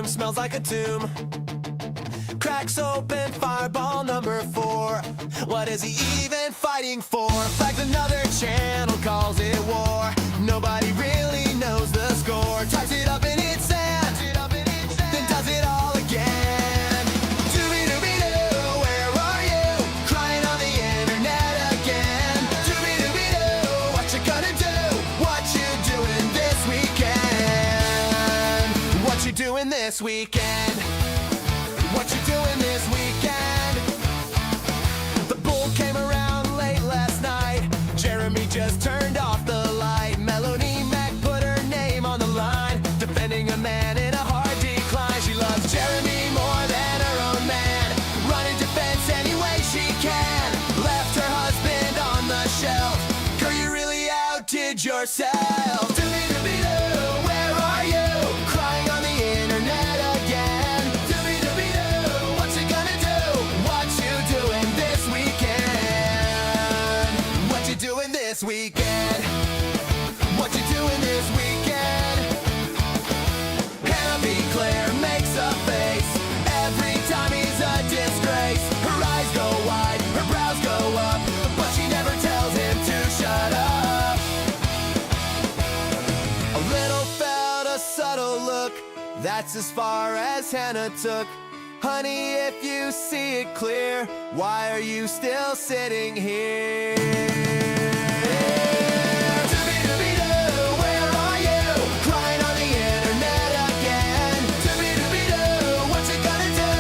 smells like a tomb. Cracks open fireball number 4. What is he even fighting for? Flags another channel, calls it war. Nobody really knows the score. Types it up in its sand, then does it all again. Doobie-doobie-doo, where are you? Crying on the internet again. Doobie-doobie-doo, what you gonna do? What you doing this weekend? What you doing this weekend? What you doing this weekend? The bull came around late last night. Jeremy just turned off the light. Melody Mac put her name on the line, defending a man in a hard decline. She loves Jeremy more than her own man, running defense any way she can. Left her husband on the shelf. Girl, you really outdid yourself. Doobie-doobie-doo, where are you? Crying on the internet again. Doobie-doobie-doo, what you gonna do? What you doing this weekend? What you doing this weekend? What you doing this weekend? Hannah B. Claire makes a face every time he's a disgrace. Her eyes go wide, her brows go up, but she never tells him to shut up. A little felt a subtle look, that's as far as Hannah took. Honey, if you see it clear, why are you still sitting here? Doobie-doobie-doo, where are you? Crying on the internet again. Doobie-doobie-doo, what you gonna do?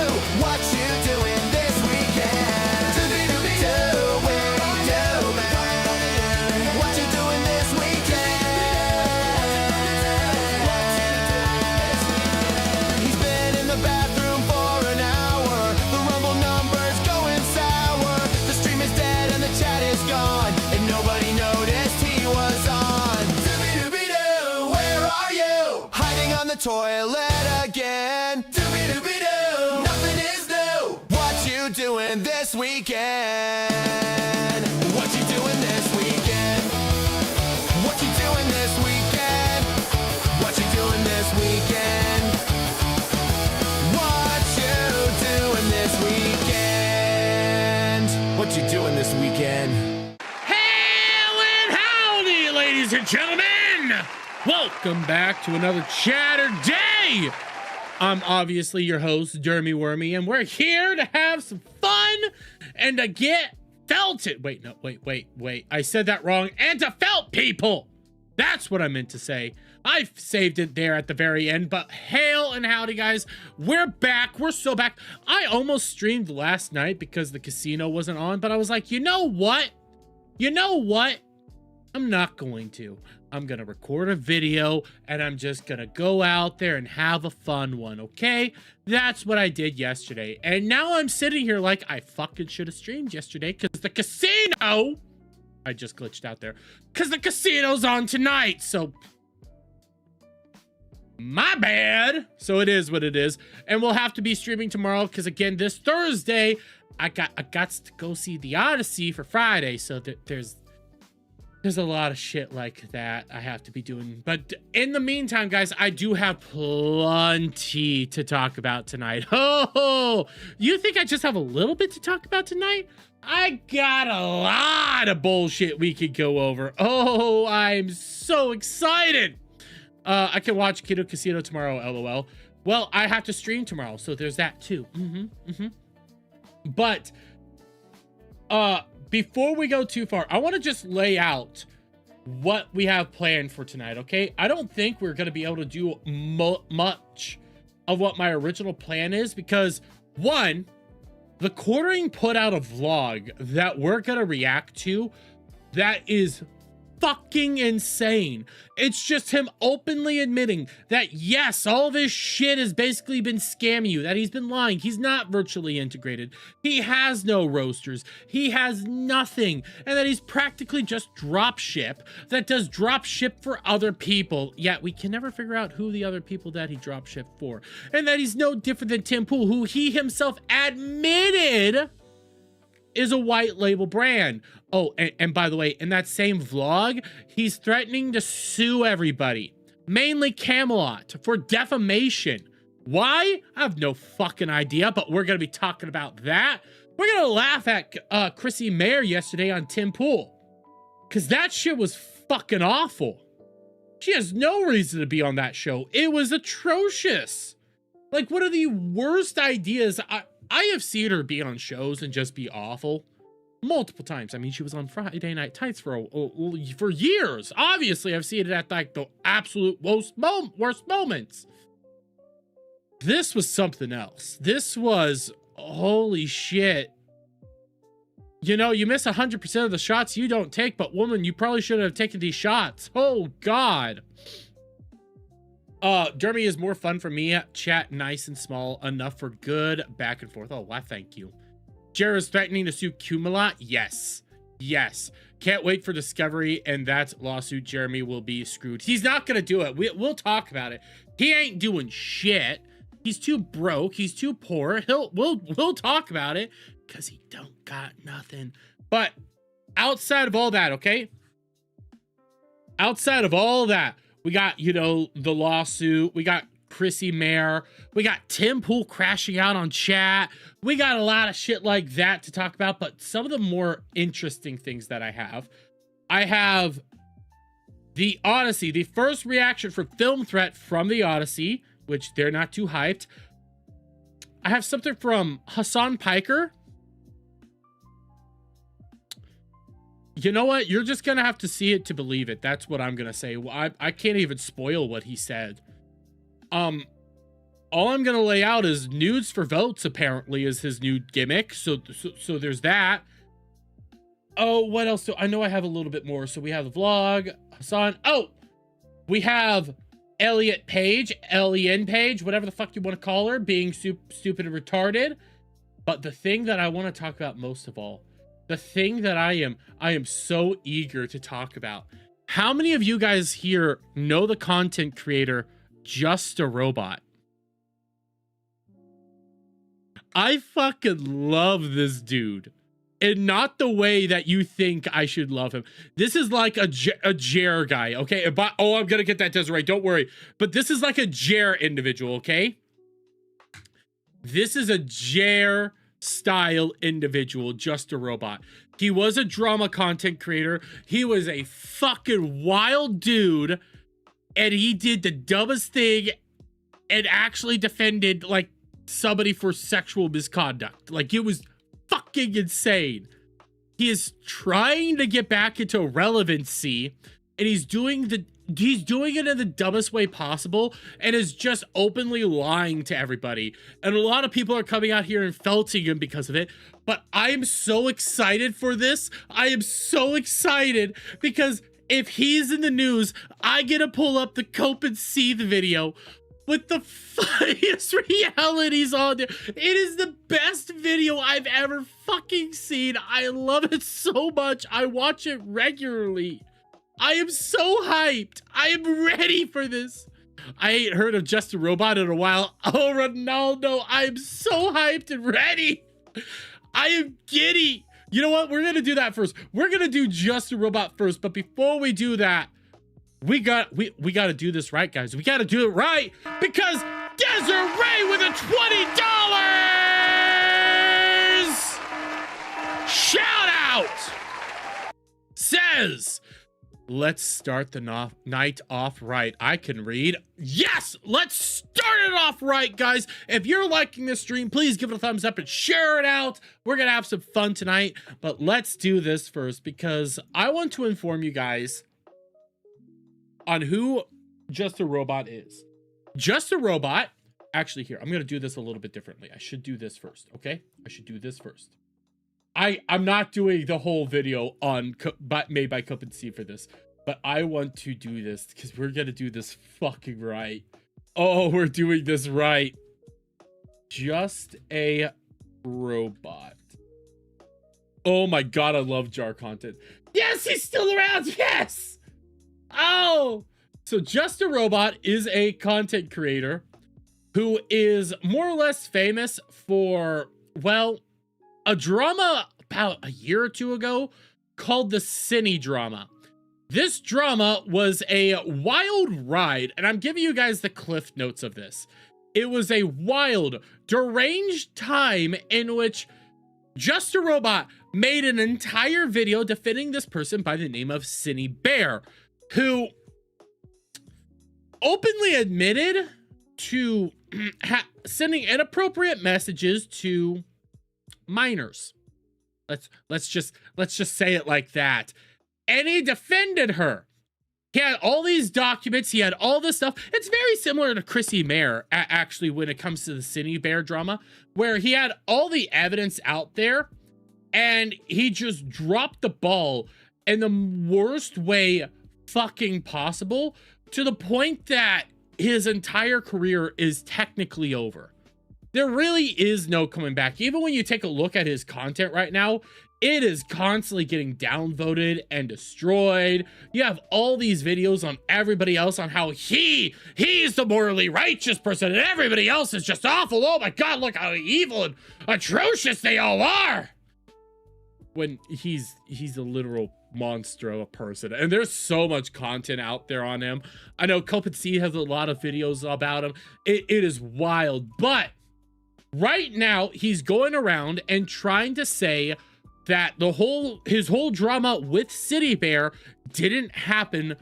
What you doing this weekend? Doobie-doobie-doo, where are you, man? What you doing this weekend? He's been in the bathroom for an hour. The Rumble number's going sour. The stream is dead and the chat is gone, and nobody noticed he was on. Doobie-doobie-doo, where are you? Hiding on the toilet again. Doobie-doobie-doo, nothing is new. What you doing this weekend? What you doing this weekend? What you doing this weekend? What you doing this weekend? What you doing this weekend? What you doing this weekend? Hail and howdy, ladies and gentlemen! Welcome back to another Chaturday. I'm obviously your host, Dermy Wormy, and we're here to have some fun and to get felted. Wait, I said that wrong. And to felt people. That's what I meant to say. I saved it there at the very end, but hail and howdy, guys. We're back. We're so back. I almost streamed last night because the casino wasn't on, but I was like, you know what? I'm not going to. I'm going to record a video, and I'm just going to go out there and have a fun one, okay? That's what I did yesterday. And now I'm sitting here like I fucking should have streamed yesterday because the casino... I just glitched out there. Because the casino's on tonight, so... my bad. So it is what it is. And we'll have to be streaming tomorrow because, again, this Thursday, I got to go see The Odyssey for Friday. So there's a lot of shit like that I have to be doing. But in the meantime, guys, I do have plenty to talk about tonight. Oh, you think I just have a little bit to talk about tonight? I got a lot of bullshit we could go over. Oh, I'm so excited. I can watch Kiddo Casino tomorrow, LOL. Well, I have to stream tomorrow, so there's that too. But, before we go too far, I want to just lay out what we have planned for tonight, okay? I don't think we're going to be able to do much of what my original plan is because, one, the Quartering put out a vlog that we're going to react to that is fucking insane. It's just him openly admitting that, yes, all this shit has basically been scamming you, that he's been lying. He's not virtually integrated. He has no roasters. He has nothing. And that he's practically just drop ship that does drop ship for other people. Yet we can never figure out who the other people that he drop shipped for. And that he's no different than Tim Pool, who he himself admitted is a white label brand. Oh, and by the way, in that same vlog, he's threatening to sue everybody, mainly Camelot, for defamation. Why? I have no fucking idea, but we're going to be talking about that. We're going to laugh at Chrissie Mayr yesterday on Tim Pool, because that shit was fucking awful. She has no reason to be on that show. It was atrocious. Like, one of the worst ideas. I have seen her be on shows and just be awful multiple times. I mean, she was on Friday Night Tights for years. Obviously, I've seen it at like the absolute worst moments. This was something else. This was, holy shit. You know, you miss 100% of the shots you don't take, but woman, you probably shouldn't have taken these shots. Oh, God. Jeremy is more fun for me. Chat nice and small, enough for good back and forth. Oh, why, thank you. Jared is threatening to sue Cumula. Yes. Yes. Can't wait for Discovery, and that lawsuit. Jeremy will be screwed. He's not going to do it. We'll talk about it. He ain't doing shit. He's too broke. He's too poor. We'll talk about it because he don't got nothing. But outside of all that, okay? Outside of all that, we got, you know, the lawsuit. We got Chrissie Mayr. We got Tim Pool crashing out on chat. We got a lot of shit like that to talk about. But some of the more interesting things that I have the Odyssey, the first reaction for Film Threat from the Odyssey, which they're not too hyped. I have something from Hassan Piker. You know what? You're just going to have to see it to believe it. That's what I'm going to say. I can't even spoil what he said. All I'm going to lay out is nudes for votes, apparently, is his new gimmick. So there's that. Oh, what else? I know I have a little bit more. So we have the vlog. Hassan. Oh, we have Elliot Page, Ellen Page, whatever the fuck you want to call her, being stupid and retarded. But the thing that I want to talk about most of all, the thing that I am so eager to talk about. How many of you guys here know the content creator Just a Robot? I fucking love this dude. And not the way that you think I should love him. This is like a Jer guy, okay? But, oh, I'm gonna get that Desiree, don't worry. But this is like a Jer individual, okay? This is a Jer style individual, Just a Robot. He was a drama content creator. He was a fucking wild dude. And he did the dumbest thing and actually defended, like, somebody for sexual misconduct. Like, it was fucking insane. He is trying to get back into relevancy, and he's doing it in the dumbest way possible, and is just openly lying to everybody. And a lot of people are coming out here and felting him because of it. But I am so excited for this. I am so excited because if he's in the news, I get to pull up the Cope and See the video with the funniest realities on there. It is the best video I've ever fucking seen. I love it so much. I watch it regularly. I am so hyped. I am ready for this. I ain't heard of Just a Robot in a while. Oh, Ronaldo, I am so hyped and ready. I am giddy. You know what? We're going to do that first. We're going to do Just a Robot first. But before we do that, we got to do this right, guys. We got to do it right because Desiree with a $20 shout out says, let's start the night off right. I can read. Yes, let's start it off right, guys. If you're liking this stream, please give it a thumbs up and share it out. We're going to have some fun tonight, but let's do this first because I want to inform you guys on who Just a Robot is. Just a Robot, actually here, I'm going to do this a little bit differently. I should do this first, okay? I should do this first. I'm not doing the whole video on made by Cup and C for this, but I want to do this because we're going to do this fucking right. Oh, we're doing this right. Just a Robot. Oh my God, I love jar content. Yes, he's still around. Yes. Oh, so Just a Robot is a content creator who is more or less famous for, well, a drama about a year or two ago called the Cine drama. This drama was a wild ride, and I'm giving you guys the cliff notes of this. It was a wild, deranged time in which Just a Robot made an entire video defending this person by the name of Cindy Bear, who openly admitted to sending inappropriate messages to minors. Let's just say it like that. And he defended her. He had all these documents. He had all this stuff. It's very similar to Chrissie Mayr, actually, when it comes to the Cindy Bear drama, where he had all the evidence out there, and he just dropped the ball in the worst way fucking possible, to the point that his entire career is technically over. There really is no coming back. Even when you take a look at his content right now, it is constantly getting downvoted and destroyed. You have all these videos on everybody else on how he's the morally righteous person and everybody else is just awful. Oh my God, look how evil and atrocious they all are. When he's a literal monster of a person. And there's so much content out there on him. I know Chrissie has a lot of videos about him. It is wild. But right now, he's going around and trying to say that his whole drama with Cindy Bear didn't happen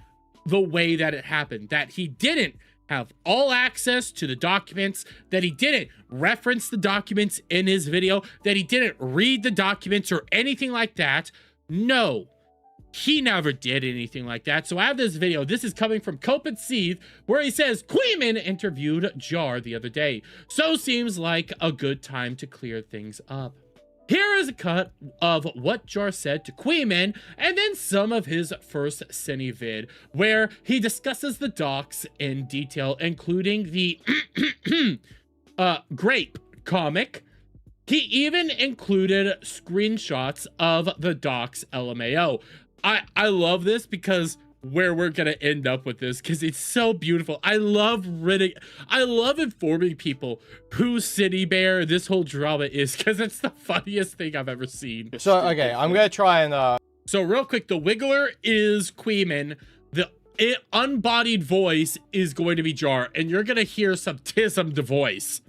the way that it happened, that he didn't have all access to the documents, that he didn't reference the documents in his video, that he didn't read the documents or anything like that. No, he never did anything like that. So I have this video. This is coming from Chrissie, where he says, Queeman interviewed Jar the other day. So seems like a good time to clear things up. Here is a cut of what Jar said to Queeman, and then some of his first Cindy vid, where he discusses the docs in detail, including the Grape comic. He even included screenshots of the docs LMAO. I love this because where we're gonna end up with this, because it's so beautiful. I love informing people who Cindy Bear, this whole drama is, because it's the funniest thing I've ever seen. So okay, I'm gonna try and so real quick, the Wiggler is Queeman, the unbodied voice is going to be Jar, and you're gonna hear some tism voice.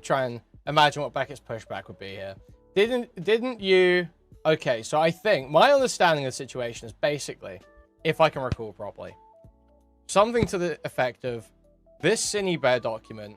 try and imagine what Beckett's pushback would be here. Didn't you? Okay, so I think my understanding of the situation is basically, if I can recall properly, something to the effect of this Cindy Bear document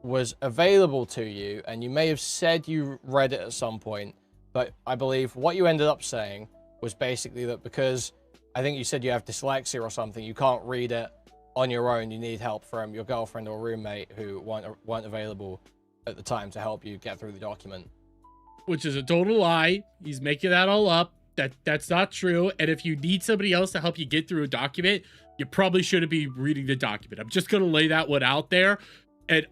was available to you, and you may have said you read it at some point, but I believe what you ended up saying was basically that because I think you said you have dyslexia or something, you can't read it on your own, you need help from your girlfriend or roommate who weren't available at the time to help you get through the document. Which is a total lie. He's making that all up. That's not true. And if you need somebody else to help you get through a document, you probably shouldn't be reading the document. I'm just going to lay that one out there. And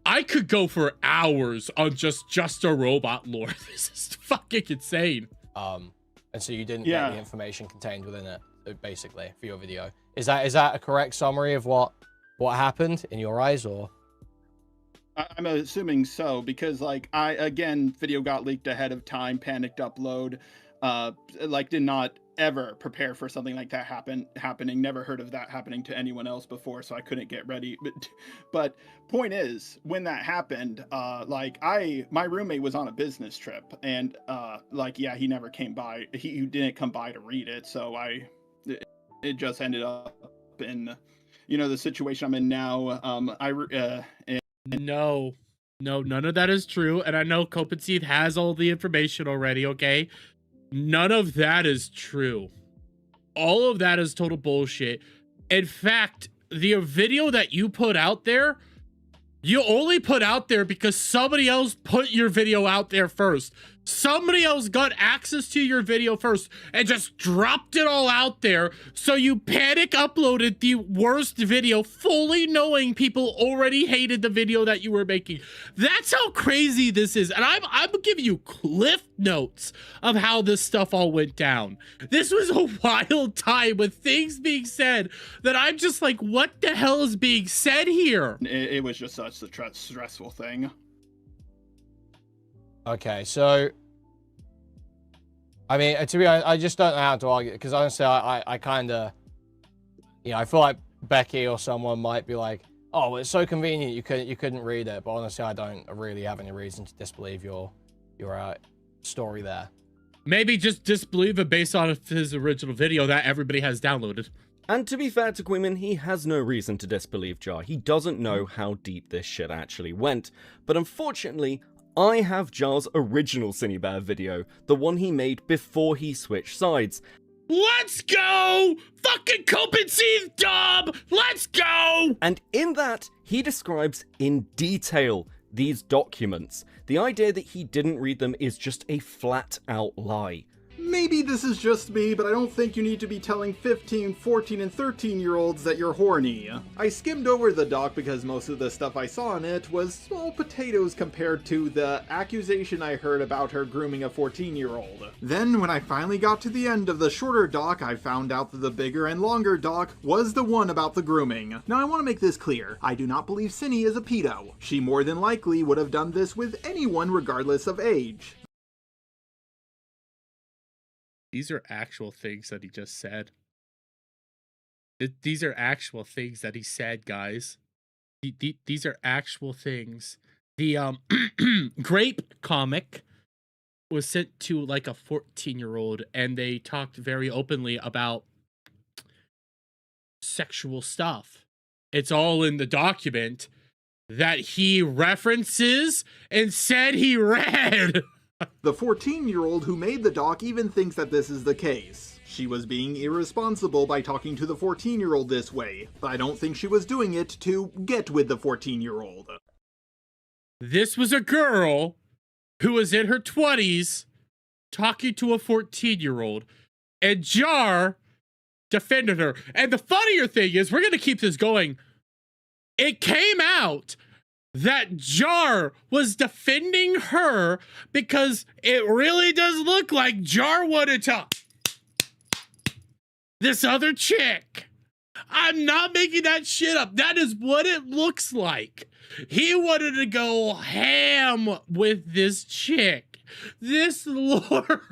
I could go for hours on just a robot lore. This is fucking insane. And so you didn't get the information contained within it, basically, for your video. Is that a correct summary of what happened in your eyes, or? I'm assuming so, because like video got leaked ahead of time, panicked upload, did not ever prepare for something like that happening. Never heard of that happening to anyone else before, so I couldn't get ready. But point is, when that happened, my roommate was on a business trip, and he never came by. He didn't come by to read it, so it just ended up in, the situation I'm in now. No, none of that is true. And I know Chrissie has all the information already, okay? None of that is true. All of that is total bullshit. In fact, the video that you put out there, you only put out there because somebody else put your video out there first. Somebody else got access to your video first and just dropped it all out there. So you panic uploaded the worst video, fully knowing people already hated the video that you were making. That's how crazy this is. And I'm giving you cliff notes of how this stuff all went down. This was a wild time with things being said that I'm just like, what the hell is being said here? It was just such a stressful thing. Okay, so I mean, to be honest, I just don't know how to argue, because honestly, I kind of, I feel like Becky or someone might be like, Oh, it's so convenient you couldn't read it, but honestly, I don't really have any reason to disbelieve your story there. Maybe just disbelieve it based on his original video that everybody has downloaded. And to be fair to Quimmin, he has no reason to disbelieve Jar. He doesn't know how deep this shit actually went. But unfortunately, I have Jar's original Cinebear video, the one he made before he switched sides. Let's go! Fucking Copenhagen dub! Let's go! And in that, he describes in detail these documents. The idea that he didn't read them is just a flat out lie. Maybe this is just me, but I don't think you need to be telling 15, 14, and 13-year-olds that you're horny. I skimmed over the doc because most of the stuff I saw in it was small potatoes compared to the accusation I heard about her grooming a 14-year-old. Then, when I finally got to the end of the shorter doc, I found out that the bigger and longer doc was the one about the grooming. Now, I want to make this clear. I do not believe Cindy is a pedo. She more than likely would have done this with anyone regardless of age. These are actual things that he just said. These are actual things that he said, guys. These are actual things. The Grape comic was sent to like a 14-year-old, and they talked very openly about sexual stuff. It's all in the document that he references and said he read. The 14-year-old who made the doc even thinks that this is the case. She was being irresponsible by talking to the 14-year-old this way, but I don't think she was doing it to get with the 14-year-old. This was a girl who was in her 20s talking to a 14-year-old, and Jar defended her. And the funnier thing is, we're going to keep this going. It came out that Jar was defending her because it really does look like Jar wanted to this other chick. I'm not making that shit up. That is what it looks like. He wanted to go ham with this chick. This lore.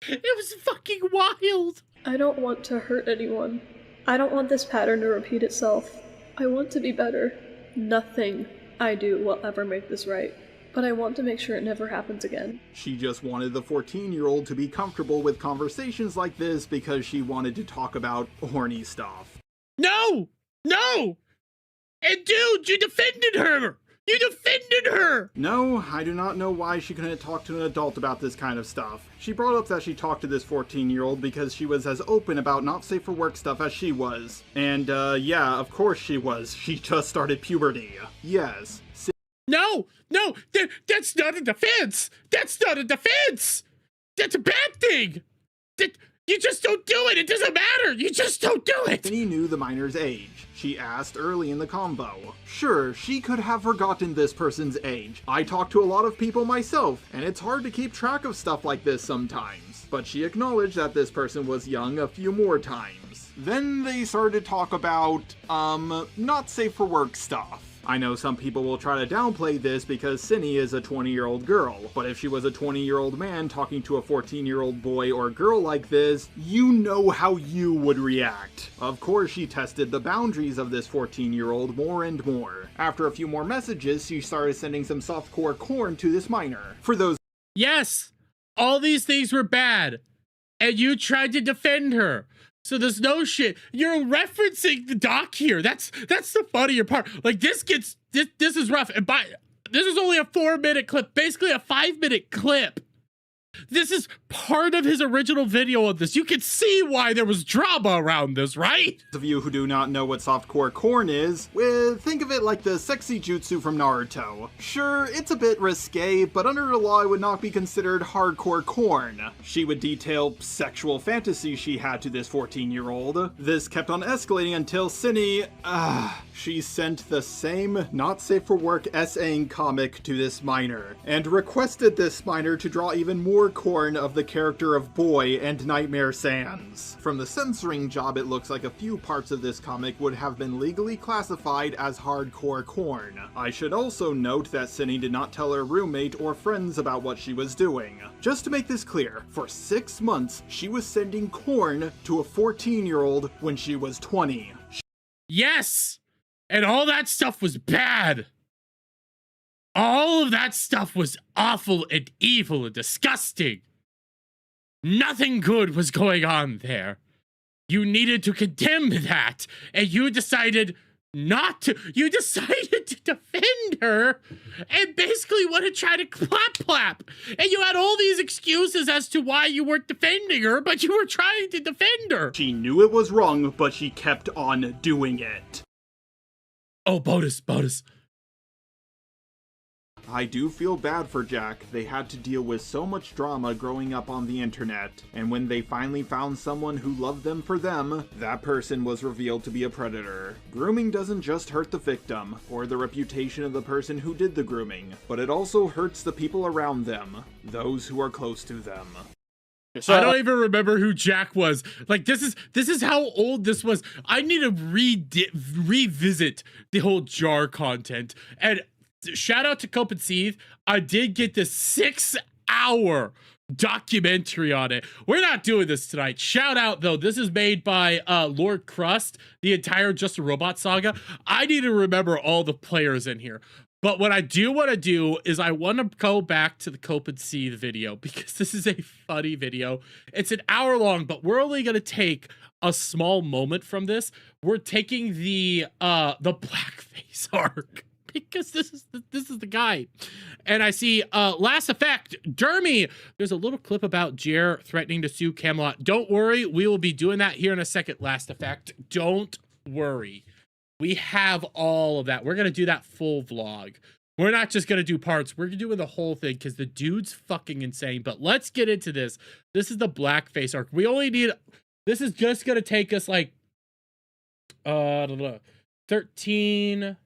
It was fucking wild. I don't want to hurt anyone. I don't want this pattern to repeat itself. I want to be better. Nothing I do will ever make this right, but I want to make sure it never happens again. She just wanted the 14-year-old to be comfortable with conversations like this because she wanted to talk about horny stuff. No! No! And dude, you defended her! You defended her! No, I do not know why she couldn't talk to an adult about this kind of stuff. She brought up that she talked to this 14-year-old because she was as open about not safe for work stuff as she was. And, yeah, of course she was. She just started puberty. Yes. No! No! That's not a defense! That's not a defense! That's a bad thing! You just don't do it! It doesn't matter! You just don't do it! Cindy knew the minor's age. She asked early in the convo. Sure, she could have forgotten this person's age. I talk to a lot of people myself, and it's hard to keep track of stuff like this sometimes. But she acknowledged that this person was young a few more times. Then they started to talk about, not safe for work stuff. I know some people will try to downplay this because Cindy is a 20-year-old girl, but if she was a 20-year-old man talking to a 14-year-old boy or girl like this, you know how you would react. Of course, she tested the boundaries of this 14-year-old more and more. After a few more messages, she started sending some softcore corn to this minor. For those— Yes! All these things were bad, and you tried to defend her. So there's no shit. You're referencing the doc here. That's the funnier part. Like, this is rough. And this is only a 4-minute clip, basically a 5-minute clip. This is part of his original video of this. You can see why there was drama around this, right? Those of you who do not know what softcore corn is, well, think of it like the sexy jutsu from Naruto. Sure, it's a bit risque, but under the law it would not be considered hardcore corn. She would detail sexual fantasies she had to this 14-year-old. This kept on escalating until Cindy, she sent the same not safe for work essaying comic to this minor, and requested this minor to draw even more corn of the character of Boy and Nightmare Sans. From the censoring job, it looks like a few parts of this comic would have been legally classified as hardcore corn. I should also note that Cindy did not tell her roommate or friends about what she was doing. Just to make this clear, for 6 months, she was sending corn to a 14-year-old when she was 20. Yes! And all that stuff was bad. All of that stuff was awful and evil and disgusting. Nothing good was going on there. You needed to condemn that, and you decided not to. You decided to defend her and basically want to try to clap. And you had all these excuses as to why you weren't defending her, but you were trying to defend her. She knew it was wrong, but she kept on doing it. Oh, Bodus. I do feel bad for Jack. They had to deal with so much drama growing up on the internet, and when they finally found someone who loved them for them, that person was revealed to be a predator. Grooming doesn't just hurt the victim, or the reputation of the person who did the grooming, but it also hurts the people around them, those who are close to them. So, I don't even remember who Jack was. Like, this is how old this was. I need to revisit the whole jar content. And shout out to Cope and Seethe. I did get this 6-hour documentary on it. We're not doing this tonight. Shout out, though. This is made by Lord Crust, the entire Just a Robot saga. I need to remember all the players in here. But what I do want to do is I want to go back to the Cope and Seethe video because this is a funny video. It's an hour long, but we're only going to take a small moment from this. We're taking the blackface arc because this is the guy. And I see Last Effect, Dermy. There's a little clip about Jer threatening to sue Camelot. Don't worry, we will be doing that here in a second, Last Effect. Don't worry. We have all of that. We're going to do that full vlog. We're not just going to do parts. We're doing the whole thing because the dude's fucking insane. But let's get into this. This is the blackface arc. We only need... This is just going to take us like... I don't know. 13...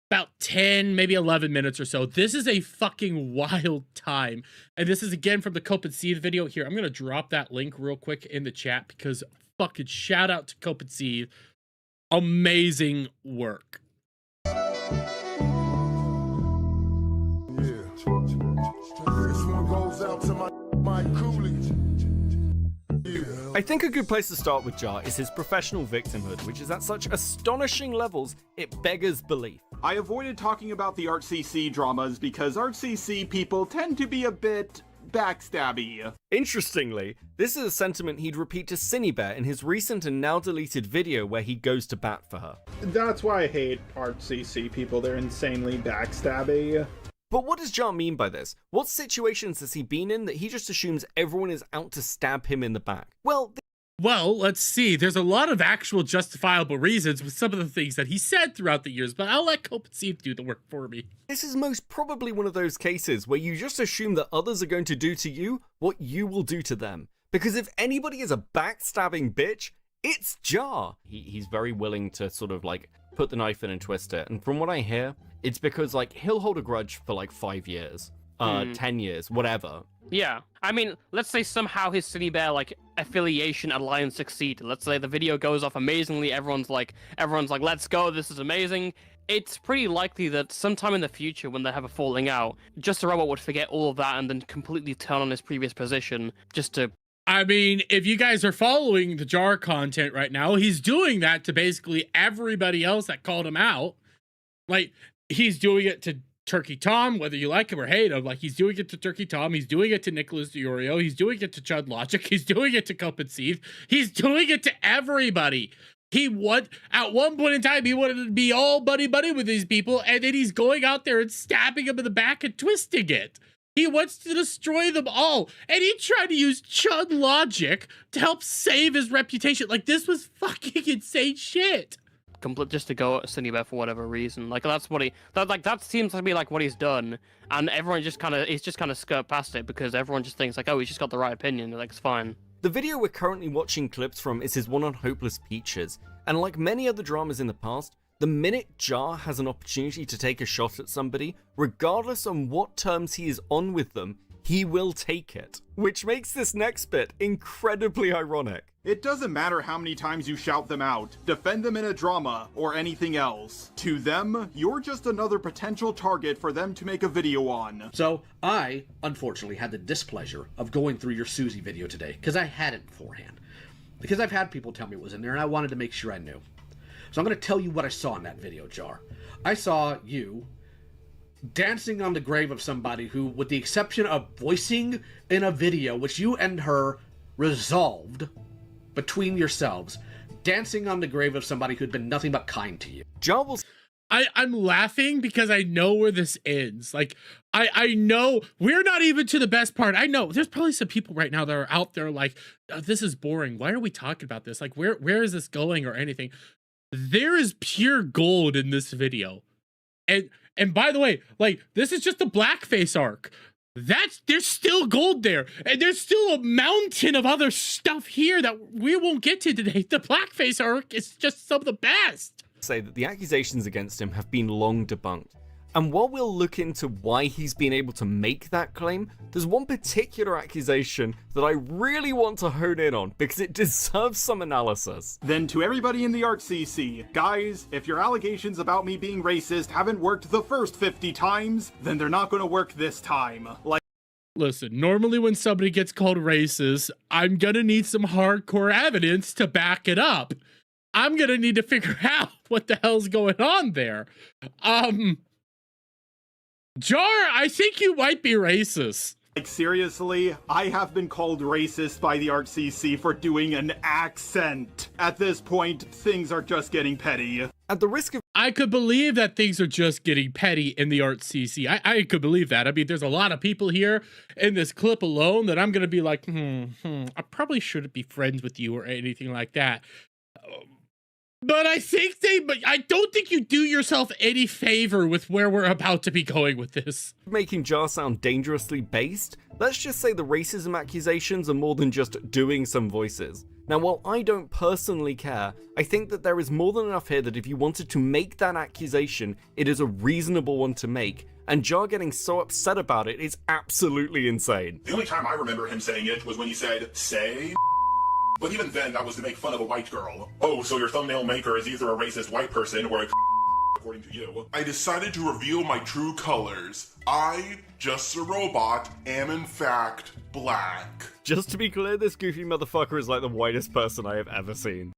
About 10, maybe 11 minutes or so. This is a fucking wild time. And this is again from the Cope and Seethe video. Here, I'm going to drop that link real quick in the chat because fucking shout out to Cope and Seethe. Amazing work. I think a good place to start with Jar is his professional victimhood, which is at such astonishing levels, it beggars belief. I avoided talking about the ArtCC dramas because ArtCC people tend to be a bit backstabby. Interestingly, this is a sentiment he'd repeat to Cinebear in his recent and now deleted video where he goes to bat for her. That's why I hate ArtCC people. They're insanely backstabby. But what does Jar mean by this? What situations has he been in that he just assumes everyone is out to stab him in the back? Well, let's see. There's a lot of actual justifiable reasons with some of the things that he said throughout the years, but I'll let Cope and Seethe do the work for me. This is most probably one of those cases where you just assume that others are going to do to you what you will do to them. Because if anybody is a backstabbing bitch, it's Jar. He's very willing to sort of like put the knife in and twist it. And from what I hear, it's because like he'll hold a grudge for like 5 years, 10 years, whatever. Yeah, I mean, let's say somehow his Cinebear like affiliation alliance succeeded. Let's say the video goes off amazingly. Everyone's like, let's go. This is amazing. It's pretty likely that sometime in the future, when they have a falling out, Just a Robot would forget all of that and then completely turn on his previous position just to. I mean, if you guys are following the Jar content right now, he's doing that to basically everybody else that called him out. Like, he's doing it to Turkey Tom, whether you like him or hate him. Like, he's doing it to Turkey Tom, he's doing it to Nicholas DiOrio, he's doing it to Chud Logic, he's doing it to Cope and Seethe, he's doing it to everybody. At one point in time, he wanted to be all buddy-buddy with these people, and then he's going out there and stabbing them in the back and twisting it. He wants to destroy them all, and he tried to use Chud Logic to help save his reputation. Like, this was fucking insane shit. Just to go at Cinebear for whatever reason. Like, that's what that seems to be like what he's done, and everyone just kind of skirt past it because everyone just thinks like, oh, he's just got the right opinion. Like, it's fine. The video we're currently watching clips from is his one on Hopeless Peaches, and like many other dramas in the past, the minute Jar has an opportunity to take a shot at somebody, regardless on what terms he is on with them, he will take it. Which makes this next bit incredibly ironic. It doesn't matter how many times you shout them out, defend them in a drama, or anything else. To them, you're just another potential target for them to make a video on. So, I, unfortunately, had the displeasure of going through your Susie video today, because I had it beforehand. Because I've had people tell me it was in there, and I wanted to make sure I knew. So I'm going to tell you what I saw in that video, Jar. I saw you dancing on the grave of somebody who, with the exception of voicing in a video, which you and her resolved between yourselves, dancing on the grave of somebody who'd been nothing but kind to you. Jar will I'm laughing because I know where this ends. Like, I know we're not even to the best part. I know there's probably some people right now that are out there like, oh, this is boring. Why are we talking about this? Like, where is this going or anything? There is pure gold in this video. And by the way, like, this is just the blackface arc. There's still gold there. And there's still a mountain of other stuff here that we won't get to today. The blackface arc is just some of the best. Say that the accusations against him have been long debunked. And while we'll look into why he's been able to make that claim, there's one particular accusation that I really want to hone in on because it deserves some analysis. Then to everybody in the Art CC, guys, if your allegations about me being racist haven't worked the first 50 times, then they're not gonna work this time. Like, listen, normally when somebody gets called racist, I'm gonna need some hardcore evidence to back it up. I'm gonna need to figure out what the hell's going on there. Jar, I think you might be racist. Like, seriously, I have been called racist by the Art CC for doing an accent. At this point, things are just getting petty. At the risk of I could believe that things are just getting petty in the Art CC. I could believe that. I mean, there's a lot of people here in this clip alone that I'm gonna be like, I probably shouldn't be friends with you or anything like that. But I don't think you do yourself any favor with where we're about to be going with this. making Jar sound dangerously based, let's just say the racism accusations are more than just doing some voices. Now, while I don't personally care, I think that there is more than enough here that if you wanted to make that accusation, it is a reasonable one to make, and Jar getting so upset about it is absolutely insane. The only time I remember him saying it was when he said, say. But even then, that was to make fun of a white girl. Oh, so your thumbnail maker is either a racist white person or a according to you. I decided to reveal my true colors. I, just a robot, am in fact black. Just to be clear, this goofy motherfucker is like the whitest person I have ever seen.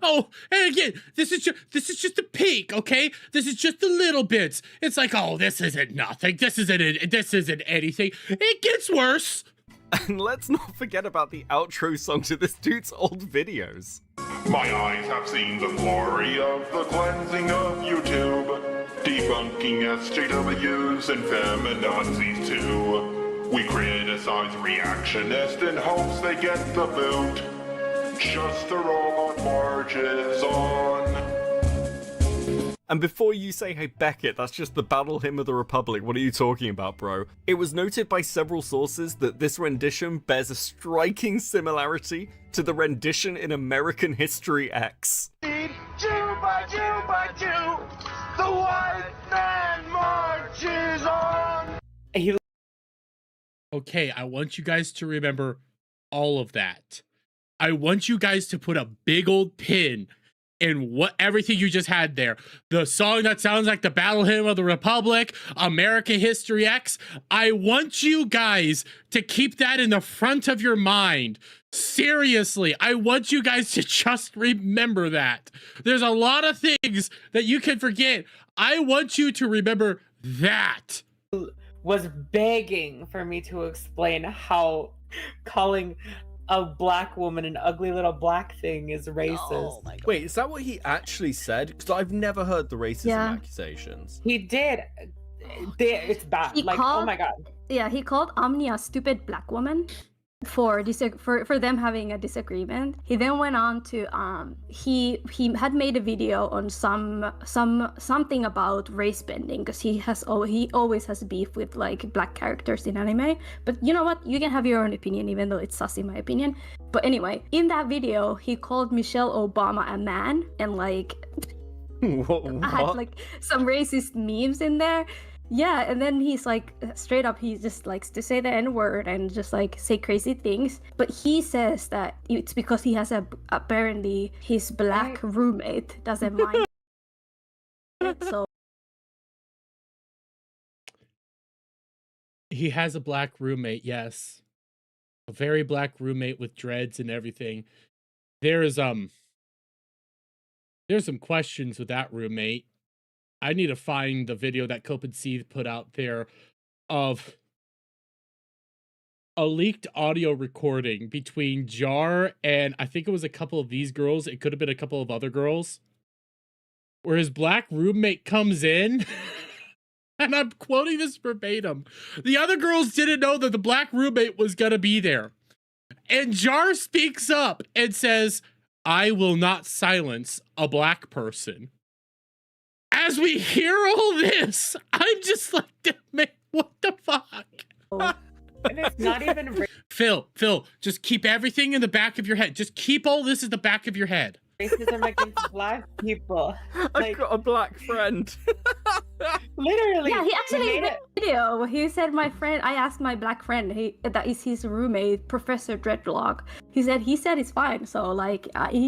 Oh, and again, this is just a peek, okay? This is just the little bits. It's like, oh, this isn't nothing. This isn't anything. It gets worse. And let's not forget about the outro song to this dude's old videos. My eyes have seen the glory of the cleansing of YouTube, debunking SJWs and feminazis too. We criticize reactionists in hopes they get the boot. Just the robot marches on. And before you say, hey Beckett, that's just the Battle Hymn of the Republic, what are you talking about, bro? It was noted by several sources that this rendition bears a striking similarity to the rendition in American History X. Jew by Jew by Jew, the white man marches on. Okay, I want you guys to remember all of that. I want you guys to put a big old pin in everything you just had there. The song that sounds like the Battle Hymn of the Republic, America History X. I want you guys to keep that in the front of your mind. Seriously, I want you guys to just remember that. There's a lot of things that you can forget. I want you to remember that. Was begging for me to explain how calling a black woman an ugly little black thing is racist. Oh my God. Wait, is that what he actually said? Because I've never heard the racism accusations. He did. It's bad. Oh my God. Yeah, he called Omni a stupid black woman for them having a disagreement. He then went on to he had made a video on something about race bending because he always has beef with like black characters in anime. But you know what? You can have your own opinion, even though it's sus in my opinion. But anyway, in that video, he called Michelle Obama a man and like what? had like some racist memes in there. Yeah, and then he's like, straight up, he just likes to say the N-word and just like say crazy things. But he says that it's because he has apparently his black roommate doesn't mind it, so. He has a black roommate, yes. A very black roommate with dreads and everything. There's There's some questions with that roommate. I need to find the video that Copen C put out there of a leaked audio recording between Jar and I think it was a couple of these girls. It could have been a couple of other girls. Where his black roommate comes in, and I'm quoting this verbatim. The other girls didn't know that the black roommate was gonna be there. And Jar speaks up and says, "I will not silence a black person." As we hear all this, I'm just like, man, what the fuck? And it's not even Phil, just keep everything in the back of your head. Just keep all this in the back of your head. racism against black people. I've got a black friend. Literally. Yeah, he actually made a video. He said, "My friend." I asked my black friend, that is his roommate, Professor Dreadlock. He said he's fine. So like, I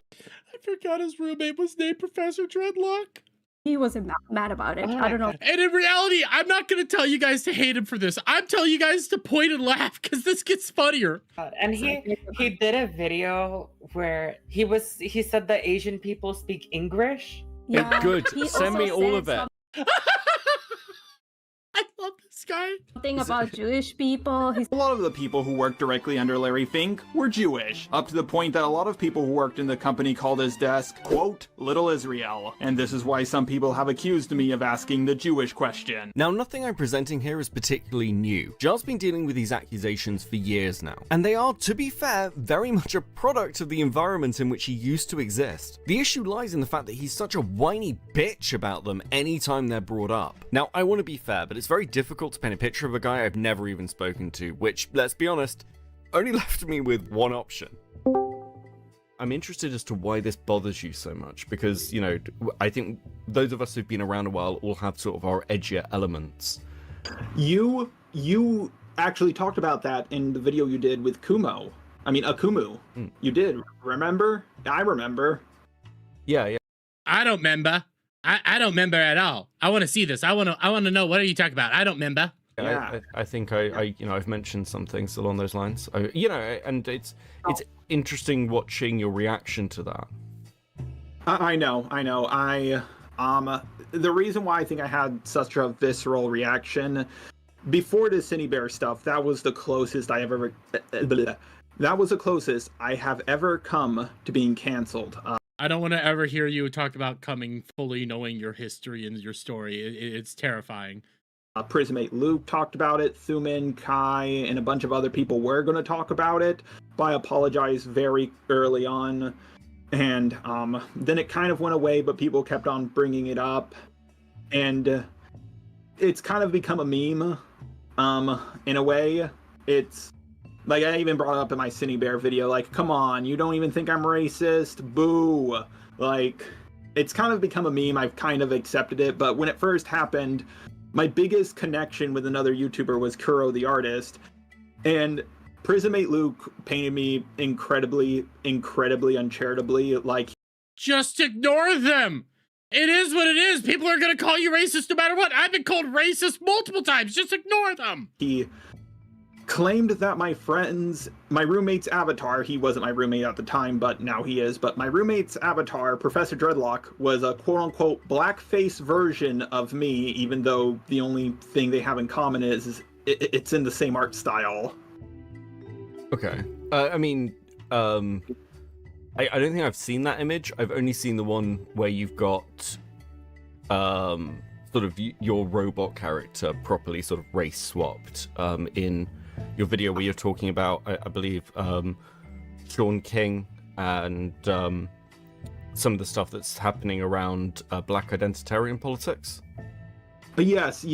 forgot his roommate was named Professor Dreadlock. He wasn't mad about it. I don't know. And in reality, I'm not going to tell you guys to hate him for this. I'm telling you guys to point and laugh because this gets funnier. And he did a video where he said that Asian people speak English. Yeah, good. Send me all of it. I love this guy. Something about Jewish people. A lot of the people who worked directly under Larry Fink were Jewish, up to the point that a lot of people who worked in the company called his desk, quote, Little Israel. And this is why some people have accused me of asking the Jewish question. Now, nothing I'm presenting here is particularly new. Jar's been dealing with these accusations for years now, and they are, to be fair, very much a product of the environment in which he used to exist. The issue lies in the fact that he's such a whiny bitch about them anytime they're brought up. Now, I want to be fair, but it's very difficult to paint a picture of a guy I've never even spoken to, which, let's be honest, only left me with one option. I'm interested as to why this bothers you so much, because, you know, I think those of us who've been around a while all have sort of our edgier elements. You actually talked about that in the video you did with Akumu. You did, remember? I remember. Yeah. I don't remember. I don't remember at all. I want to see this. I want to know, what are you talking about? I don't remember. Yeah. I think I've mentioned some things along those lines. And it's interesting watching your reaction to that. I know. The reason why I think I had such a visceral reaction before the Cine Bear stuff, that was the closest I have ever come to being canceled. I don't want to ever hear you talk about coming fully knowing your history and your story. It's terrifying. Prismate Luke talked about it. Thuman, Kai, and a bunch of other people were going to talk about it, but I apologized very early on. And then it kind of went away, but people kept on bringing it up. And it's kind of become a meme, in a way. It's like, I even brought it up in my Cine Bear video, like, come on, you don't even think I'm racist? Boo! Like, it's kind of become a meme. I've kind of accepted it, but when it first happened, my biggest connection with another YouTuber was Kuro the artist, and Prismate Luke painted me incredibly uncharitably, like... Just ignore them! It is what it is! People are gonna call you racist no matter what! I've been called racist multiple times! Just ignore them! He claimed that my roommate's avatar, he wasn't my roommate at the time, but now he is, but my roommate's avatar, Professor Dreadlock, was a quote-unquote blackface version of me, even though the only thing they have in common is it's in the same art style. Okay. I don't think I've seen that image. I've only seen the one where you've got sort of your robot character properly sort of race swapped in your video where you're talking about, I believe, Sean King and some of the stuff that's happening around black identitarian politics. Yes,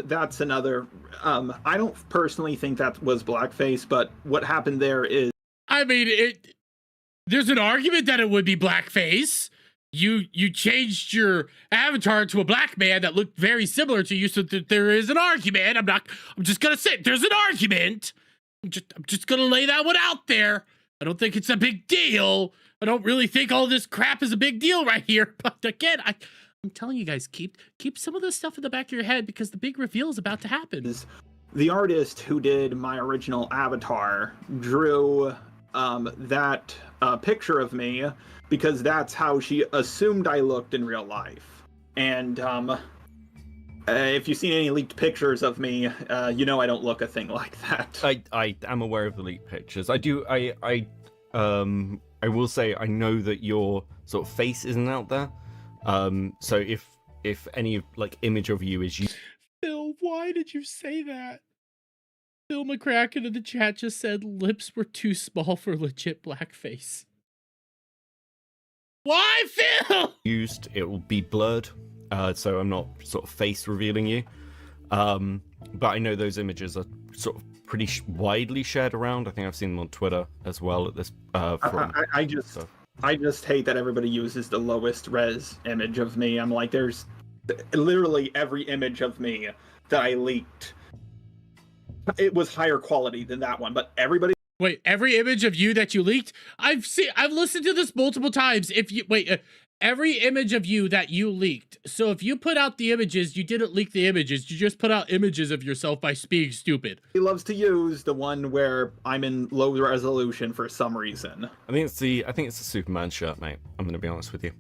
that's another... I don't personally think that was blackface, but what happened there is... I mean, there's an argument that it would be blackface. You changed your avatar to a black man that looked very similar to you, so that there is an argument. I'm just gonna say there's an argument. I'm just gonna lay that one out there. I don't think it's a big deal. I don't really think all this crap is a big deal right here. But again, I'm telling you guys, keep some of this stuff in the back of your head because the big reveal is about to happen. The artist who did my original avatar drew that picture of me because that's how she assumed I looked in real life. And if you've seen any leaked pictures of me, you know I don't look a thing like that. I am aware of the leaked pictures. I will say I know that your sort of face isn't out there. So if any like image of you is you, Phil, why did you say that? Phil McCracken in the chat just said lips were too small for legit blackface. Why, Phil? used, it will be blurred. So I'm not sort of face revealing you. But I know those images are sort of pretty widely shared around. I think I've seen them on Twitter as well at this. I just hate that everybody uses the lowest res image of me. I'm like, there's literally every image of me that I leaked. It was higher quality than that one, but everybody. Wait, every image of you that you leaked? I've listened to this multiple times. If you every image of you that you leaked. So if you put out the images, you didn't leak the images. You just put out images of yourself by being stupid. He loves to use the one where I'm in low resolution for some reason. I think it's the Superman shirt, mate. I'm gonna be honest with you.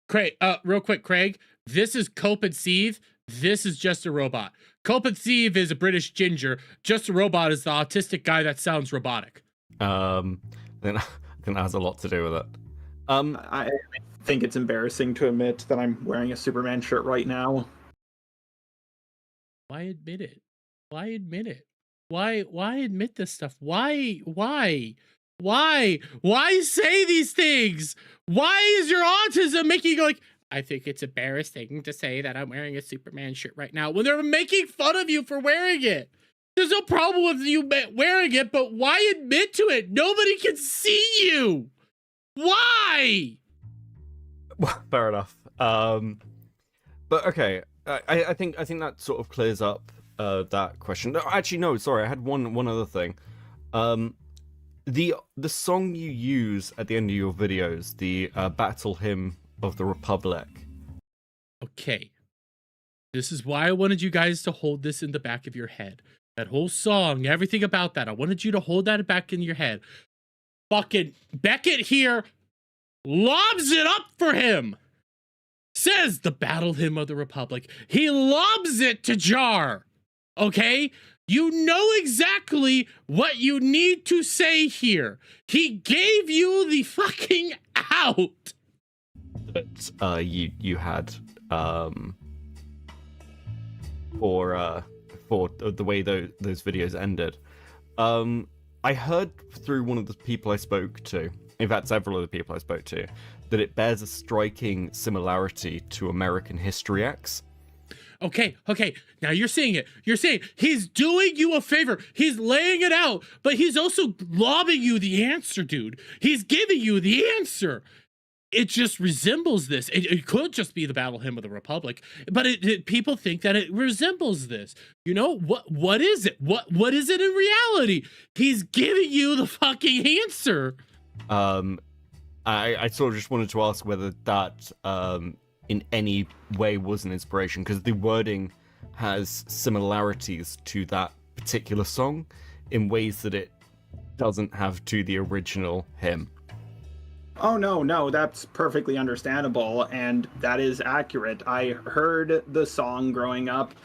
Craig, real quick, Craig. This is Cope and Steve. This is Just a Robot. Cope and Steve is a British ginger. Just a Robot is the autistic guy that sounds robotic. Then I think that has a lot to do with it. I think it's embarrassing to admit that I'm wearing a Superman shirt right now. Why admit it? Why admit it? Why admit this stuff? Why say these things? Why is your autism making you go like, I think it's embarrassing to say that I'm wearing a Superman shirt right now when they're making fun of you for wearing it? There's no problem with you wearing it, but why admit to it? Nobody can see you. Why? Well, fair enough. But okay, I think that sort of clears up that question. No, actually, no, sorry, I had one other thing. The song you use at the end of your videos, the Battle Hymn of the Republic. Okay. This is why I wanted you guys to hold this in the back of your head. That whole song, everything about that, I wanted you to hold that back in your head. Fucking Beckett here lobs it up for him. Says the Battle Hymn of the Republic. He lobs it to Jar. Okay? You know exactly what you need to say here. He gave you the fucking out. That you had for the way those videos ended. I heard through one of the people I spoke to, in fact several of the people I spoke to, that it bears a striking similarity to American History X. Okay, now you're seeing it. You're saying he's doing you a favor. He's laying it out, but he's also lobbing you the answer, dude. He's giving you the answer. It just resembles this. It could just be the Battle Hymn of the Republic, but people think that it resembles this. You know, what is it? What is it in reality? He's giving you the fucking answer. I sort of just wanted to ask whether that in any way was an inspiration, because the wording has similarities to that particular song in ways that it doesn't have to the original hymn. Oh, no, that's perfectly understandable, and that is accurate. I heard the song growing up,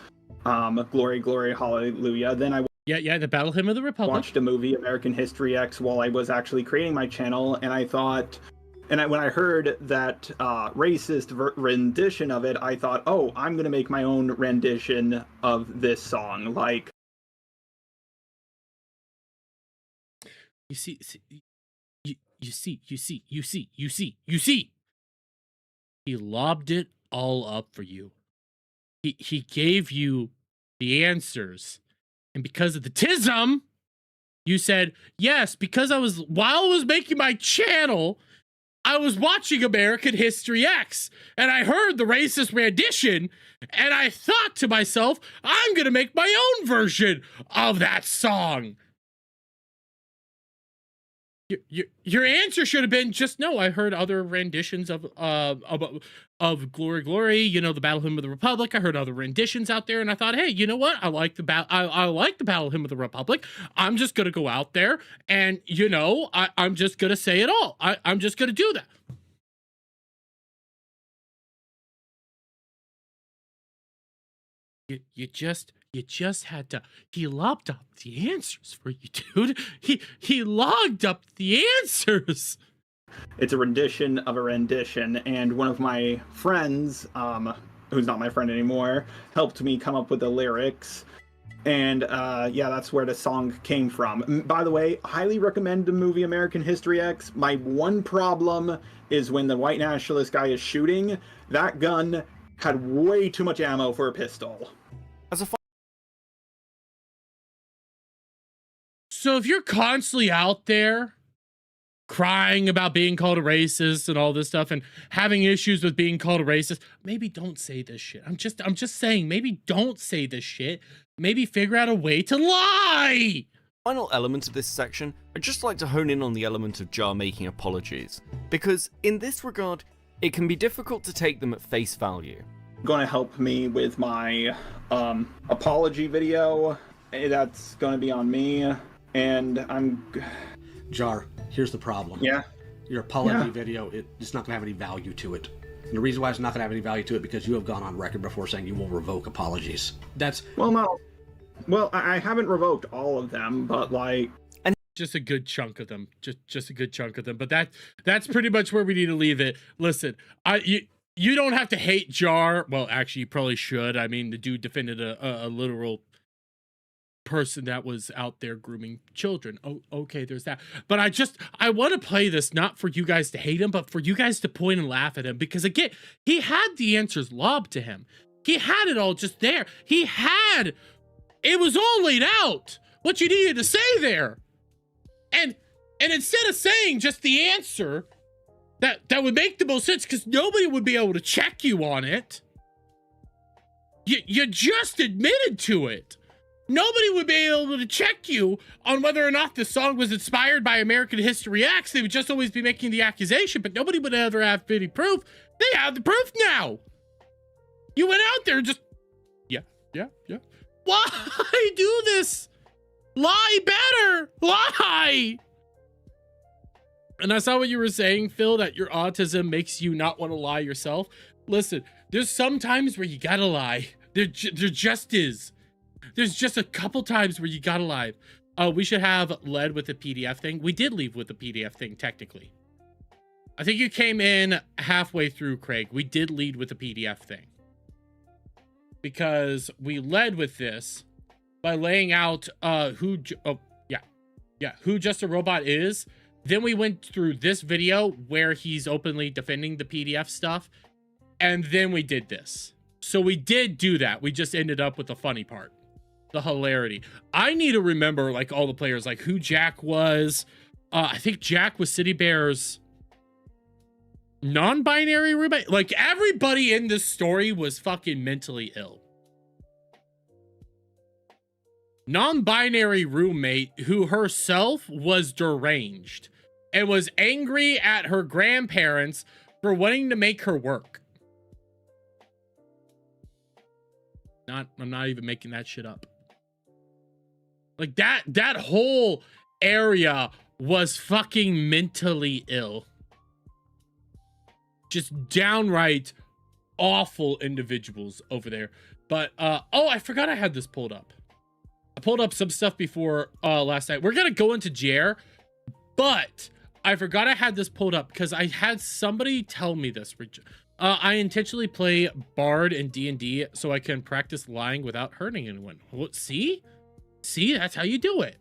Glory, Glory, Hallelujah. Then I Yeah, the Battle Hymn of the Republic. Watched a movie, American History X, while I was actually creating my channel, and I thought, when I heard that racist rendition of it, I thought, oh, I'm going to make my own rendition of this song. Like, You see. He lobbed it all up for you. He gave you the answers. And because of the tism, you said, yes, because while I was making my channel, I was watching American History X, and I heard the racist rendition, and I thought to myself, I'm going to make my own version of that song. Your answer should have been just no. I heard other renditions of Glory Glory, you know, the Battle Hymn of the Republic. I heard other renditions out there, and I thought, hey, you know what? I like the Battle Hymn of the Republic. I'm just gonna go out there and, you know, I'm just gonna say it all. I'm just gonna do that. You just had to. He logged up the answers for you, dude. He logged up the answers. It's a rendition of a rendition, and one of my friends, who's not my friend anymore, helped me come up with the lyrics. And yeah, that's where the song came from. By the way, highly recommend the movie American History X. My one problem is when the white nationalist guy is shooting, that gun had way too much ammo for a pistol. So if you're constantly out there crying about being called a racist and all this stuff and having issues with being called a racist, maybe don't say this shit. I'm just saying, maybe don't say this shit. Maybe figure out a way to lie. Final element of this section, I'd just like to hone in on the element of Jar making apologies, because in this regard, it can be difficult to take them at face value. Going to help me with my apology video. That's going to be on me, and I'm... Jar, here's the problem. Yeah? Your apology video, it's not going to have any value to it. And the reason why it's not going to have any value to it, because you have gone on record before saying you will revoke apologies. That's... Well, no. Well, I haven't revoked all of them, but, like... Just a good chunk of them. Just a good chunk of them. But that's pretty much where we need to leave it. Listen, you don't have to hate Jar. Well, actually, you probably should. I mean, the dude defended a literal person that was out there grooming children. Oh, okay, there's that. But I want to play this not for you guys to hate him, but for you guys to point and laugh at him. Because again, he had the answers lobbed to him. He had it all just there. It was all laid out. What you needed to say there. And instead of saying just the answer that would make the most sense, because nobody would be able to check you on it, you just admitted to it. Nobody would be able to check you on whether or not the song was inspired by American History X. They would just always be making the accusation, but nobody would ever have any proof. They have the proof now. You went out there and just, yeah. Why do this? Lie better. Lie. And I saw what you were saying, Phil, that your autism makes you not want to lie yourself. Listen, there's some times where you gotta lie. There just is. There's just a couple times where you gotta lie. We should have led with the PDF thing. We did leave with the PDF thing, technically. I think you came in halfway through, Craig. We did lead with the PDF thing. Because we led with this by laying out who Just a Robot is. Then we went through this video where he's openly defending the PDF stuff. And then we did this. So we did do that. We just ended up with the funny part. The hilarity. I need to remember, like, all the players, like who Jack was. I think Jack was City Bear's non-binary roommate. Like, everybody in this story was fucking mentally ill. Non-binary roommate who herself was deranged and was angry at her grandparents for wanting to make her work. I'm not even making that shit up. Like, that whole area was fucking mentally ill. Just downright awful individuals over there. But oh, I forgot I had this pulled up. I pulled up some stuff before last night. We're gonna go into Mayr, but I forgot I had this pulled up because I had somebody tell me this. I intentionally play Bard and D&D so I can practice lying without hurting anyone. What? See, that's how you do it.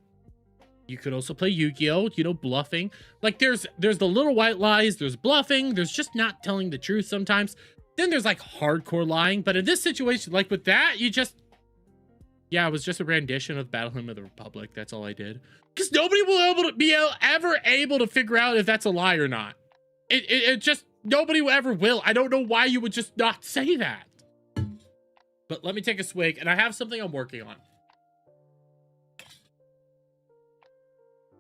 You could also play Yu-Gi-Oh, you know, bluffing. Like, there's the little white lies, there's bluffing, there's just not telling the truth sometimes. Then there's like hardcore lying, but in this situation, like with that, you just, yeah, it was just a rendition of Battle Hymn of the Republic. That's all I did. Because nobody will ever able to figure out if that's a lie or not. It just, nobody will ever will. I don't know why you would just not say that. But let me take a swig, and I have something I'm working on.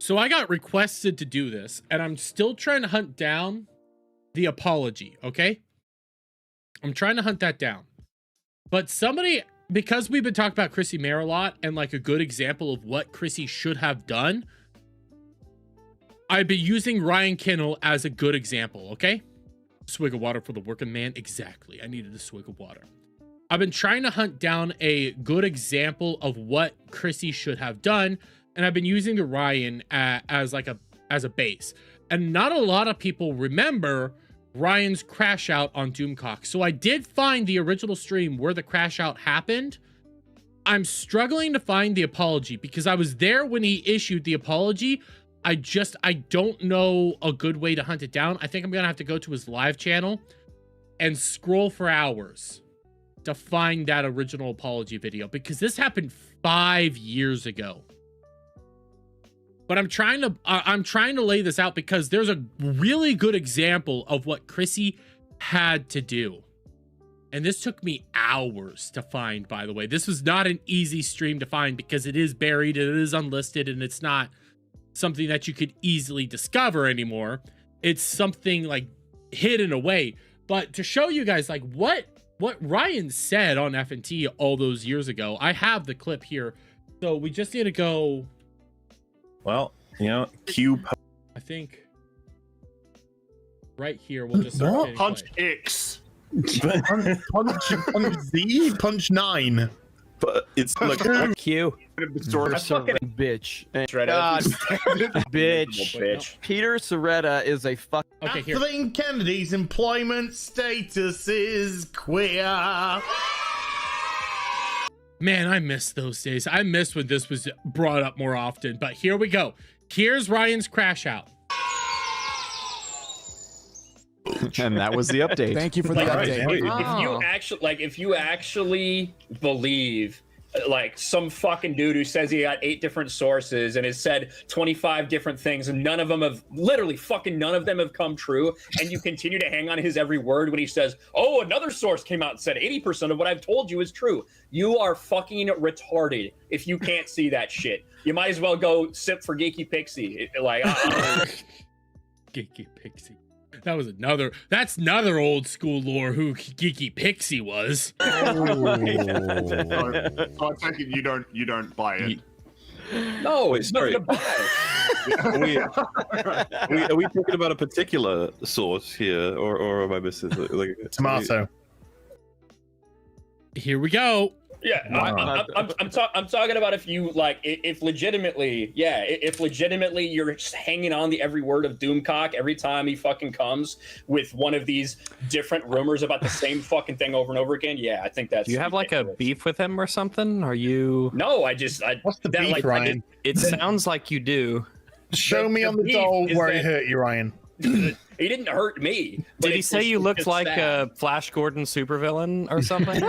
So I got requested to do this, and I'm still trying to hunt down the apology, okay? I'm trying to hunt that down. But somebody, because we've been talking about Chrissie Mayr a lot, and like a good example of what Chrissie should have done, I've been using Ryan Kinnell as a good example, okay? Swig of water for the working man. Exactly. I needed a swig of water. I've been trying to hunt down a good example of what Chrissie should have done, and I've been using the Ryan as a base. And not a lot of people remember Ryan's crash out on Doomcock. So I did find the original stream where the crash out happened. I'm struggling to find the apology because I was there when he issued the apology. I don't know a good way to hunt it down. I think I'm gonna have to go to his live channel and scroll for hours to find that original apology video, because this happened 5 years ago. But I'm trying to lay this out because there's a really good example of what Chrissie had to do. And this took me hours to find, by the way. This was not an easy stream to find because it is buried, it is unlisted, and it's not something that you could easily discover anymore. It's something like hidden away. But to show you guys like what Ryan said on FNT all those years ago, I have the clip here. So we just need to go. Well, you know, Q. I think right here we'll just start hitting punch play. X. punch Z, punch 9. But it's like Q. Bitch. God, bitch. Peter Soretta is a fuck. Okay, here. Kathleen Kennedy's employment status is queer. Man, I miss those days. I miss when this was brought up more often. But here we go. Here's Ryan's crash out. And that was the update. Thank you for the update. If you actually believe like some fucking dude who says he got 8 different sources and has said 25 different things and none of them have come true, and you continue to hang on his every word when he says, oh, another source came out and said 80% of what I've told you is true, you are fucking retarded if you can't see that shit. You might as well go sip for Geeky Pixie. Geeky Pixie. That's another old school lore who Geeky Pixie was. So I take it you don't buy it. No, wait, sorry. nothing to buy. Are we talking about a particular source here, or am I missing like Tomato? Here we go. Yeah, I'm talking about if legitimately you're just hanging on the every word of Doomcock every time he fucking comes with one of these different rumors about the same fucking thing over and over again. Yeah, I think that's. Do you have like a beef with him or something? Are you? No, What's the beef, Ryan? It sounds like you do. Show me on the doll where he hurt you, Ryan. He didn't hurt me. Did he say you looked like a Flash Gordon supervillain or something?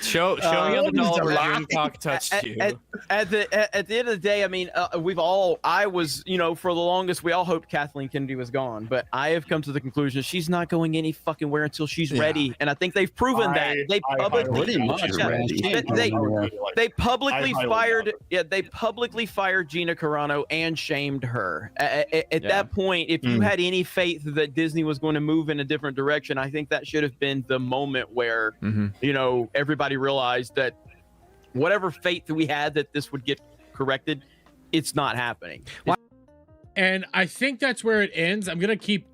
Show me on the doll where Doomcock touched you. At the end of the day, I mean, I was, for the longest, we all hoped Kathleen Kennedy was gone, but I have come to the conclusion she's not going any fucking where until she's ready, and I think they've proven that. They publicly fired Gina Carano and shamed her. At that point, if you had any faith that Disney was going to move in a different direction, I think that should have been the moment where, everybody realized that whatever faith that we had that this would get corrected, it's not happening. And I think that's where it ends. I'm going to keep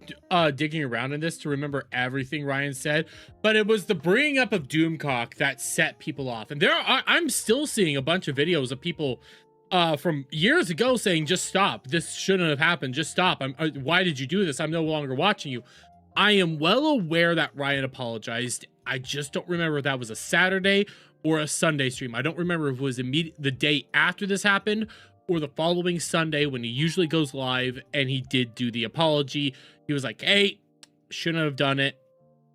digging around in this to remember everything Ryan said, but it was the bringing up of Doomcock that set people off. And I'm still seeing a bunch of videos of people from years ago saying, just stop. This shouldn't have happened. Just stop. Why did you do this? I'm no longer watching you. I am well aware that Ryan apologized. I just don't remember if that was a Saturday or a Sunday stream. I don't remember if it was the day after this happened or the following Sunday when he usually goes live, and he did do the apology. He was like, hey, shouldn't have done it.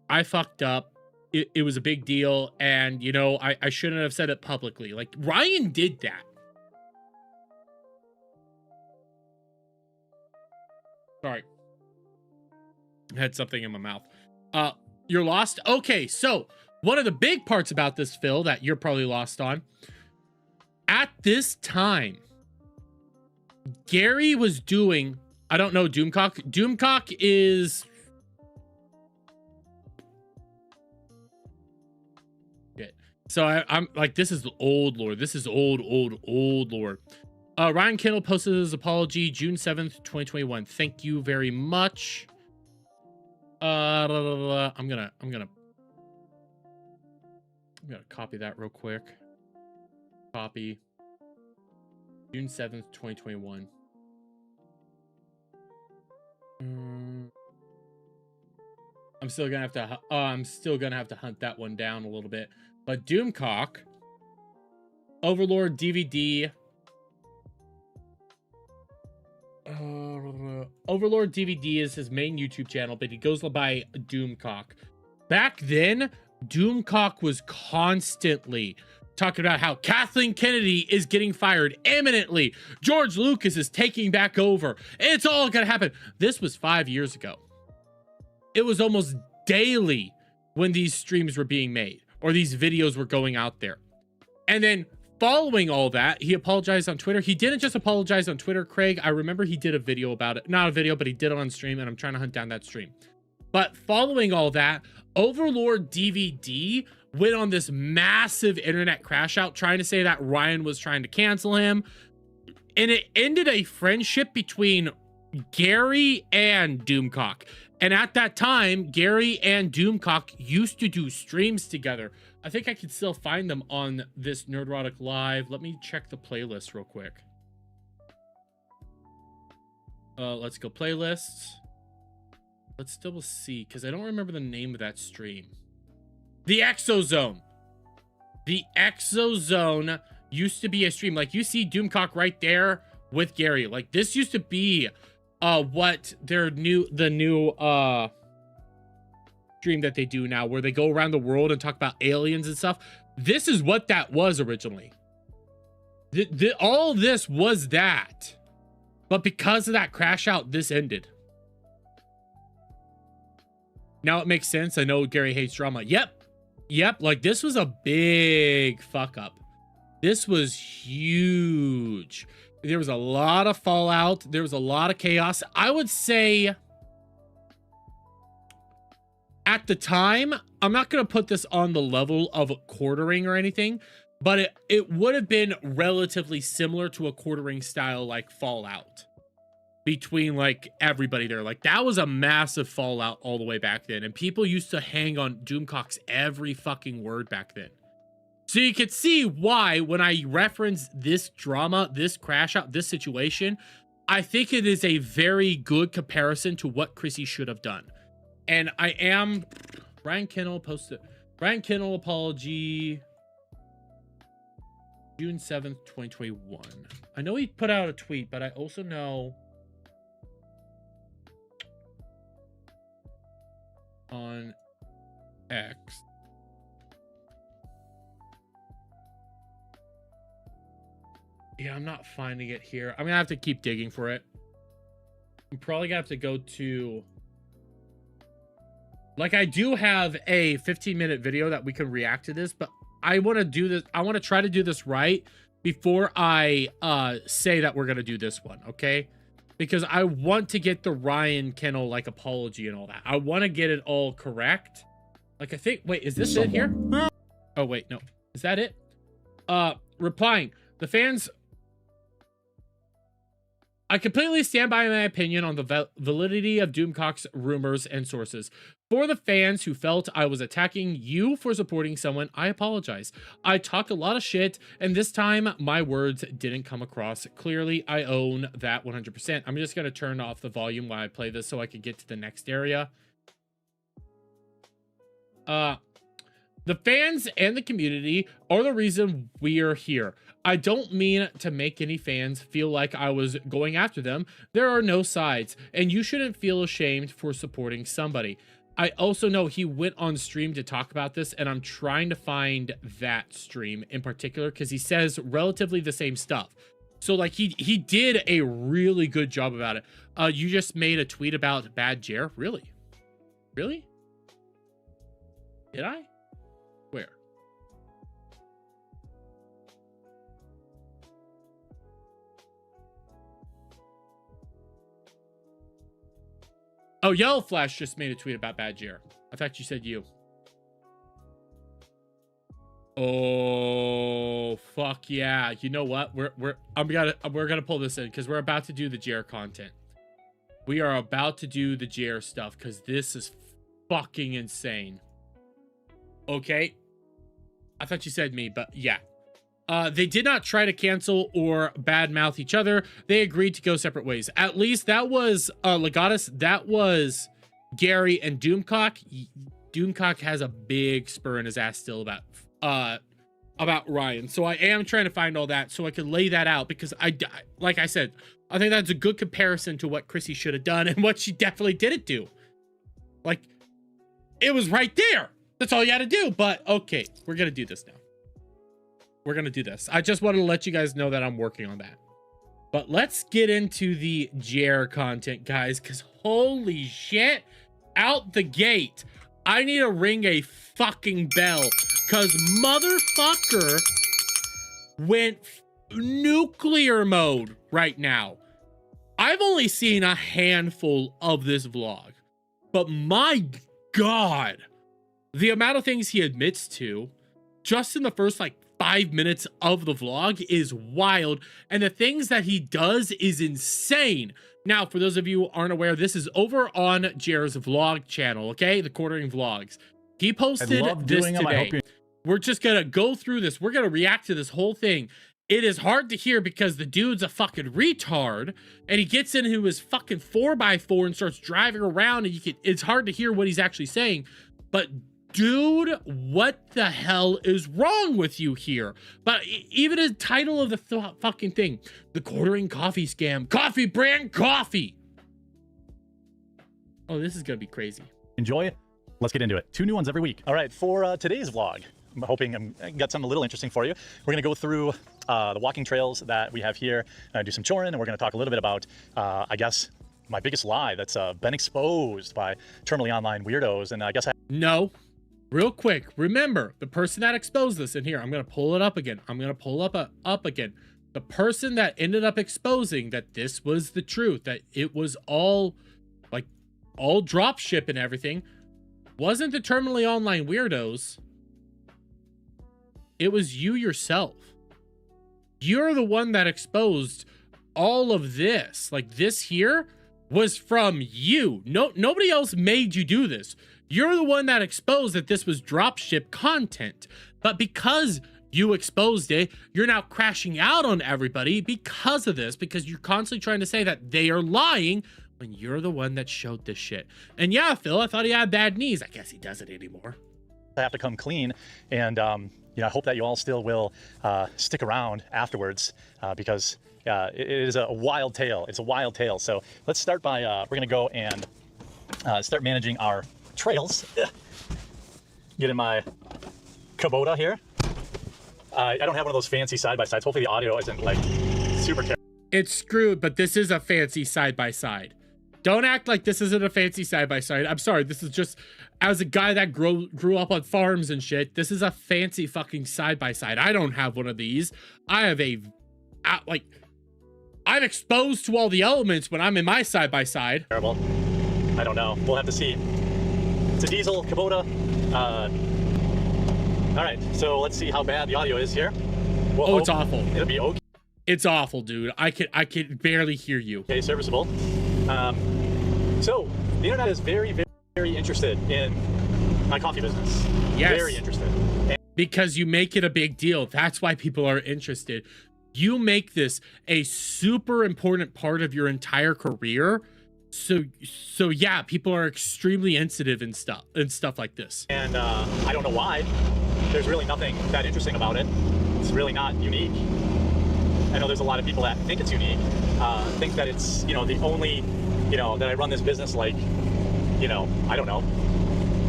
I fucked up. It was a big deal, and, I shouldn't have said it publicly. Like, Ryan did that. Sorry. I had something in my mouth. You're lost? Okay, so one of the big parts about this, Phil, that you're probably lost on, at this time, Gary was doing, I don't know, Doomcock. Doomcock is... So I'm like, this is old lore. This is old lore. Ryan Kendall posted his apology June 7th, 2021. Thank you very much. I'm gonna copy that real quick. Copy. June 7th, 2021. I'm still gonna have to hunt that one down a little bit. But Doomcock, Overlord DVD. Overlord DVD is his main YouTube channel, but he goes by Doomcock. Back then, Doomcock was constantly talking about how Kathleen Kennedy is getting fired imminently. George Lucas is taking back over. It's all gonna happen. This was 5 years ago. It was almost daily when these streams were being made or these videos were going out there. And then following all that, he apologized on Twitter. He didn't just apologize on Twitter, Craig. I remember he did a video about it. Not a video, but he did it on stream, and I'm trying to hunt down that stream. But following all that, Overlord DVD went on this massive internet crash out trying to say that Ryan was trying to cancel him. And it ended a friendship between Gary and Doomcock. And at that time, Gary and Doomcock used to do streams together. I think I can still find them on this Nerdrotic Live. Let me check the playlist real quick. Let's go playlists. Let's double see, because I don't remember the name of that stream. The Exozone. The Exozone used to be a stream. Like, you see Doomcock right there with Gary. Like, this used to be what the new stream that they do now, where they go around the world and talk about aliens and stuff. This is what that was originally. All this was that, but because of that crash out, this ended. Now it makes sense. I know Gary hates drama. Yep. Like, this was a big fuck up. This was huge. There was a lot of fallout. There was a lot of chaos. I would say at the time, I'm not going to put this on the level of quartering or anything, but it would have been relatively similar to a quartering style, like fallout between like everybody there. Like, that was a massive fallout all the way back then. And people used to hang on Doomcock's every fucking word back then. So you could see why when I reference this drama, this crash out, this situation, I think it is a very good comparison to what Chrissie should have done. And I am... Ryan Kendall posted... Ryan Kendall apology... June 7th, 2021. I know he put out a tweet, but I also know... on X... Yeah, I'm not finding it here. I'm gonna have to keep digging for it. I'm probably gonna have to go to... Like, I do have a 15-minute video that we can react to this, but I want to do this. I want to try to do this right before I say that we're gonna do this one, okay? Because I want to get the Ryan Kendall, like, apology and all that. I want to get it all correct. Like, I think... Wait, is this it here? Oh, wait, no. Is that it? Replying. The fans... I completely stand by my opinion on the validity of Doomcock's rumors and sources. For the fans who felt I was attacking you for supporting someone, I apologize. I talked a lot of shit, and this time my words didn't come across clearly. I own that 100%. I'm just going to turn off the volume while I play this so I can get to the next area. The fans and the community are the reason we are here. I don't mean to make any fans feel like I was going after them. There are no sides, and you shouldn't feel ashamed for supporting somebody. I also know he went on stream to talk about this, and I'm trying to find that stream in particular because he says relatively the same stuff. So, like, he did a really good job about it. You just made a tweet about Bad Jer? Really? Really? Did I? Where? Oh, Yellow Flash just made a tweet about Bad Jer. I thought you said you. Oh, fuck yeah. You know what? We're gonna pull this in because we're about to do the Jer content. We are about to do the Jer stuff because this is fucking insane. Okay. I thought you said me, but yeah. They did not try to cancel or badmouth each other. They agreed to go separate ways. At least that was Legatus. That was Gary and Doomcock. Doomcock has a big spur in his ass still about Ryan. So I am trying to find all that so I can lay that out because like I said, I think that's a good comparison to what Chrissie should have done and what she definitely didn't do. Like, it was right there. That's all you had to do. But okay, we're gonna do this now. We're gonna do this. I just wanted to let you guys know that I'm working on that. But let's get into the Jer content, guys, because holy shit, out the gate, I need to ring a fucking bell because motherfucker went nuclear mode right now. I've only seen a handful of this vlog, but my God, the amount of things he admits to just in the first like 5 minutes of the vlog is wild, and the things that he does is insane. Now, for those of you who aren't aware, this is over on Jer's vlog channel, okay? The Quartering Vlogs. He posted this today. We're just gonna go through this. We're gonna react to this whole thing. It is hard to hear because the dude's a fucking retard, and he gets into his fucking 4x4 and starts driving around, and it's hard to hear what he's actually saying. But dude, what the hell is wrong with you here? But even the title of the fucking thing, the Quartering Coffee Scam, coffee brand coffee. Oh, this is gonna be crazy. Enjoy it. Let's get into it. 2 new ones every week. All right, for today's vlog, I'm hoping I got something a little interesting for you. We're gonna go through the walking trails that we have here, do some chorin, and we're gonna talk a little bit about, I guess, my biggest lie that's been exposed by terminally online weirdos, and I guess No. Real quick, remember, the person that exposed this in here, I'm going to pull it up again. I'm going to pull up again. The person that ended up exposing that this was the truth, that it was all, like, all drop ship and everything, wasn't the terminally online weirdos. It was you yourself. You're the one that exposed all of this. Like, this here was from you. Nobody else made you do this. You're the one that exposed that this was dropship content. But because you exposed it, you're now crashing out on everybody because of this, because you're constantly trying to say that they are lying when you're the one that showed this shit. And yeah, Phil, I thought he had bad knees. I guess he doesn't anymore. I have to come clean, and you know, I hope that you all still will stick around afterwards because it is a wild tale. It's a wild tale. So let's start by we're gonna go and start managing our trails. Get in my Kubota here. I don't have one of those fancy side-by-sides. Hopefully the audio isn't like super careful. It's screwed, but this is a fancy side-by-side. Don't act like this isn't a fancy side-by-side. I'm sorry, this is just, as a guy that grew up on farms and shit, this is a fancy fucking side-by-side. I don't have one of these. I have a, like, I'm exposed to all the elements when I'm in my side-by-side. Terrible. I don't know. We'll have to see. It's a diesel Kubota. All right, so let's see how bad the audio is here. We'll oh, it's awful. It'll be okay. It's awful, dude. I can barely hear you. Okay, serviceable. So the internet is very, very, very interested in my coffee business. Yes. Very interested. Because you make it a big deal. That's why people are interested. You make this a super important part of your entire career. So yeah, people are extremely sensitive and stuff like this. And I don't know why. There's really nothing that interesting about it. It's really not unique. I know there's a lot of people that think it's unique, think that it's, you know, the only, you know, that I run this business like, you know, I don't know,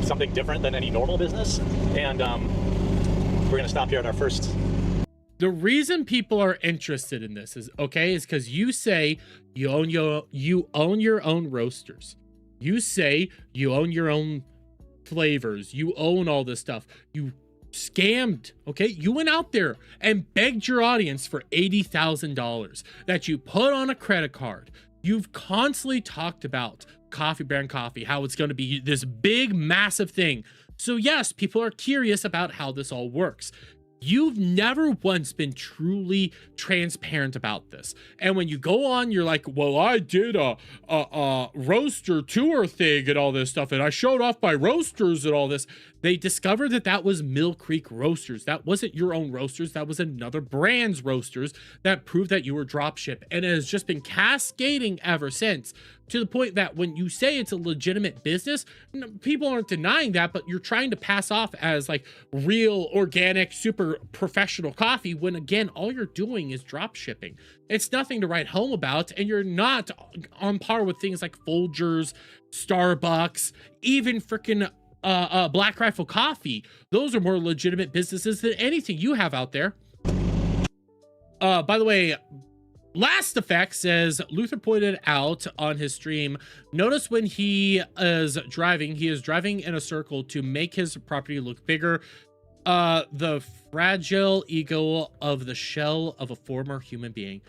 something different than any normal business. And we're gonna stop here at our first. The reason people are interested in this is because you say you own your own roasters. You say you own your own flavors. You own all this stuff. You scammed, okay? You went out there and begged your audience for $80,000 that you put on a credit card. You've constantly talked about coffee brand coffee, how it's going to be this big, massive thing. So yes, people are curious about how this all works. You've never once been truly transparent about this. And when you go on, you're like, well, I did a roaster tour thing and all this stuff, and I showed off my roasters and all this. They discovered that that was Mill Creek Roasters. That wasn't your own roasters. That was another brand's roasters that proved that you were dropship. And it has just been cascading ever since, to the point that when you say it's a legitimate business, people aren't denying that, but you're trying to pass off as like real, organic, super professional coffee, when again, all you're doing is drop shipping. It's nothing to write home about, and you're not on par with things like Folgers, Starbucks, even freaking Black Rifle Coffee. Those are more legitimate businesses than anything you have out there. By the way, Last Effect says, Luther pointed out on his stream, notice when he is driving in a circle to make his property look bigger. The fragile ego of the shell of a former human being.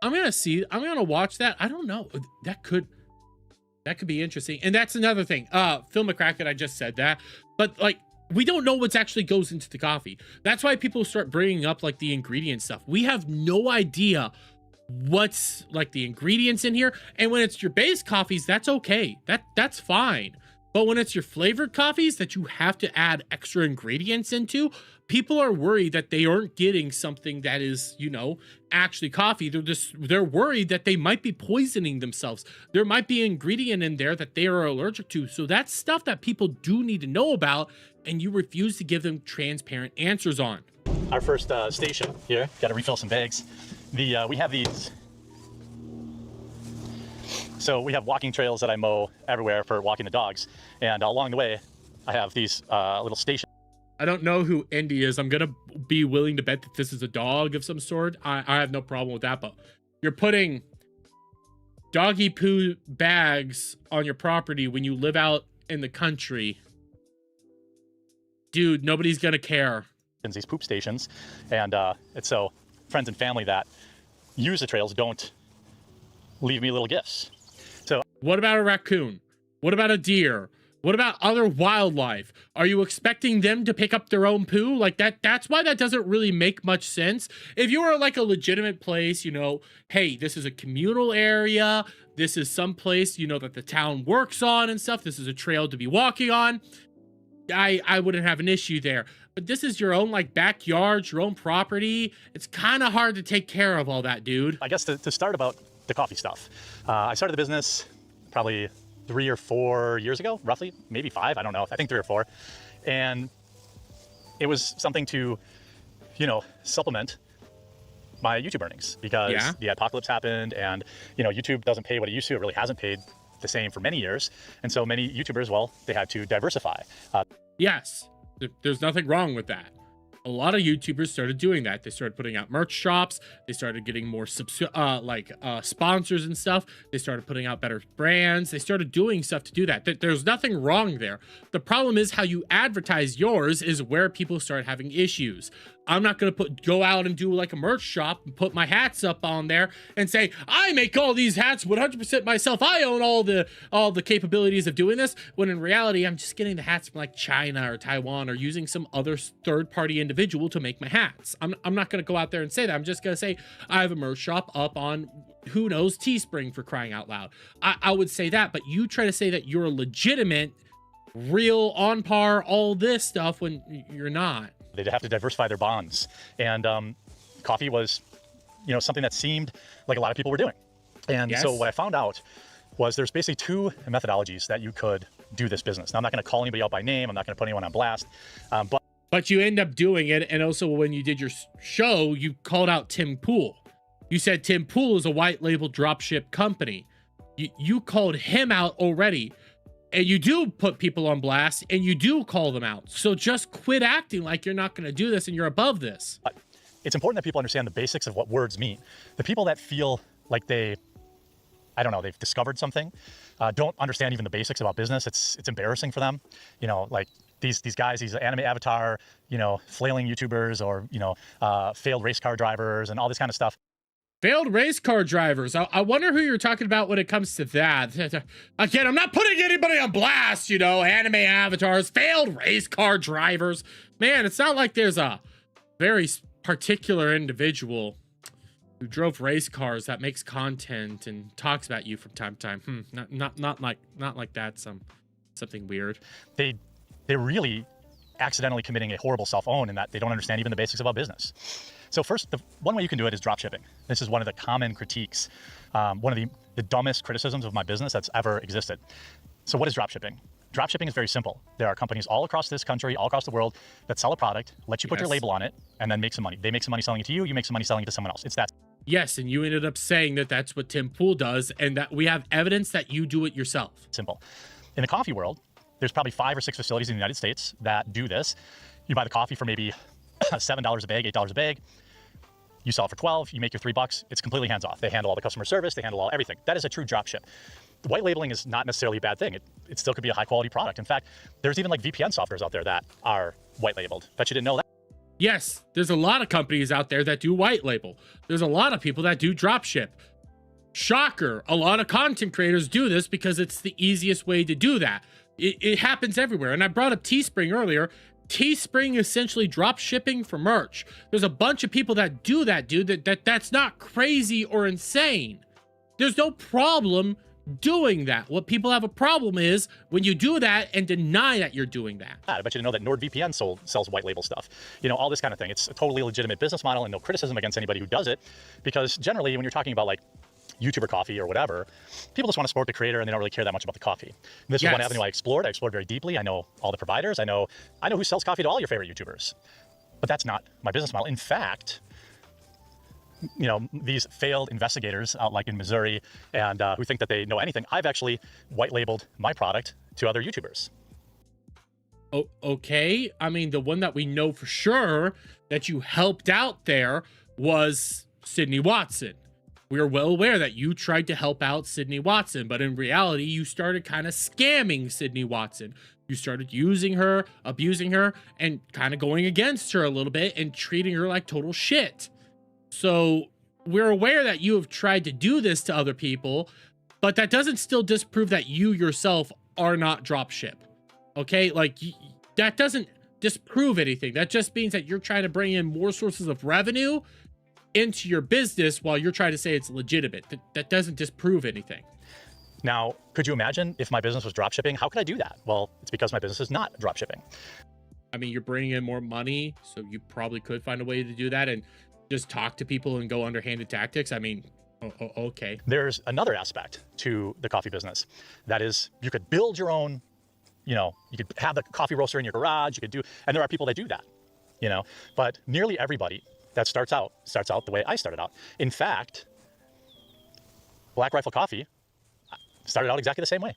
I'm gonna watch that. I don't know. That could be interesting. And that's another thing. Phil McCracken, I just said that, but like, we don't know what's actually goes into the coffee. That's why people start bringing up like the ingredient stuff. We have no idea what's like the ingredients in here. And when it's your base coffees, that's okay. That's fine. But when it's your flavored coffees that you have to add extra ingredients into, people are worried that they aren't getting something that is, you know, actually coffee. They're worried that they might be poisoning themselves. There might be an ingredient in there that they are allergic to. So that's stuff that people do need to know about, and you refuse to give them transparent answers on. Our first station here, got to refill some bags. We have these. So we have walking trails that I mow everywhere for walking the dogs. And along the way, I have these little stations. I don't know who Indy is. I'm going to be willing to bet that this is a dog of some sort. I have no problem with that, but you're putting doggy poo bags on your property when you live out in the country. Dude, nobody's going to care. These poop stations. And it's so friends and family that use the trails don't leave me little gifts. So what about a raccoon? What about a deer? What about other wildlife? Are you expecting them to pick up their own poo? Like that's why that doesn't really make much sense. If you were like a legitimate place, you know, hey, this is a communal area. This is some place, you know, that the town works on and stuff. This is a trail to be walking on. I wouldn't have an issue there. But this is your own like backyard, your own property. It's kind of hard to take care of all that, dude. I guess to start about the coffee stuff. I started the business probably 3 or 4 years ago, roughly, maybe 5, I don't know. I think 3 or 4. And it was something to, you know, supplement my YouTube earnings, because the apocalypse happened and, you know, YouTube doesn't pay what it used to. It really hasn't paid the same for many years. And so many YouTubers, well, they had to diversify. Yes, there's nothing wrong with that. A lot of YouTubers started doing that. They started putting out merch shops. They started getting more sponsors and stuff. They started putting out better brands. They started doing stuff to do that. There's nothing wrong there. The problem is how you advertise yours is where people start having issues. I'm not going to go out and do like a merch shop and put my hats up on there and say, I make all these hats 100% myself. I own all the capabilities of doing this. When in reality, I'm just getting the hats from like China or Taiwan or using some other third-party individual to make my hats. I'm not going to go out there and say that. I'm just going to say I have a merch shop up on, who knows, Teespring, for crying out loud. I would say that, but you try to say that you're a legitimate, real, on par, all this stuff when you're not. They'd have to diversify their bonds. And coffee was, you know, something that seemed like a lot of people were doing. And so what I found out was there's basically 2 methodologies that you could do this business. Now, I'm not going to call anybody out by name. I'm not going to put anyone on blast. But you end up doing it. And also when you did your show, you called out Tim Pool. You said Tim Pool is a white label dropship company. You called him out already. And you do put people on blast and you do call them out. So just quit acting like you're not going to do this and you're above this. It's important that people understand the basics of what words mean. The people that feel like they've discovered something, don't understand even the basics about business. It's embarrassing for them. You know, like these guys, these anime avatar, you know, flailing YouTubers or, you know, failed race car drivers and all this kind of stuff. Failed race car drivers. I wonder who you're talking about when it comes to that. Again, I'm not putting anybody on blast, you know, anime avatars, failed race car drivers. Man, it's not like there's a very particular individual who drove race cars that makes content and talks about you from time to time. Not like that. Something weird. They're really accidentally committing a horrible self-own in that they don't understand even the basics about business. So first, the one way you can do it is drop shipping. This is one of the common critiques, one of the dumbest criticisms of my business that's ever existed. So what is drop shipping? Drop shipping is very simple. There are companies all across this country, all across the world that sell a product, let you put your label on it, and then make some money. They make some money selling it to you, you make some money selling it to someone else. It's that. Yes, and you ended up saying that that's what Tim Pool does, and that we have evidence that you do it yourself. Simple. In the coffee world, there's probably 5 or 6 facilities in the United States that do this. You buy the coffee for maybe $7 a bag, $8 a bag. You sell it for $12, you make your $3. It's completely hands off. They handle all the customer service, they handle all everything. That is a true drop ship. White labeling is not necessarily a bad thing. It still could be a high quality product. In fact, there's even like VPN softwares out there that are white labeled. Bet you didn't know that. Yes, there's a lot of companies out there that do white label. There's a lot of people that do drop ship. Shocker, a lot of content creators do this because it's the easiest way to do that. It happens everywhere. And I brought up Teespring earlier. Teespring essentially drop shipping for merch. There's a bunch of people that do that, dude. That's not crazy or insane. There's no problem doing that. What people have a problem is when you do that and deny that you're doing that. I bet you didn't know that NordVPN sells white label stuff. You know, all this kind of thing. It's a totally legitimate business model and no criticism against anybody who does it, because generally when you're talking about like YouTuber coffee or whatever, people just want to support the creator and they don't really care that much about the coffee. And this is one avenue I explored. I explored very deeply. I know all the providers. I know who sells coffee to all your favorite YouTubers. But that's not my business model. In fact, you know, these failed investigators out like in Missouri and who think that they know anything, I've actually white labeled my product to other YouTubers. Oh, okay. I mean, the one that we know for sure that you helped out there was Sydney Watson. We are well aware that you tried to help out Sydney Watson, but in reality, you started kind of scamming Sydney Watson. You started using her, abusing her, and kind of going against her a little bit and treating her like total shit. So we're aware that you have tried to do this to other people, but that doesn't still disprove that you yourself are not dropship. Okay? Like, that doesn't disprove anything. That just means that you're trying to bring in more sources of revenue into your business while you're trying to say it's legitimate. That doesn't disprove anything. Now, could you imagine if my business was dropshipping? How could I do that? Well, it's because my business is not dropshipping. I mean, you're bringing in more money, so you probably could find a way to do that and just talk to people and go underhanded tactics. I mean, okay. There's another aspect to the coffee business. That is, you could build your own, you know, you could have the coffee roaster in your garage, you could do, and there are people that do that, you know, but nearly everybody that starts out the way I started out. In fact, Black Rifle Coffee started out exactly the same way.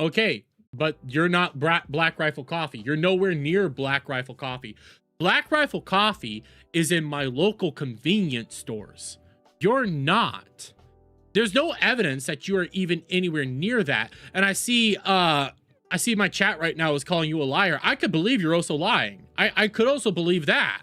Okay, but you're not Black Rifle Coffee. You're nowhere near Black Rifle Coffee. Black Rifle Coffee is in my local convenience stores. You're not. There's no evidence that you are even anywhere near that. And I see my chat right now is calling you a liar. I could believe you're also lying. I could also believe that.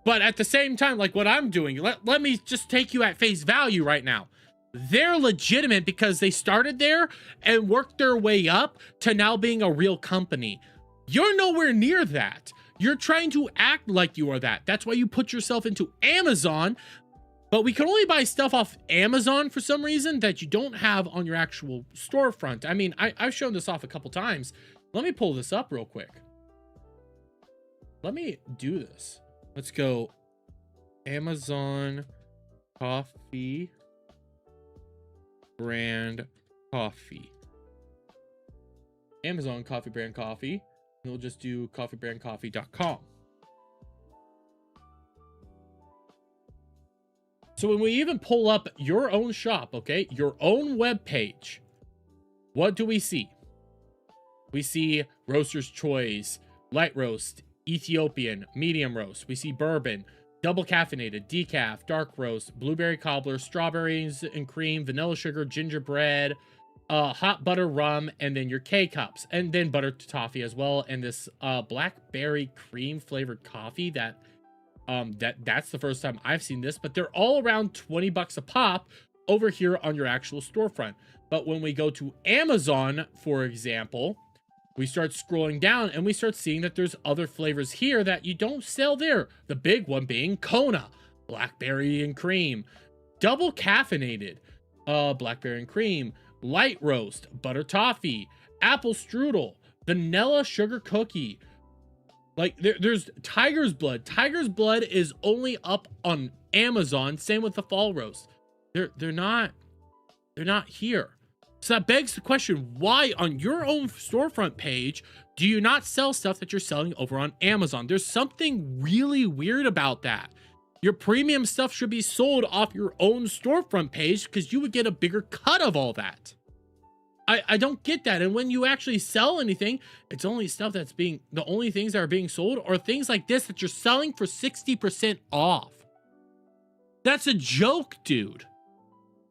But at the same time, like what I'm doing, let me just take you at face value right now. They're legitimate because they started there and worked their way up to now being a real company. You're nowhere near that. You're trying to act like you are that. That's why you put yourself into Amazon, but we can only buy stuff off Amazon for some reason that you don't have on your actual storefront. I mean, I've shown this off a couple times. Let me pull this up real quick. Let me do this. Let's go Amazon coffee brand coffee. Amazon coffee brand coffee. And we'll just do coffeebrandcoffee.com. So when we even pull up your own shop, okay, your own web page, what do we see? We see Roaster's Choice, Light Roast, Ethiopian, Medium Roast. We see Bourbon, Double Caffeinated, Decaf, Dark Roast, Blueberry Cobbler, Strawberries and Cream, Vanilla Sugar, Gingerbread, Hot Butter Rum, and then your K-Cups, and then Butter Toffee as well, and this Blackberry Cream flavored coffee that That's the first time I've seen this, but they're all around 20 bucks a pop over here on your actual storefront. But when we go to Amazon, for example, we start scrolling down and we start seeing that there's other flavors here that you don't sell there. The big one being Kona, blackberry and cream, double caffeinated, blackberry and cream, light roast, butter toffee, apple strudel, vanilla sugar cookie. Like there's Tiger's Blood. Tiger's Blood is only up on Amazon. Same with the fall roast. They're not here. So that begs the question, why on your own storefront page do you not sell stuff that you're selling over on Amazon? There's something really weird about that. Your premium stuff should be sold off your own storefront page because you would get a bigger cut of all that. I don't get that. And when you actually sell anything, it's only stuff that's being, the only things that are being sold are things like this that you're selling for 60% off. That's a joke, dude.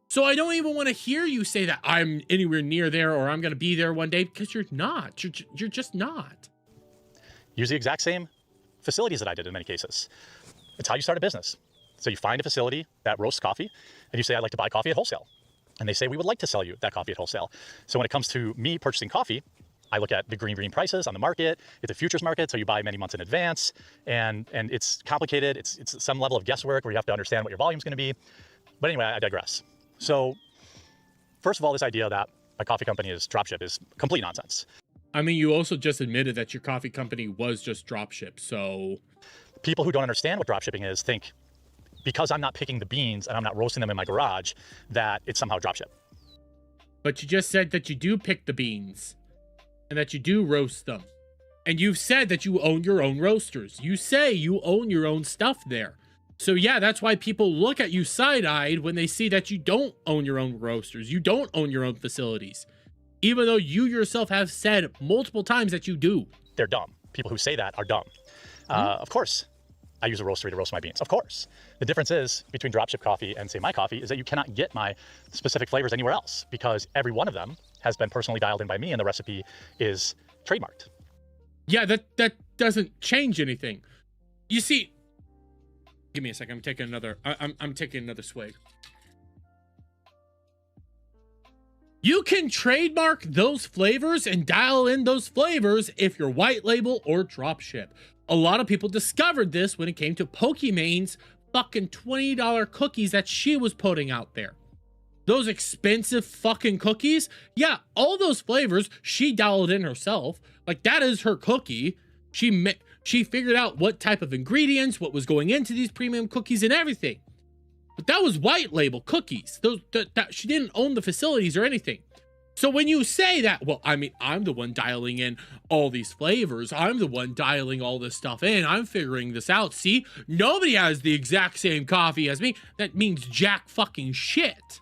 So I don't even want to hear you say that I'm anywhere near there or I'm going to be there one day, because you're not. You're just not. Use the exact same facilities that I did in many cases. It's how you start a business. So you find a facility that roasts coffee and you say, I'd like to buy coffee at wholesale. And they say, we would like to sell you that coffee at wholesale. So when it comes to me purchasing coffee, I look at the green prices on the market. It's a futures market, so you buy many months in advance. And it's complicated. It's some level of guesswork where you have to understand what your volume is going to be. But anyway, I digress. So first of all, this idea that a coffee company is dropship is complete nonsense. I mean, you also just admitted that your coffee company was just dropship, so... People who don't understand what dropshipping is think, because I'm not picking the beans and I'm not roasting them in my garage, that it's somehow dropship. But you just said that you do pick the beans and that you do roast them. And you've said that you own your own roasters. You say you own your own stuff there. So yeah, that's why people look at you side-eyed when they see that you don't own your own roasters. You don't own your own facilities. Even though you yourself have said multiple times that you do. They're dumb. People who say that are dumb. Of course, I use a roastery to roast my beans. Of course. The difference is between dropship coffee and say my coffee is that you cannot get my specific flavors anywhere else because every one of them has been personally dialed in by me and the recipe is trademarked. Yeah, that doesn't change anything. You see, give me a second. I'm taking another swig. You can trademark those flavors and dial in those flavors if you're white label or dropship. A lot of people discovered this when it came to Pokémon's fucking $20 cookies that she was putting out there. Those expensive fucking cookies. Yeah, all those flavors she dialed in herself. Like, that is her cookie. She figured out what type of ingredients, what was going into these premium cookies and everything. But that was white label cookies. That she didn't own the facilities or anything. So when you say that, well, I mean, I'm the one dialing in all these flavors. I'm the one dialing all this stuff in. I'm figuring this out. See, nobody has the exact same coffee as me. That means jack fucking shit.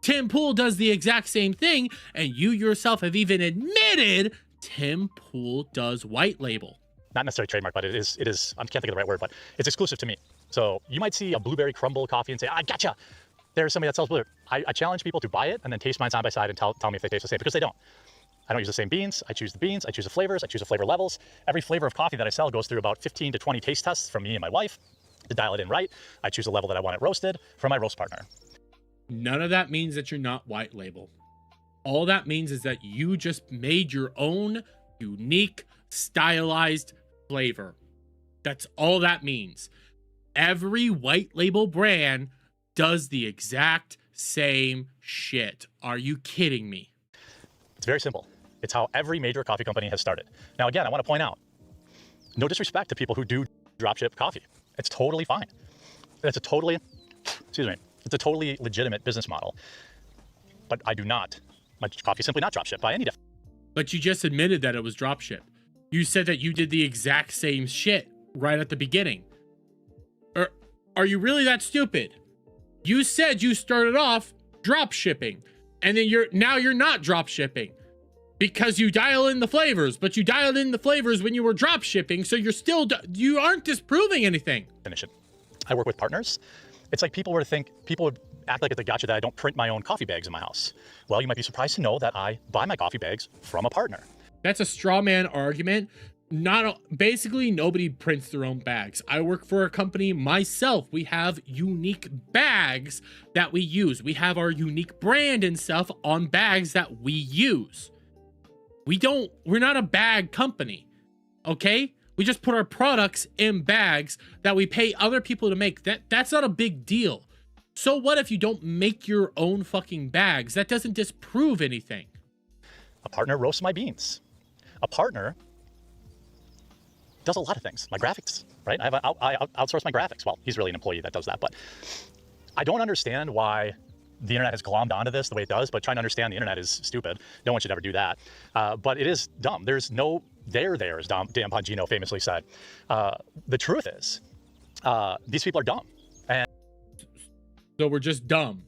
Tim Pool does the exact same thing, and you yourself have even admitted Tim Pool does white label. Not necessarily trademark, but it is, I can't think of the right word, but it's exclusive to me. So you might see a blueberry crumble coffee and say, I gotcha. There's somebody that sells blueberry. I challenge people to buy it and then taste mine side by side and tell me if they taste the same, because they don't. I don't use the same beans. I choose the beans. I choose the flavors. I choose the flavor levels. Every flavor of coffee that I sell goes through about 15 to 20 taste tests from me and my wife to dial it in right. I choose the level that I want it roasted from my roast partner. None of that means that you're not white label. All that means is that you just made your own unique, stylized flavor. That's all that means. Every white label brand does the exact same shit. Are you kidding me? It's very simple. It's how every major coffee company has started. Now, again, I want to point out, no disrespect to people who do dropship coffee. It's totally fine. It's a totally legitimate business model. But I do not. My coffee is simply not dropship by any definition. But you just admitted that it was dropship. You said that you did the exact same shit right at the beginning. Are you really that stupid? You said you started off drop shipping, and then you're not drop shipping because you dial in the flavors, but you dialed in the flavors when you were drop shipping, so you aren't disproving anything. I work with partners. It's like people would act like it's a gotcha that I don't print my own coffee bags in my house. Well, you might be surprised to know that I buy my coffee bags from a partner. That's a straw man argument basically nobody prints their own bags. I work for a company myself. We have unique bags that we use. We have our unique brand and stuff on bags that we use. We're not a bag company, okay? We just put our products in bags that we pay other people to make. That's not a big deal. So what if you don't make your own fucking bags? That doesn't disprove anything. A partner roasts my beans. A partner does a lot of things. My graphics, right? I outsource my graphics. Well, he's really an employee that does that, but I don't understand why the internet has glommed onto this the way it does, but trying to understand the internet is stupid. No one should ever do that. But it is dumb. There's no there, as Dan Pongino famously said. The truth is, these people are dumb. And so we're just dumb.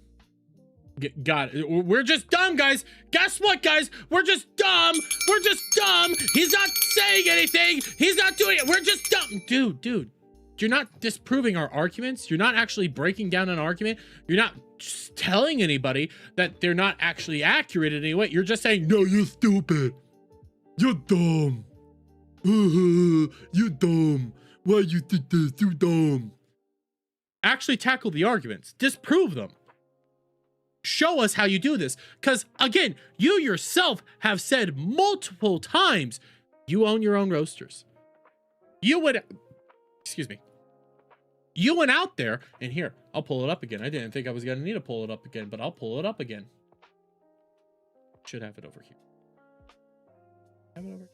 Got it. We're just dumb, guys. Guess what, guys? We're just dumb. We're just dumb. He's not saying anything. He's not doing it. We're just dumb. Dude. You're not disproving our arguments. You're not actually breaking down an argument. You're not just telling anybody that they're not actually accurate in any way. You're just saying, no, you're stupid. You're dumb. You're dumb. Why you think this? You're dumb. Actually tackle the arguments. Disprove them. Show us how you do this. Because, again, you yourself have said multiple times you own your own roasters. You went out there, and here, I'll pull it up again. I didn't think I was going to need to pull it up again, but I'll pull it up again. Should have it over here. Have it over.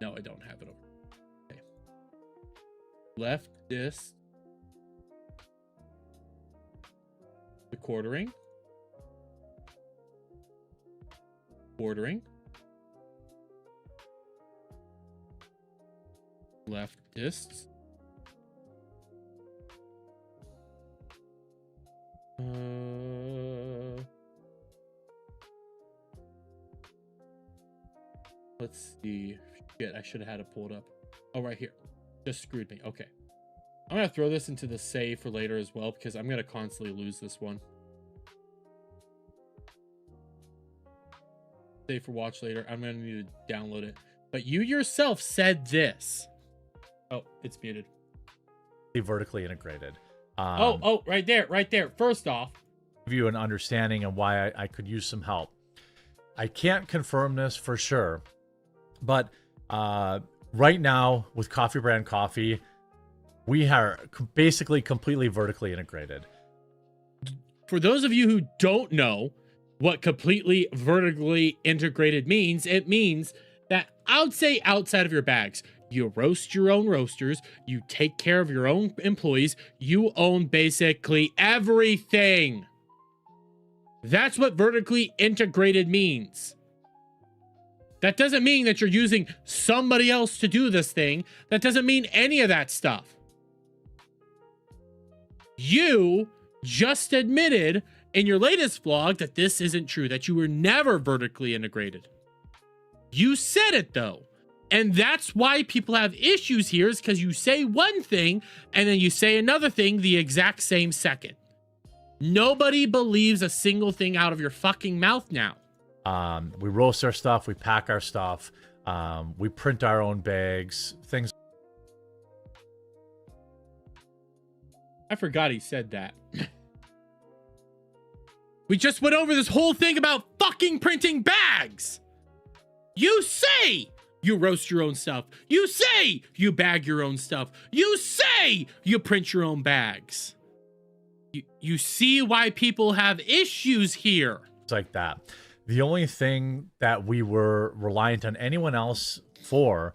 No, I don't have it over. Okay. Left this. The quartering. Left discs. Let's see. Shit, I should have had it pulled up. Oh, right here. Just screwed me. Okay. I'm going to throw this into the save for later as well, because I'm going to constantly lose this one. Save for watch later. I'm going to need to download it. But you yourself said this. Oh, it's muted. Vertically integrated. Oh, right there. First off, give you an understanding of why I could use some help. I can't confirm this for sure, but right now with Coffee Brand Coffee, we are basically completely vertically integrated. For those of you who don't know what completely vertically integrated means, it means that I would say outside of your bags, you roast your own roasters, you take care of your own employees, you own basically everything. That's what vertically integrated means. That doesn't mean that you're using somebody else to do this thing. That doesn't mean any of that stuff. You just admitted in your latest vlog that this isn't true, that you were never vertically integrated. You said it though. And that's why people have issues here, is because you say one thing and then you say another thing the exact same second. Nobody believes a single thing out of your fucking mouth now. We roast our stuff, we pack our stuff, we print our own bags, things. I forgot he said that. We just went over this whole thing about fucking printing bags. You say you roast your own stuff. You say you bag your own stuff. You say you print your own bags. You see why people have issues here. It's like that. The only thing that we were reliant on anyone else for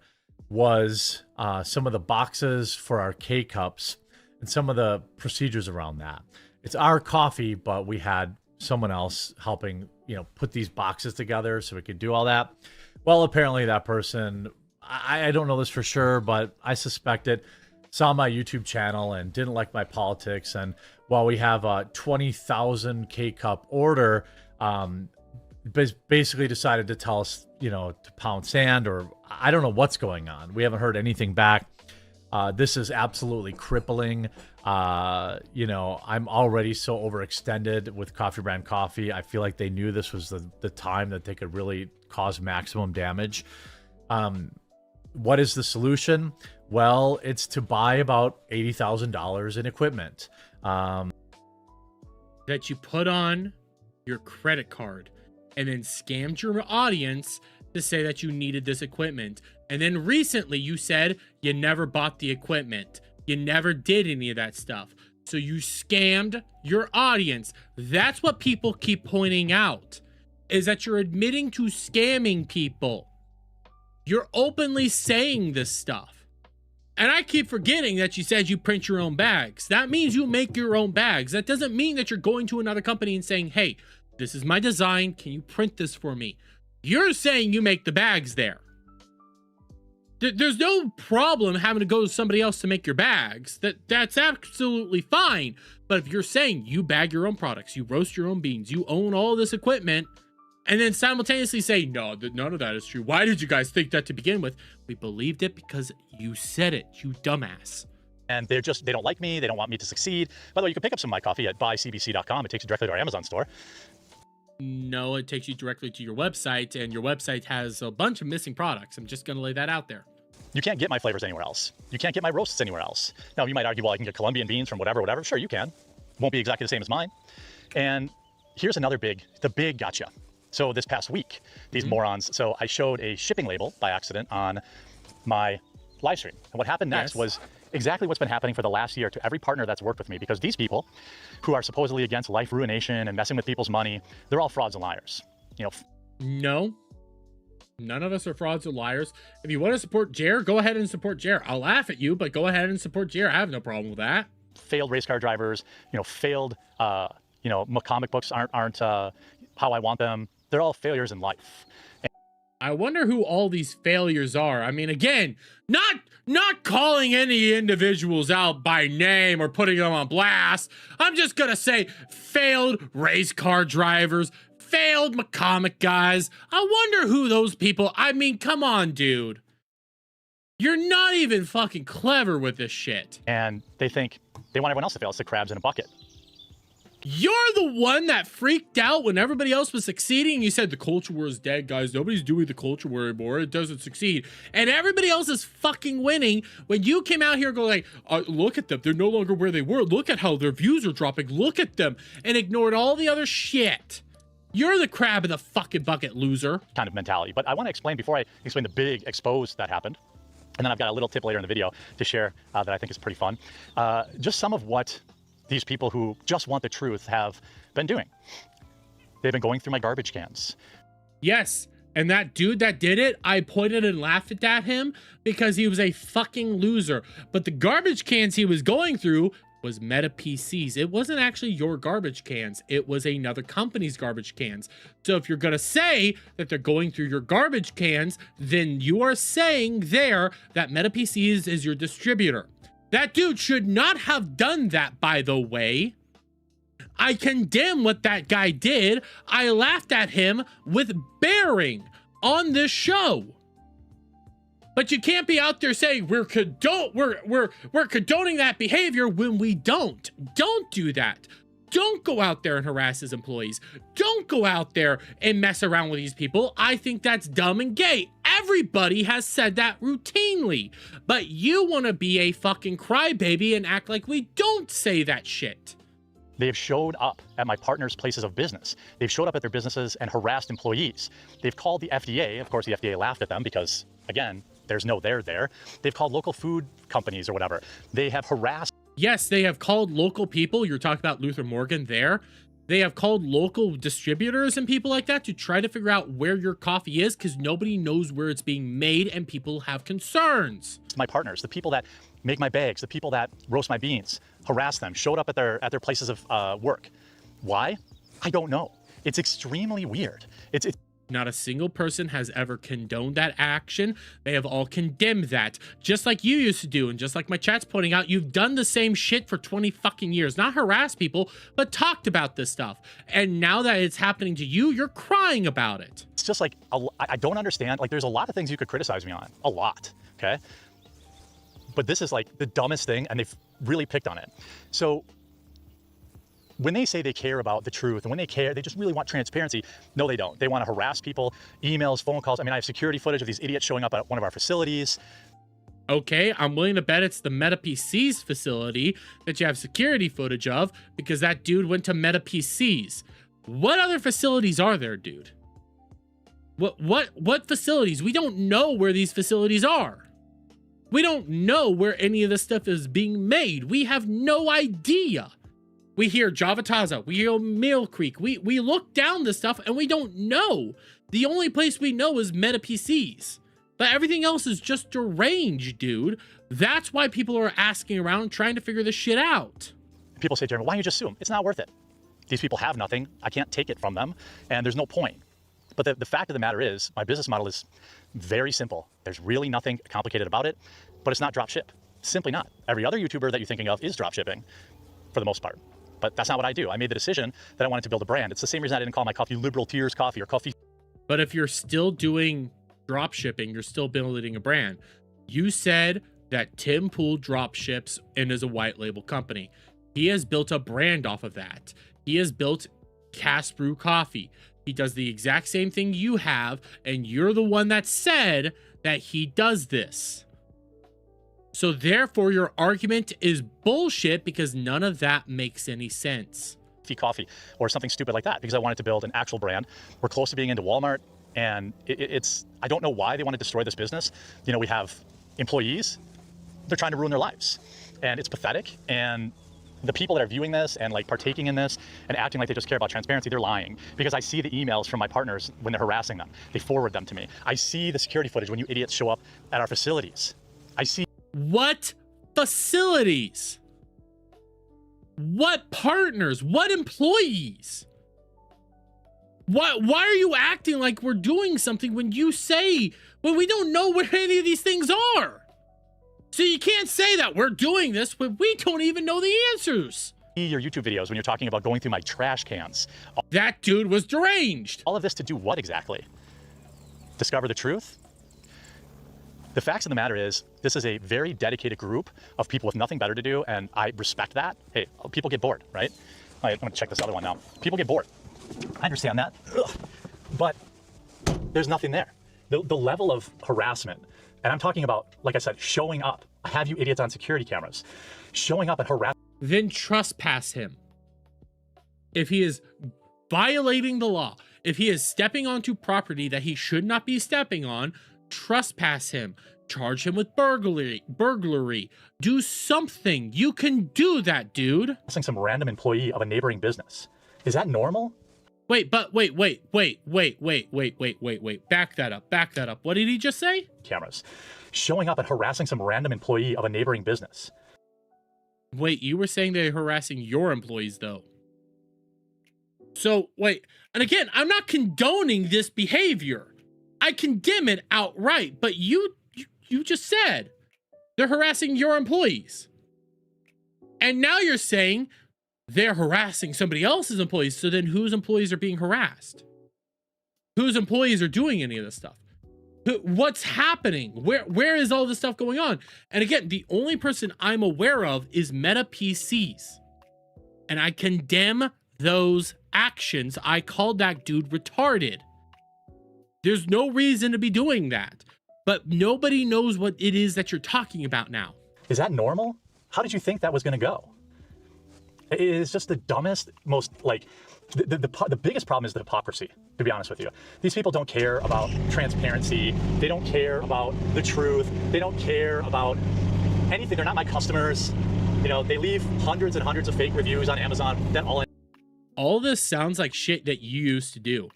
was some of the boxes for our K-Cups and some of the procedures around that. It's our coffee, but we had someone else helping, put these boxes together so we could do all that. Well, apparently that person, I don't know this for sure, but I suspect it, saw my YouTube channel and didn't like my politics. And while we have a 20,000 K-Cup order, basically decided to tell us, to pound sand, or I don't know what's going on. We haven't heard anything back. This is absolutely crippling. You know, I'm already so overextended with Coffee Brand Coffee. I feel like they knew this was the time that they could really cause maximum damage. What is the solution? Well, it's to buy about $80,000 in equipment. That you put on your credit card and then scammed your audience to say that you needed this equipment. And then recently you said you never bought the equipment. You never did any of that stuff. So you scammed your audience. That's what people keep pointing out, is that you're admitting to scamming people. You're openly saying this stuff. And I keep forgetting that you said you print your own bags. That means you make your own bags. That doesn't mean that you're going to another company and saying, hey, this is my design. Can you print this for me? You're saying you make the bags there. There's no problem having to go to somebody else to make your bags. That's absolutely fine. But if you're saying you bag your own products, you roast your own beans, you own all this equipment, and then simultaneously say, no, none of that is true. Why did you guys think that to begin with? We believed it because you said it, you dumbass. And they don't like me. They don't want me to succeed. By the way, you can pick up some of my coffee at buycbc.com. It takes you directly to our Amazon store. No, it takes you directly to your website, and your website has a bunch of missing products. I'm just going to lay that out there. You can't get my flavors anywhere else. You can't get my roasts anywhere else. Now, you might argue, well, I can get Colombian beans from whatever. Sure, you can. Won't be exactly the same as mine. And here's another big gotcha. So this past week, these morons, so I showed a shipping label by accident on my live stream. And what happened next was exactly what's been happening for the last year to every partner that's worked with me, because these people who are supposedly against life ruination and messing with people's money, they're all frauds and liars. You know, no, none of us are frauds or liars. If you want to support Jer, go ahead and support Jer. I'll laugh at you, but go ahead and support Jer. I have no problem with that. Failed race car drivers, you know, failed, you know, comic books aren't how I want them. They're all failures in life. I wonder who all these failures are. I mean, again, not calling any individuals out by name or putting them on blast. I'm just gonna say failed race car drivers, failed comic guys. I wonder who those people. I mean, come on, dude. You're not even fucking clever with this shit. And they think they want everyone else to fail. It's the crabs in a bucket. You're the one that freaked out when everybody else was succeeding. You said the culture war is dead, guys. Nobody's doing the culture war anymore. It doesn't succeed. And everybody else is fucking winning. When you came out here and go like, look at them. They're no longer where they were. Look at how their views are dropping. Look at them. And ignored all the other shit. You're the crab in the fucking bucket, loser. Kind of mentality. But I want to explain, before I explain the big expose that happened, and then I've got a little tip later in the video to share that I think is pretty fun. Just some of what these people who just want the truth have been doing. They've been going through my garbage cans. Yes, and that dude that did it, I pointed and laughed at him because he was a fucking loser. But the garbage cans he was going through was Meta PCs. It wasn't actually your garbage cans. It was another company's garbage cans. So if you're gonna say that they're going through your garbage cans, then you are saying there that Meta PCs is your distributor. That dude should not have done that, by the way. I condemn what that guy did. I laughed at him with bearing on this show. But you can't be out there saying we're condoning that behavior when we don't. Don't do that. Don't go out there and harass his employees. Don't go out there and mess around with these people. I think that's dumb and gay. Everybody has said that routinely. But you want to be a fucking crybaby and act like we don't say that shit. They've showed up at my partners' places of business. They've showed up at their businesses and harassed employees. They've called the FDA. Of course, the FDA laughed at them because, again, there's no there there. They've called local food companies or whatever. They have harassed. Yes, they have called local people. You're talking about Luther Morgan there. They have called local distributors and people like that to try to figure out where your coffee is because nobody knows where it's being made and people have concerns. My partners, the people that make my bags, the people that roast my beans, harass them, showed up at their places of work. Why? I don't know. It's extremely weird. It's Not a single person has ever condoned that action. They have all condemned that, just like you used to do, and just like my chat's pointing out, you've done the same shit for 20 fucking years. Not harassed people, but talked about this stuff. And now that it's happening to you, you're crying about it. It's just like, I don't understand. Like, there's a lot of things you could criticize me on. A lot, okay? But this is like the dumbest thing, and they've really picked on it. So when they say they care about the truth, and when they care, they just really want transparency. No, they don't. They want to harass people, emails, phone calls. I mean, I have security footage of these idiots showing up at one of our facilities. Okay, I'm willing to bet it's the Meta PC's facility that you have security footage of, because that dude went to Meta PC's. What other facilities are there, dude? What facilities? We don't know where these facilities are. We don't know where any of this stuff is being made. We have no idea. We hear Javataza, we hear Mill Creek. We look down this stuff and we don't know. The only place we know is Meta PCs. But everything else is just deranged, dude. That's why people are asking around trying to figure this shit out. People say, Jeremy, why don't you just sue them? It's not worth it. These people have nothing. I can't take it from them, and there's no point. But the fact of the matter is, my business model is very simple. There's really nothing complicated about it, but it's not drop ship. Simply not. Every other YouTuber that you're thinking of is drop shipping, for the most part. But that's not what I do. I made the decision that I wanted to build a brand. It's the same reason I didn't call my coffee Liberal Tears Coffee or Coffee. But if you're still doing drop shipping, you're still building a brand. You said that Tim Pool drop ships and is a white label company. He has built a brand off of that. He has built Cast Brew Coffee. He does the exact same thing you have, and you're the one that said that he does this. So therefore, your argument is bullshit, because none of that makes any sense. Coffee or something stupid like that, because I wanted to build an actual brand. We're close to being into Walmart, and it's I don't know why they want to destroy this business. You know, we have employees, they're trying to ruin their lives, and it's pathetic. And the people that are viewing this and like partaking in this and acting like they just care about transparency, they're lying, because I see the emails from my partners when they're harassing them. They forward them to me. I see the security footage when you idiots show up at our facilities. I see. What facilities? What partners? What employees? Why are you acting like we're doing something when we don't know where any of these things are? So you can't say that we're doing this, but we don't even know the answers. Your YouTube videos when you're talking about going through my trash cans. That dude was deranged. All of this to do what exactly? Discover the truth? The facts of the matter is, this is a very dedicated group of people with nothing better to do, and I respect that. Hey, people get bored, right? I'm gonna check this other one now. People get bored. I understand that. Ugh. But there's nothing there. The level of harassment, and I'm talking about, like I said, showing up. I have you idiots on security cameras. Showing up and harassing. Then trespass him. If he is violating the law, if he is stepping onto property that he should not be stepping on, trespass him. Charge him with burglary. Do something. You can do that, dude. Some random employee of a neighboring business. Is that normal? Wait. Back that up. What did he just say? Cameras. Showing up and harassing some random employee of a neighboring business. Wait, you were saying they're harassing your employees, though. So, wait. And again, I'm not condoning this behavior. I condemn it outright. But you just said they're harassing your employees. And now you're saying they're harassing somebody else's employees. So then whose employees are being harassed? Whose employees are doing any of this stuff? What's happening? Where is all this stuff going on? And again, the only person I'm aware of is Meta PCs. And I condemn those actions. I called that dude retarded. There's no reason to be doing that. But nobody knows what it is that you're talking about now. Is that normal? How did you think that was going to go? It is just the dumbest, most like, the biggest problem is the hypocrisy, to be honest with you. These people don't care about transparency. They don't care about the truth. They don't care about anything. They're not my customers. You know, they leave hundreds and hundreds of fake reviews on Amazon. All this sounds like shit that you used to do.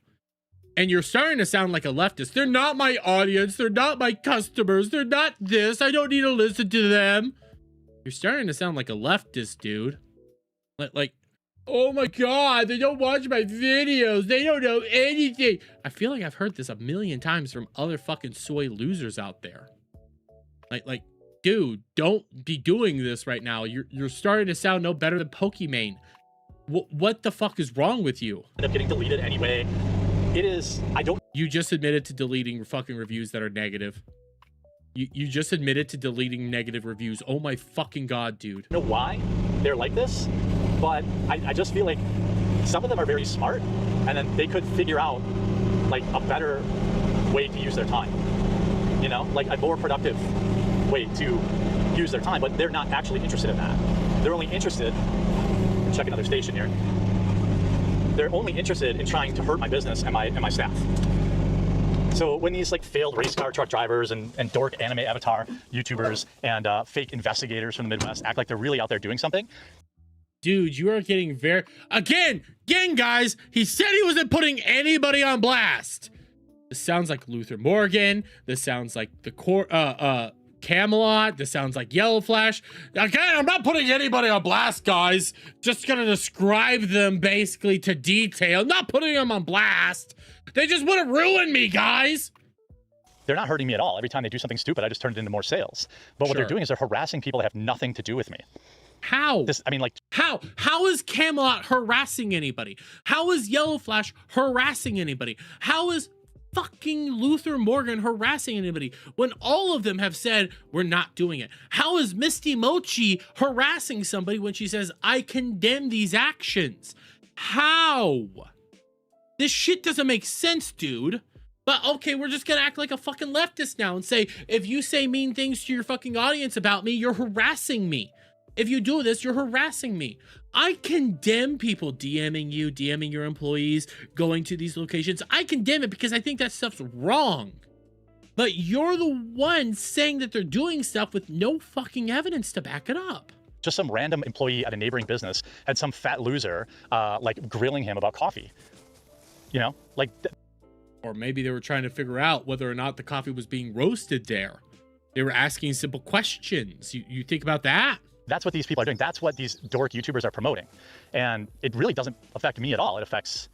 And you're starting to sound like a leftist. They're not my audience. They're not my customers. They're not this. I don't need to listen to them. You're starting to sound like a leftist, dude. Like, oh my God, they don't watch my videos. They don't know anything. I feel like I've heard this a million times from other fucking soy losers out there. Like, dude, don't be doing this right now. You're starting to sound no better than Pokimane. What the fuck is wrong with you? End up getting deleted anyway. It is, You just admitted to deleting fucking reviews that are negative. You just admitted to deleting negative reviews. Oh my fucking god, dude. I don't know why they're like this, but I just feel like some of them are very smart, and then they could figure out like a better way to use their time. You know, like a more productive way to use their time, but they're not actually interested in that. They're only interested, check another station here. They're only interested in trying to hurt my business and my staff. So when these like failed race car truck drivers and dork anime avatar YouTubers and fake investigators from the Midwest act like they're really out there doing something. Dude, you are getting very... Again, guys, he said he wasn't putting anybody on blast. This sounds like Luther Morgan. This sounds like the Camelot. This sounds like Yellow Flash. Again, I'm not putting anybody on blast, guys. Just gonna describe them basically to detail. Not putting them on blast. They just want to ruin me, guys. They're not hurting me at all. Every time they do something stupid, I just turn it into more sales. But what they're doing is they're harassing people that have nothing to do with me. How? How? How is Camelot harassing anybody? How is Yellow Flash harassing anybody? How is fucking Luther Morgan harassing anybody when all of them have said we're not doing it? How is Misty Mochi harassing somebody when she says I condemn these actions? How? This shit doesn't make sense, dude. But okay, we're just gonna act like a fucking leftist now and say, if you say mean things to your fucking audience about me, you're harassing me. If you do this, you're harassing me. I condemn people DMing you, DMing your employees, going to these locations. I condemn it because I think that stuff's wrong. But you're the one saying that they're doing stuff with no fucking evidence to back it up. Just some random employee at a neighboring business had some fat loser like grilling him about coffee. You know, like... Or maybe they were trying to figure out whether or not the coffee was being roasted there. They were asking simple questions. You think about that? That's what these people are doing. That's what these dork YouTubers are promoting. And it really doesn't affect me at all. It affects...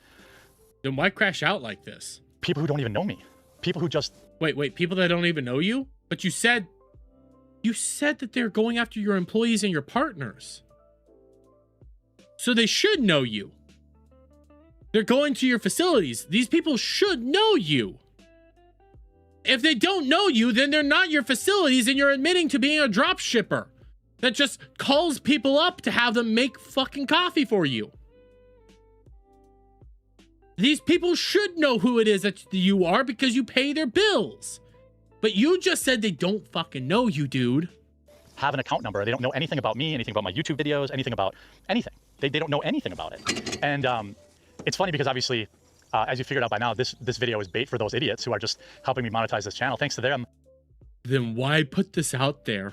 Then why crash out like this? People who don't even know me. People who just... Wait, people that don't even know you? But you said that they're going after your employees and your partners. So they should know you. They're going to your facilities. These people should know you. If they don't know you, then they're not your facilities and you're admitting to being a drop shipper that just calls people up to have them make fucking coffee for you. These people should know who it is that you are because you pay their bills. But you just said they don't fucking know you, dude. Have an account number. They don't know anything about me, anything about my YouTube videos, anything about anything. They don't know anything about it. And it's funny because obviously, as you figured out by now, this video is bait for those idiots who are just helping me monetize this channel. Thanks to them. Then why put this out there?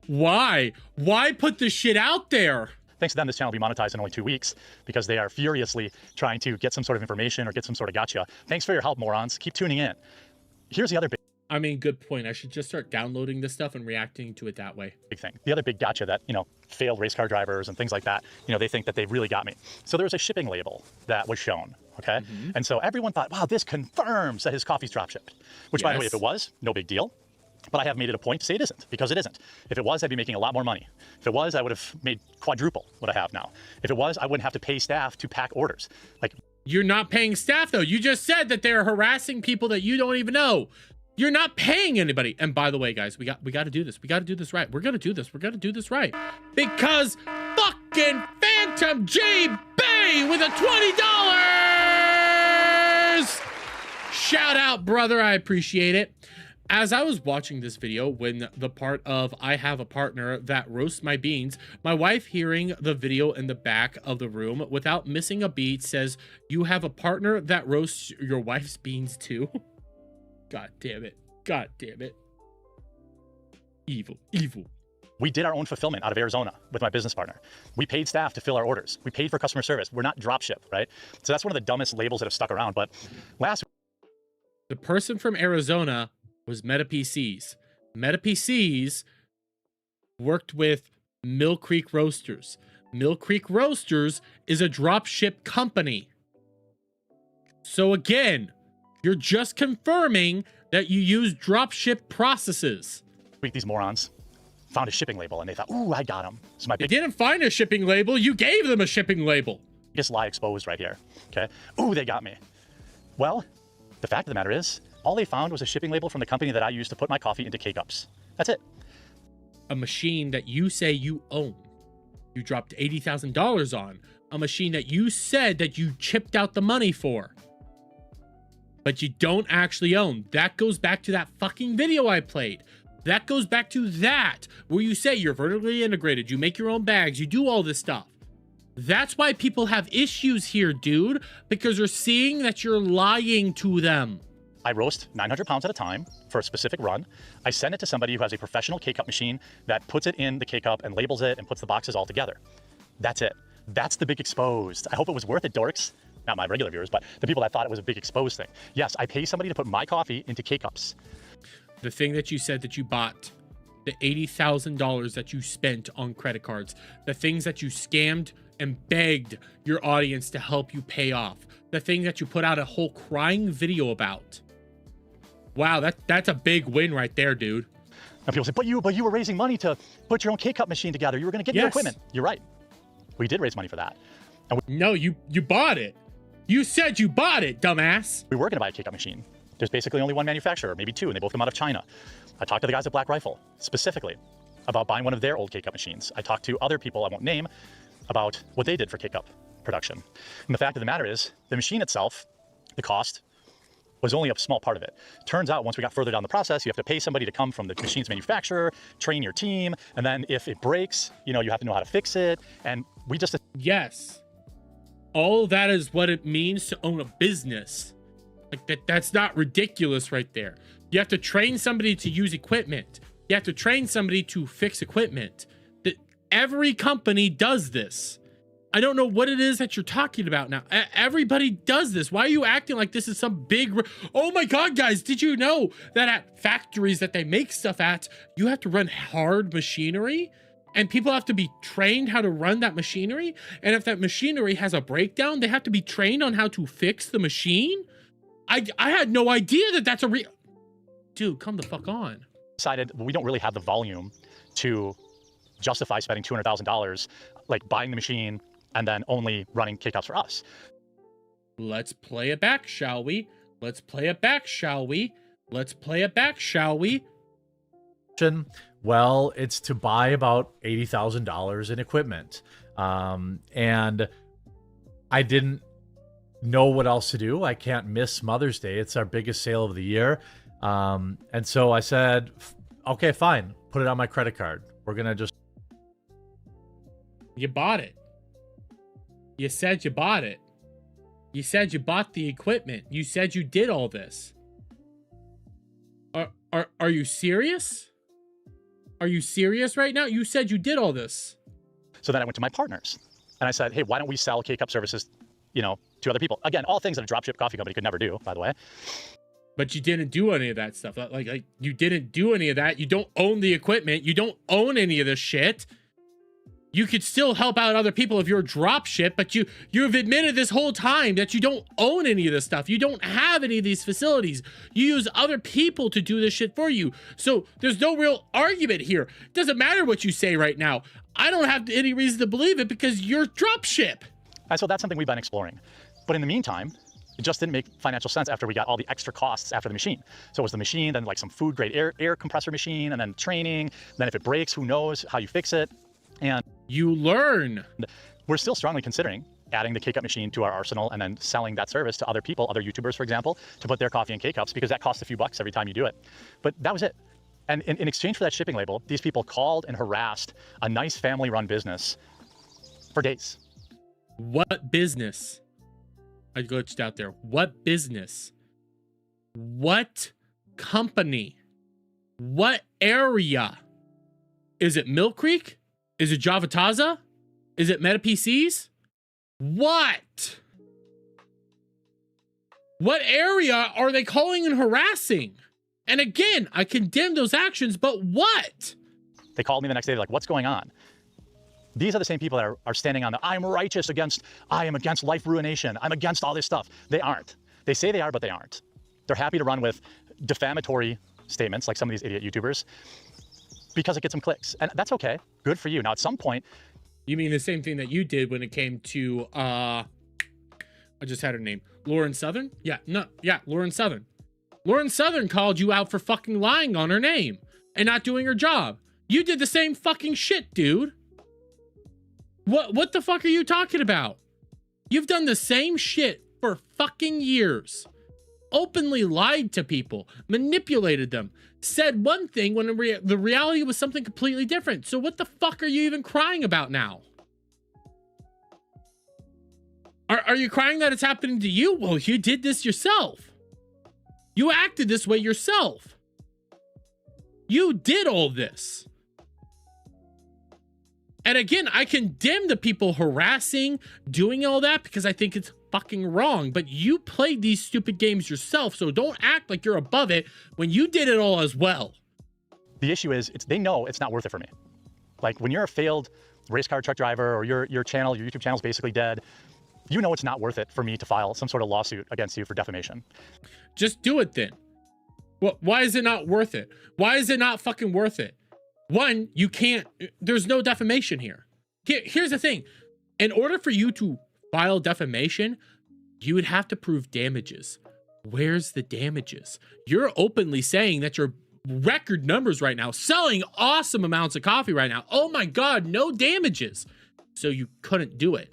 Why? Why put this shit out there? Thanks to them, this channel will be monetized in only 2 weeks because they are furiously trying to get some sort of information or get some sort of gotcha. Thanks for your help, morons. Keep tuning in. Here's the other big... I mean, good point. I should just start downloading this stuff and reacting to it that way. Big thing. The other big gotcha that, you know, failed race car drivers and things like that, you know, they think that they've really got me. So there was a shipping label that was shown, okay? Mm-hmm. And so everyone thought, wow, this confirms that his coffee's drop shipped. Which, by the way, if it was, no big deal. But I have made it a point to say it isn't, because it isn't. If it was, I'd be making a lot more money. If it was, I would have made quadruple what I have now. If it was, I wouldn't have to pay staff to pack orders. Like, you're not paying staff, though. You just said that they're harassing people that you don't even know. You're not paying anybody. And by the way, guys, we got to do this. We got to do this right. We're going to do this. We're going to do this right. Because fucking Phantom J Bay with a $20! Shout out, brother. I appreciate it. As I was watching this video, when the part of I have a partner that roasts my beans, my wife, hearing the video in the back of the room without missing a beat, says, "You have a partner that roasts your wife's beans too?" God damn it. God damn it. Evil. Evil. We did our own fulfillment out of Arizona with my business partner. We paid staff to fill our orders. We paid for customer service. We're not dropship, right? So that's one of the dumbest labels that have stuck around. But the person from Arizona was Meta PCs. Meta PCs worked with Mill Creek Roasters. Mill Creek Roasters is a dropship company. So again, you're just confirming that you use dropship processes. These morons found a shipping label and they thought, ooh, I got them. So my They didn't find a shipping label. You gave them a shipping label. Biggest lie exposed right here. Okay. Ooh, they got me. Well, the fact of the matter is, All they found was a shipping label from the company that I used to put my coffee into K-Cups. That's it. A machine that you say you own. You dropped $80,000 on. A machine that you said that you chipped out the money for. But you don't actually own. That goes back to that fucking video I played. That goes back to that, where you say you're vertically integrated, you make your own bags, you do all this stuff. That's why people have issues here, dude, because they're seeing that you're lying to them. I roast 900 pounds at a time for a specific run. I send it to somebody who has a professional K-Cup machine that puts it in the K-Cup and labels it and puts the boxes all together. That's it. That's the big exposed. I hope it was worth it, dorks. Not my regular viewers, but the people that thought it was a big exposed thing. Yes, I pay somebody to put my coffee into K-Cups. The thing that you said that you bought, the $80,000 that you spent on credit cards, the things that you scammed and begged your audience to help you pay off, the thing that you put out a whole crying video about. Wow, that's a big win right there, dude. And people say, but you were raising money to put your own K-Cup machine together. You were going to get your equipment. You're right. We did raise money for that. No, you bought it. You said you bought it, dumbass. We were going to buy a K-Cup machine. There's basically only one manufacturer, maybe two, and they both come out of China. I talked to the guys at Black Rifle, specifically, about buying one of their old K-Cup machines. I talked to other people I won't name about what they did for K-Cup production. And the fact of the matter is, the machine itself, the cost, was only a small part of it. Turns out once we got further down the process, you have to pay somebody to come from the machine's manufacturer, train your team, and then if it breaks, you have to know how to fix it. And we just... Yes. All that is what it means to own a business. Like that's not ridiculous right there. You have to train somebody to use equipment. You have to train somebody to fix equipment. Every company does this. I don't know what it is that you're talking about now. Everybody does this. Why are you acting like this is some big... Oh my God, guys, did you know that at factories that they make stuff at, you have to run hard machinery? And people have to be trained how to run that machinery? And if that machinery has a breakdown, they have to be trained on how to fix the machine? I had no idea that that's a real... Dude, come the fuck on. Decided we don't really have the volume to justify spending $200,000, like buying the machine and then only running K-Cups for us. Let's play it back, shall we? Let's play it back, shall we? Let's play it back, shall we? Well, it's to buy about $80,000 in equipment. And I didn't know what else to do. I can't miss Mother's Day. It's our biggest sale of the year. And so I said, okay, fine. Put it on my credit card. We're going to just... You bought it. You said you bought it. You said you bought the equipment. You said you did all this. Are you serious? Are you serious right now? You said you did all this. So then I went to my partners and I said, hey, why don't we sell K-Cup services, to other people? Again, all things that a dropship coffee company could never do, by the way. But you didn't do any of that stuff. Like you didn't do any of that. You don't own the equipment. You don't own any of this shit. You could still help out other people if you're a drop ship, but you've admitted this whole time that you don't own any of this stuff. You don't have any of these facilities. You use other people to do this shit for you. So there's no real argument here. It doesn't matter what you say right now. I don't have any reason to believe it because you're drop ship. And so that's something we've been exploring. But in the meantime, it just didn't make financial sense after we got all the extra costs after the machine. So it was the machine, then like some food grade air compressor machine, and then training. Then if it breaks, who knows how you fix it. And you learn. We're still strongly considering adding the K-Cup machine to our arsenal and then selling that service to other people, other YouTubers, for example, to put their coffee in K-Cups because that costs a few bucks every time you do it. But that was it. And in exchange for that shipping label, these people called and harassed a nice family-run business for days. What business? I glitched out there. What business? What company? What area? Is it Mill Creek? Is it Javataza? Is it Meta PCs? What? What area are they calling and harassing? And again, I condemn those actions, but what? They called me the next day, they're like, what's going on? These are the same people that are standing on the, I am against life ruination. I'm against all this stuff. They aren't. They say they are, but they aren't. They're happy to run with defamatory statements like some of these idiot YouTubers because it gets them clicks. And that's okay. Good for you. Now, at some point... You mean the same thing that you did when it came to, I just had her name. Lauren Southern? Yeah, Lauren Southern. Lauren Southern called you out for fucking lying on her name and not doing her job. You did the same fucking shit, dude. What the fuck are you talking about? You've done the same shit for fucking years. Openly lied to people, manipulated them, said one thing when the reality was something completely different. So what the fuck are you even crying about now? Are you crying that it's happening to you? Well, you did this yourself. You acted this way yourself. You did all this. And again, I condemn the people harassing, doing all that, because I think it's fucking wrong. But you played these stupid games yourself, so don't act like you're above it when you did it all as well. The issue is, they know it's not worth it for me. Like, when you're a failed race car truck driver, or your YouTube channel's basically dead, you know it's not worth it for me to file some sort of lawsuit against you for defamation. Just do it then. Why is it not worth it? Why is it not fucking worth it? One, you can't, there's no defamation here. Here's the thing. In order for you to file defamation, you would have to prove damages. Where's the damages? You're openly saying that your record numbers right now, selling awesome amounts of coffee right now. Oh my God, no damages. So you couldn't do it.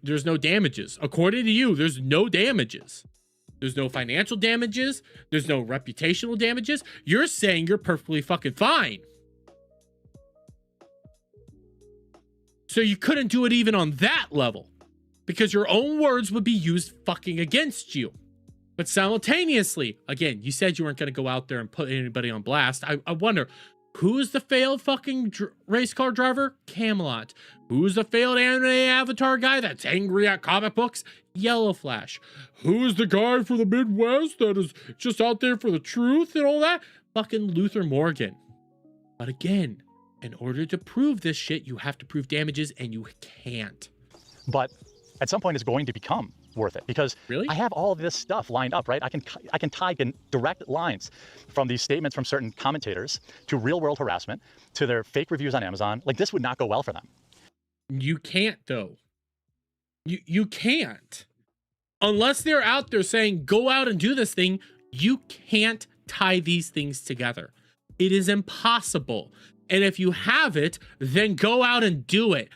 There's no damages. According to you, there's no damages. There's no financial damages. There's no reputational damages. You're saying you're perfectly fucking fine. So you couldn't do it even on that level because your own words would be used fucking against you. But simultaneously, again, you said you weren't going to go out there and put anybody on blast. I wonder, who's the failed fucking race car driver? Camelot. Who's the failed anime avatar guy that's angry at comic books? Yellow Flash. Who's the guy for the Midwest that is just out there for the truth and all that? Fucking Luther Morgan. But again, in order to prove this shit, you have to prove damages, and you can't. But at some point, it's going to become worth it because I have all of this stuff lined up, right? I can tie in direct lines from these statements from certain commentators to real world harassment to their fake reviews on Amazon. Like, this would not go well for them. You can't, though. You can't. Unless they're out there saying, go out and do this thing, you can't tie these things together. It is impossible. And if you have it, then go out and do it.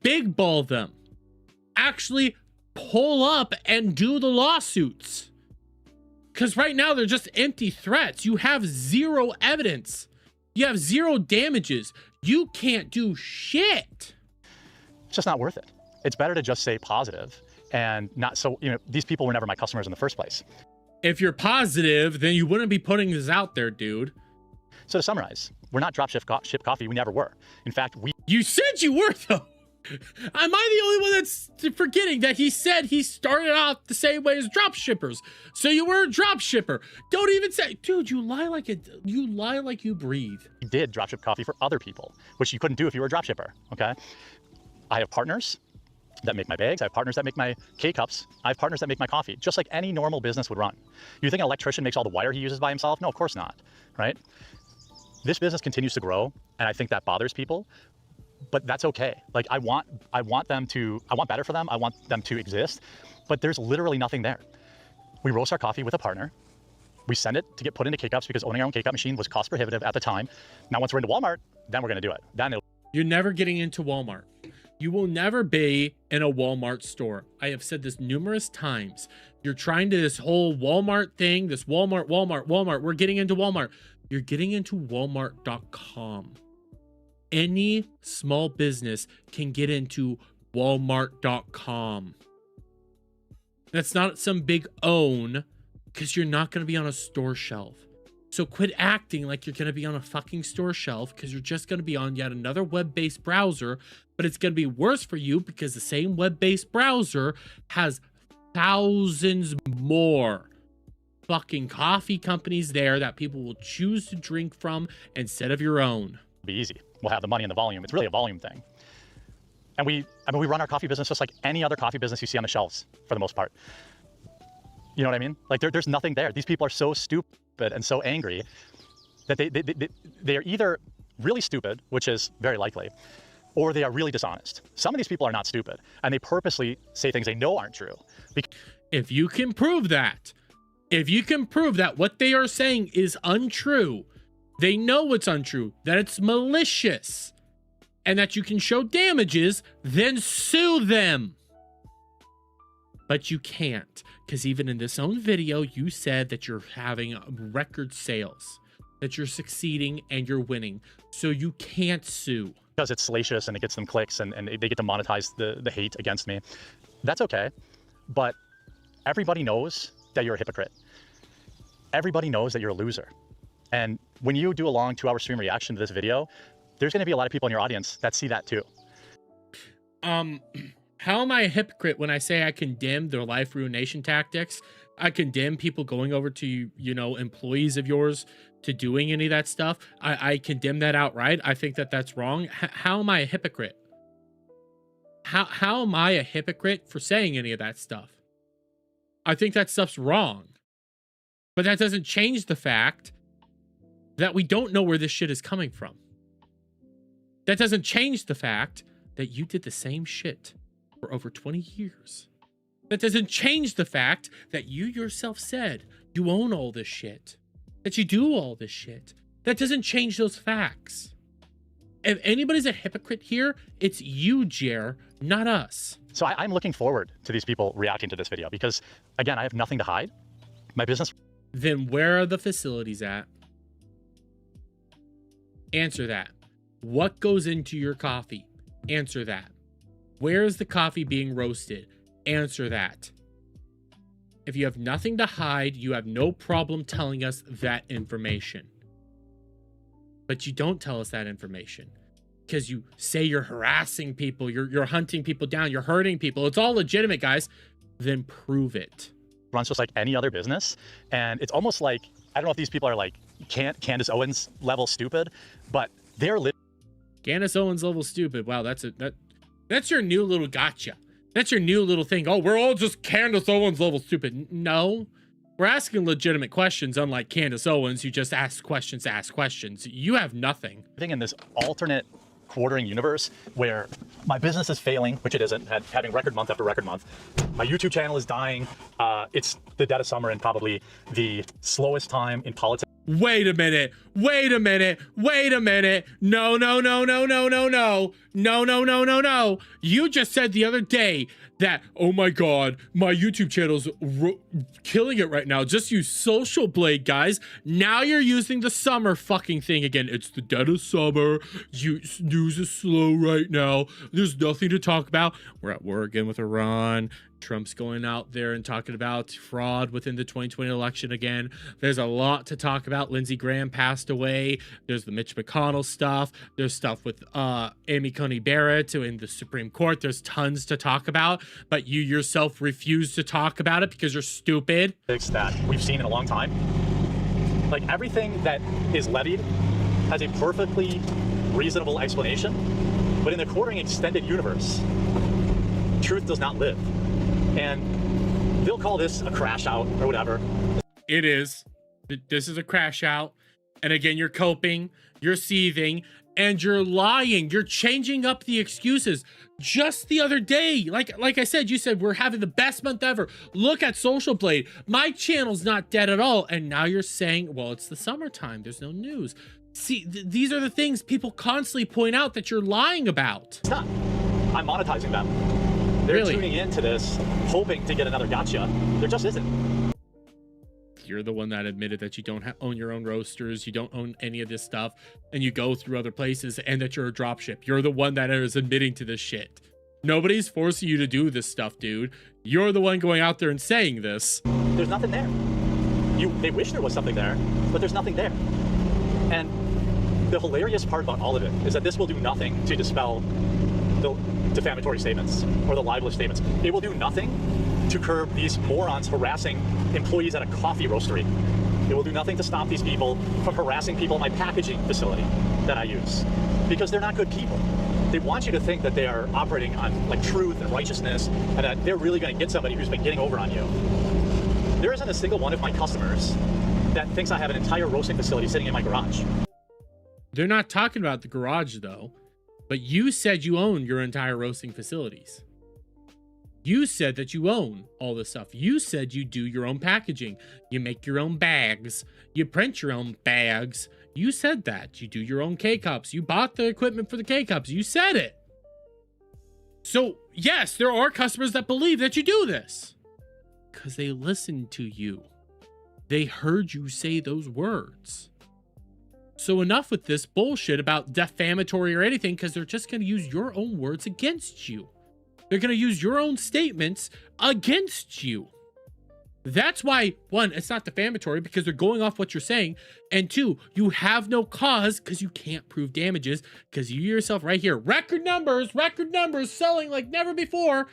Big ball them. Actually pull up and do the lawsuits. Because right now they're just empty threats. You have zero evidence. You have zero damages. You can't do shit. It's just not worth it. It's better to just say positive and not so, these people were never my customers in the first place. If you're positive, then you wouldn't be putting this out there, dude. So to summarize, we're not drop ship coffee. We never were. In fact, You said you were, though. Am I the only one that's forgetting that he said he started off the same way as drop shippers? So you were a drop shipper. Don't even say, dude, you lie like you breathe. We did drop ship coffee for other people, which you couldn't do if you were a drop shipper, okay? I have partners that make my bags. I have partners that make my K-cups. I have partners that make my coffee, just like any normal business would run. You think an electrician makes all the wire he uses by himself? No, of course not, right? This business continues to grow, and I think that bothers people, but that's okay. Like, I want better for them. I want them to exist, but there's literally nothing there. We roast our coffee with a partner. We send it to get put into K-cups because owning our own K-cup machine was cost prohibitive at the time. Now, once we're into Walmart, then we're gonna do it. You're never getting into Walmart. You will never be in a Walmart store. I have said this numerous times. You're trying to this whole Walmart thing, this Walmart. We're getting into Walmart. You're getting into Walmart.com. Any small business can get into Walmart.com. That's not some big own, because you're not going to be on a store shelf. So quit acting like you're going to be on a fucking store shelf, because you're just going to be on yet another web-based browser, but it's going to be worse for you because the same web-based browser has thousands more fucking coffee companies there that people will choose to drink from instead of your own. It'll be easy. We'll have the money and the volume. It's really a volume thing. And we run our coffee business just like any other coffee business you see on the shelves for the most part. You know what I mean? Like there's nothing there. These people are so stupid and so angry that they are either really stupid, which is very likely, or they are really dishonest. Some of these people are not stupid, and they purposely say things they know aren't true. If you can prove that, If you can prove that what they are saying is untrue, they know it's untrue, that it's malicious, and that you can show damages, then sue them. But you can't, because even in this own video, you said that you're having record sales, that you're succeeding and you're winning. So you can't sue. Because it's salacious and it gets them clicks and they get to monetize the hate against me. That's okay. But everybody knows that you're a hypocrite. Everybody knows that you're a loser. And when you do a long 2-hour stream reaction to this video, there's going to be a lot of people in your audience that see that too. How am I a hypocrite when I say I condemn their life ruination tactics? I condemn people going over to, you know, employees of yours to doing any of that stuff. I condemn that outright. I think that that's wrong. How am I a hypocrite? How am I a hypocrite for saying any of that stuff? I think that stuff's wrong. But that doesn't change the fact that we don't know where this shit is coming from. That doesn't change the fact that you did the same shit for over 20 years. That doesn't change the fact that you yourself said you own all this shit, that you do all this shit. That doesn't change those facts. If anybody's a hypocrite here, it's you, Jer, not us. So I'm looking forward to these people reacting to this video because, again, I have nothing to hide. My business. Then where are the facilities at? Answer that. What goes into your coffee? Answer that. Where is the coffee being roasted? Answer that. If you have nothing to hide, you have no problem telling us that information. But you don't tell us that information because you say you're harassing people, you're hunting people down, you're hurting people. It's all legitimate, guys. Then prove it. Runs just like any other business. And it's almost like, I don't know if these people are like Candace Owens level stupid, but they're Candace Owens level stupid. Wow, that's your new little gotcha. That's your new little thing. Oh, we're all just Candace Owens level stupid. No, we're asking legitimate questions, unlike Candace Owens, who just asks questions to ask questions. You have nothing. Living in this alternate quartering universe where my business is failing, which it isn't, having record month after record month. My YouTube channel is dying. It's the dead of summer and probably the slowest time in politics. Wait a minute. Wait a minute. Wait a minute. No, no, no, no, no, no, no. No, no, no, no, no. You just said the other day that, oh my God, my YouTube channel's killing it right now. Just use Social Blade, guys. Now you're using the summer fucking thing again. It's the dead of summer. News is slow right now. There's nothing to talk about. We're at war again with Iran. Trump's going out there and talking about fraud within the 2020 election again. There's a lot to talk about. Lindsey Graham passed away. There's the Mitch McConnell stuff. There's stuff with Amy Coney Barrett in the Supreme Court. There's tons to talk about, but you yourself refuse to talk about it because you're stupid. That we've seen in a long time. Like everything that is levied has a perfectly reasonable explanation, but in the quartering extended universe, truth does not live. And they'll call this a crash out or whatever. It is. This is a crash out. And again, you're coping, you're seething, and you're lying. You're changing up the excuses. Just the other day, like I said, you said we're having the best month ever. Look at Social Blade. My channel's not dead at all. And now you're saying, well, it's the summertime. There's no news. See, these are the things people constantly point out that you're lying about. It's not. I'm monetizing them. They're really tuning into this, hoping to get another gotcha. There just isn't. You're the one that admitted that you don't own your own roasters, you don't own any of this stuff, and you go through other places, and that you're a dropship. You're the one that is admitting to this shit. Nobody's forcing you to do this stuff, dude. You're the one going out there and saying this. There's nothing there. They wish there was something there, but there's nothing there. And the hilarious part about all of it is that this will do nothing to dispel the defamatory statements or the libelous statements. It will do nothing to curb these morons harassing employees at a coffee roastery. It will do nothing to stop these people from harassing people in my packaging facility that I use, because they're not good people. They want you to think that they are operating on like truth and righteousness and that they're really going to get somebody who's been getting over on you. There isn't a single one of my customers that thinks I have an entire roasting facility sitting in my garage. They're not talking about the garage though. But you said you own your entire roasting facilities. You said that you own all this stuff. You said you do your own packaging. You make your own bags. You print your own bags. You said that. You do your own K-Cups. You bought the equipment for the K-Cups. You said it. So, yes, there are customers that believe that you do this. Because they listened to you. They heard you say those words. So enough with this bullshit about defamatory or anything, because they're just going to use your own words against you. They're going to use your own statements against you. That's why, one, it's not defamatory because they're going off what you're saying. And two, you have no cause because you can't prove damages because you yourself right here, record numbers, selling like never before.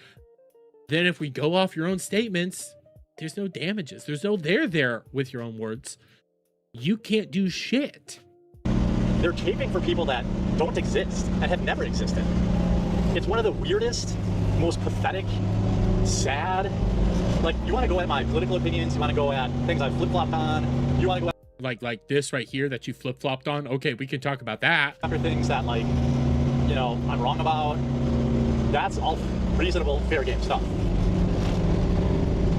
Then if we go off your own statements, there's no damages. There's no there with your own words. You can't do shit. They're taping for people that don't exist and have never existed. It's one of the weirdest, most pathetic, sad. Like, you want to go at my political opinions, you want to go at things I've flip-flopped on, you want to go at... Like this right here that you flip-flopped on? Okay, we can talk about that. After things that, like, you know, I'm wrong about. That's all reasonable, fair game stuff.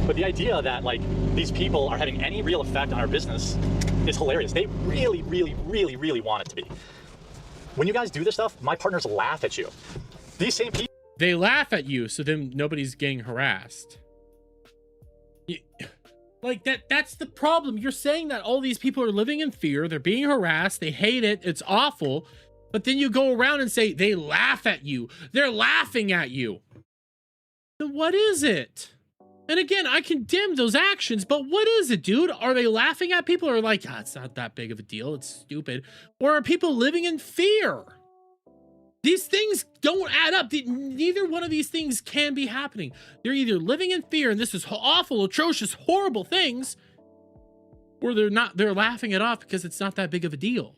But the idea that, like, these people are having any real effect on our business is hilarious. They really, really, really, really want it to be. When you guys do this stuff, my partners laugh at you. These same people... They laugh at you, so then nobody's getting harassed. Like, that's the problem. You're saying that all these people are living in fear. They're being harassed. They hate it. It's awful. But then you go around and say, they laugh at you. They're laughing at you. Then what is it? And again, I condemn those actions, but what is it, dude? Are they laughing at people or like, it's not that big of a deal. It's stupid. Or are people living in fear? These things don't add up. Neither one of these things can be happening. They're either living in fear, and this is awful, atrocious, horrible things, or they're laughing it off because it's not that big of a deal.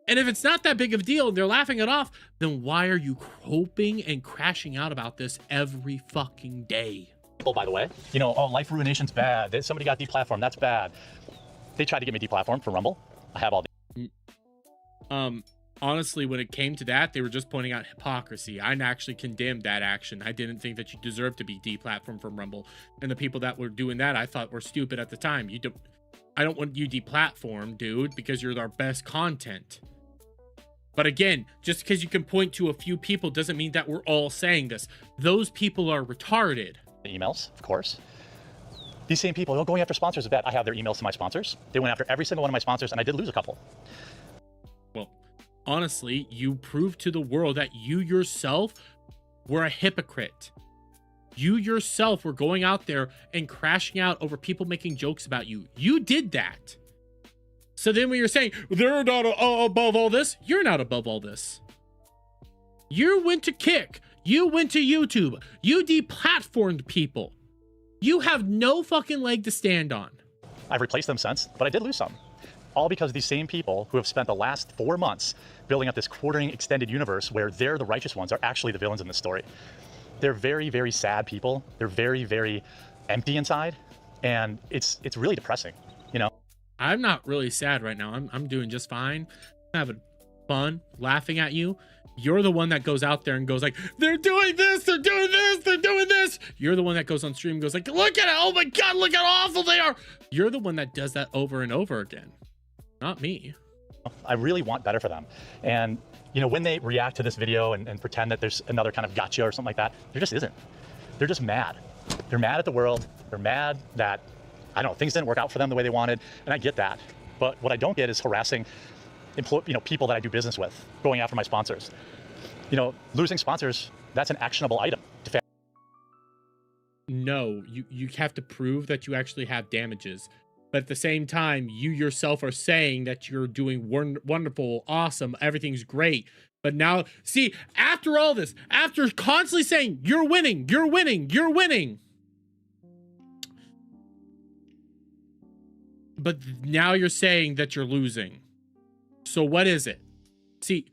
And if it's not that big of a deal and they're laughing it off, then why are you hoping and crashing out about this every fucking day? By the way, you know, oh, life ruination's bad. Somebody got deplatformed. That's bad. They tried to get me deplatformed for Rumble. I have all the... Honestly, when it came to that, they were just pointing out hypocrisy. I actually condemned that action. I didn't think that you deserved to be deplatformed from Rumble. And the people that were doing that, I thought were stupid at the time. I don't want you deplatformed, dude, because you're our best content. But again, just because you can point to a few people doesn't mean that we're all saying this. Those people are retarded. Emails, of course. These same people, going after sponsors of that. I have their emails to my sponsors. They went after every single one of my sponsors, and I did lose a couple. Well, honestly, you proved to the world that you yourself were a hypocrite. You yourself were going out there and crashing out over people making jokes about you. You did that. So then when you're saying, they're not above all this, you're not above all this. You went to Kick. You went to YouTube. You deplatformed people. You have no fucking leg to stand on. I've replaced them since, but I did lose some. All because these same people who have spent the last 4 months building up this quartering extended universe where they're the righteous ones are actually the villains in this story. They're very, very sad people. They're very, very empty inside. And it's really depressing, you know? I'm not really sad right now. I'm doing just fine. I'm having fun, laughing at you. You're the one that goes out there and goes like, they're doing this, they're doing this, they're doing this. You're the one that goes on stream and goes like, look at it, oh my God, look how awful they are. You're the one that does that over and over again. Not me. I really want better for them. And, you know, when they react to this video and pretend that there's another kind of gotcha or something like that, there just isn't. They're just mad. They're mad at the world. They're mad that, I don't know, things didn't work out for them the way they wanted. And I get that. But what I don't get is harassing people that I do business with, going after my sponsors. You know, losing sponsors, that's an actionable item. No, you have to prove that you actually have damages. But at the same time, you yourself are saying that you're doing wonderful, awesome, everything's great. But now, see, after all this, after constantly saying, you're winning, you're winning, you're winning. But now you're saying that you're losing. So what is it? See,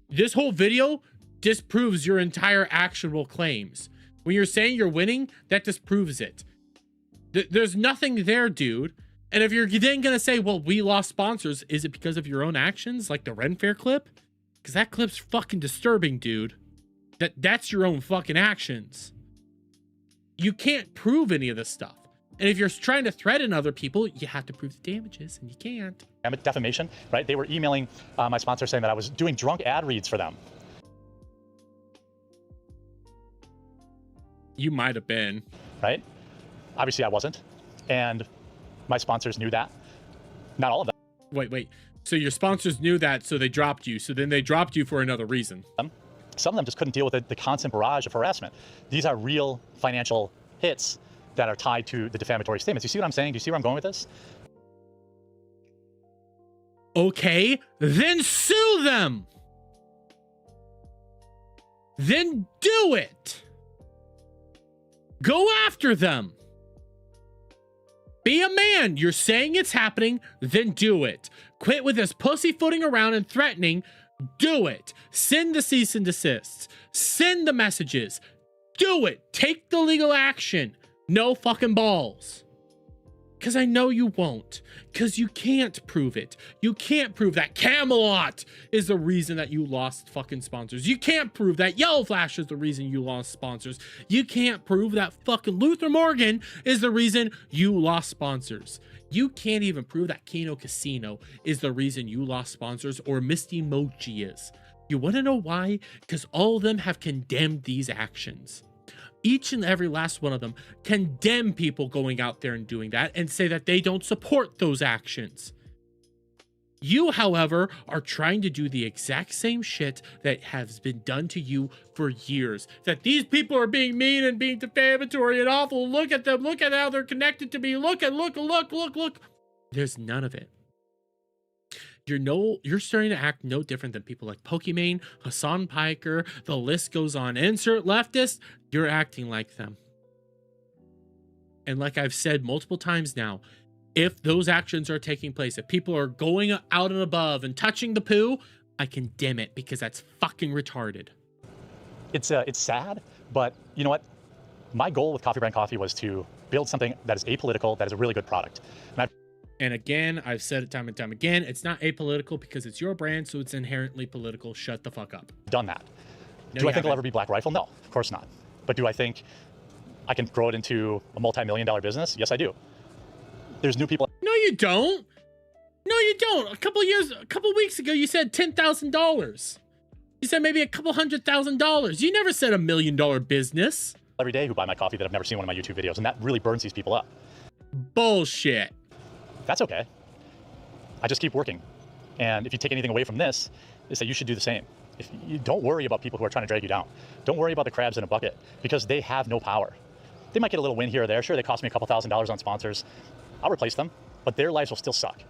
this whole video disproves your entire actionable claims. When you're saying you're winning, that disproves it. There's nothing there, dude. And if you're then going to say, well, we lost sponsors, is it because of your own actions? Like the Ren Fair clip? Because that clip's fucking disturbing, dude. That's your own fucking actions. You can't prove any of this stuff. And if you're trying to threaten other people, you have to prove the damages, and you can't. Defamation, right? They were emailing my sponsor saying that I was doing drunk ad reads for them. You might have been. Right? Obviously I wasn't. And my sponsors knew that. Not all of them. Wait. So your sponsors knew that, so they dropped you. So then they dropped you for another reason. Some of them just couldn't deal with the constant barrage of harassment. These are real financial hits that are tied to the defamatory statements. You see what I'm saying? Do you see where I'm going with this? Okay, then sue them. Then do it. Go after them. Be a man. You're saying it's happening, then do it. Quit with this pussyfooting around and threatening. Do it. Send the cease and desists. Send the messages. Do it. Take the legal action. No fucking balls. Because I know you won't. Because you can't prove it. You can't prove that Camelot is the reason that you lost fucking sponsors. You can't prove that Yellow Flash is the reason you lost sponsors. You can't prove that fucking Luther Morgan is the reason you lost sponsors. You can't even prove that Kino Casino is the reason you lost sponsors, or Misty Mochi is. You want to know why? Because all of them have condemned these actions. Each and every last one of them condemn people going out there and doing that and say that they don't support those actions. You, however, are trying to do the exact same shit that has been done to you for years. That these people are being mean and being defamatory and awful. Look at them. Look at how they're connected to me. Look. There's none of it. You're starting to act no different than people like Pokimane, Hassan Piker, the list goes on. Insert leftist, you're acting like them. And like I've said multiple times now, if those actions are taking place, if people are going out and above and touching the poo, I condemn it because that's fucking retarded. It's sad, but you know what? My goal with Coffee Brand Coffee was to build something that is apolitical, that is a really good product. And again, I've said it time and time again, it's not apolitical because it's your brand, so it's inherently political. Shut the fuck up. Done that. No, do I think it'll ever be Black Rifle? No, of course not. But do I think I can grow it into a multi-million-dollar business? Yes, I do. There's new people. No, you don't. No, you don't. A couple weeks ago, you said $10,000. You said maybe a couple $100,000. You never said $1 million business. Every day who buy my coffee that have never seen one of my YouTube videos, and that really burns these people up. Bullshit. That's okay. I just keep working. And if you take anything away from this, is that you should do the same. If you don't worry about people who are trying to drag you down. Don't worry about the crabs in a bucket because they have no power. They might get a little win here or there. Sure, they cost me a couple $1,000s on sponsors. I'll replace them, but their lives will still suck.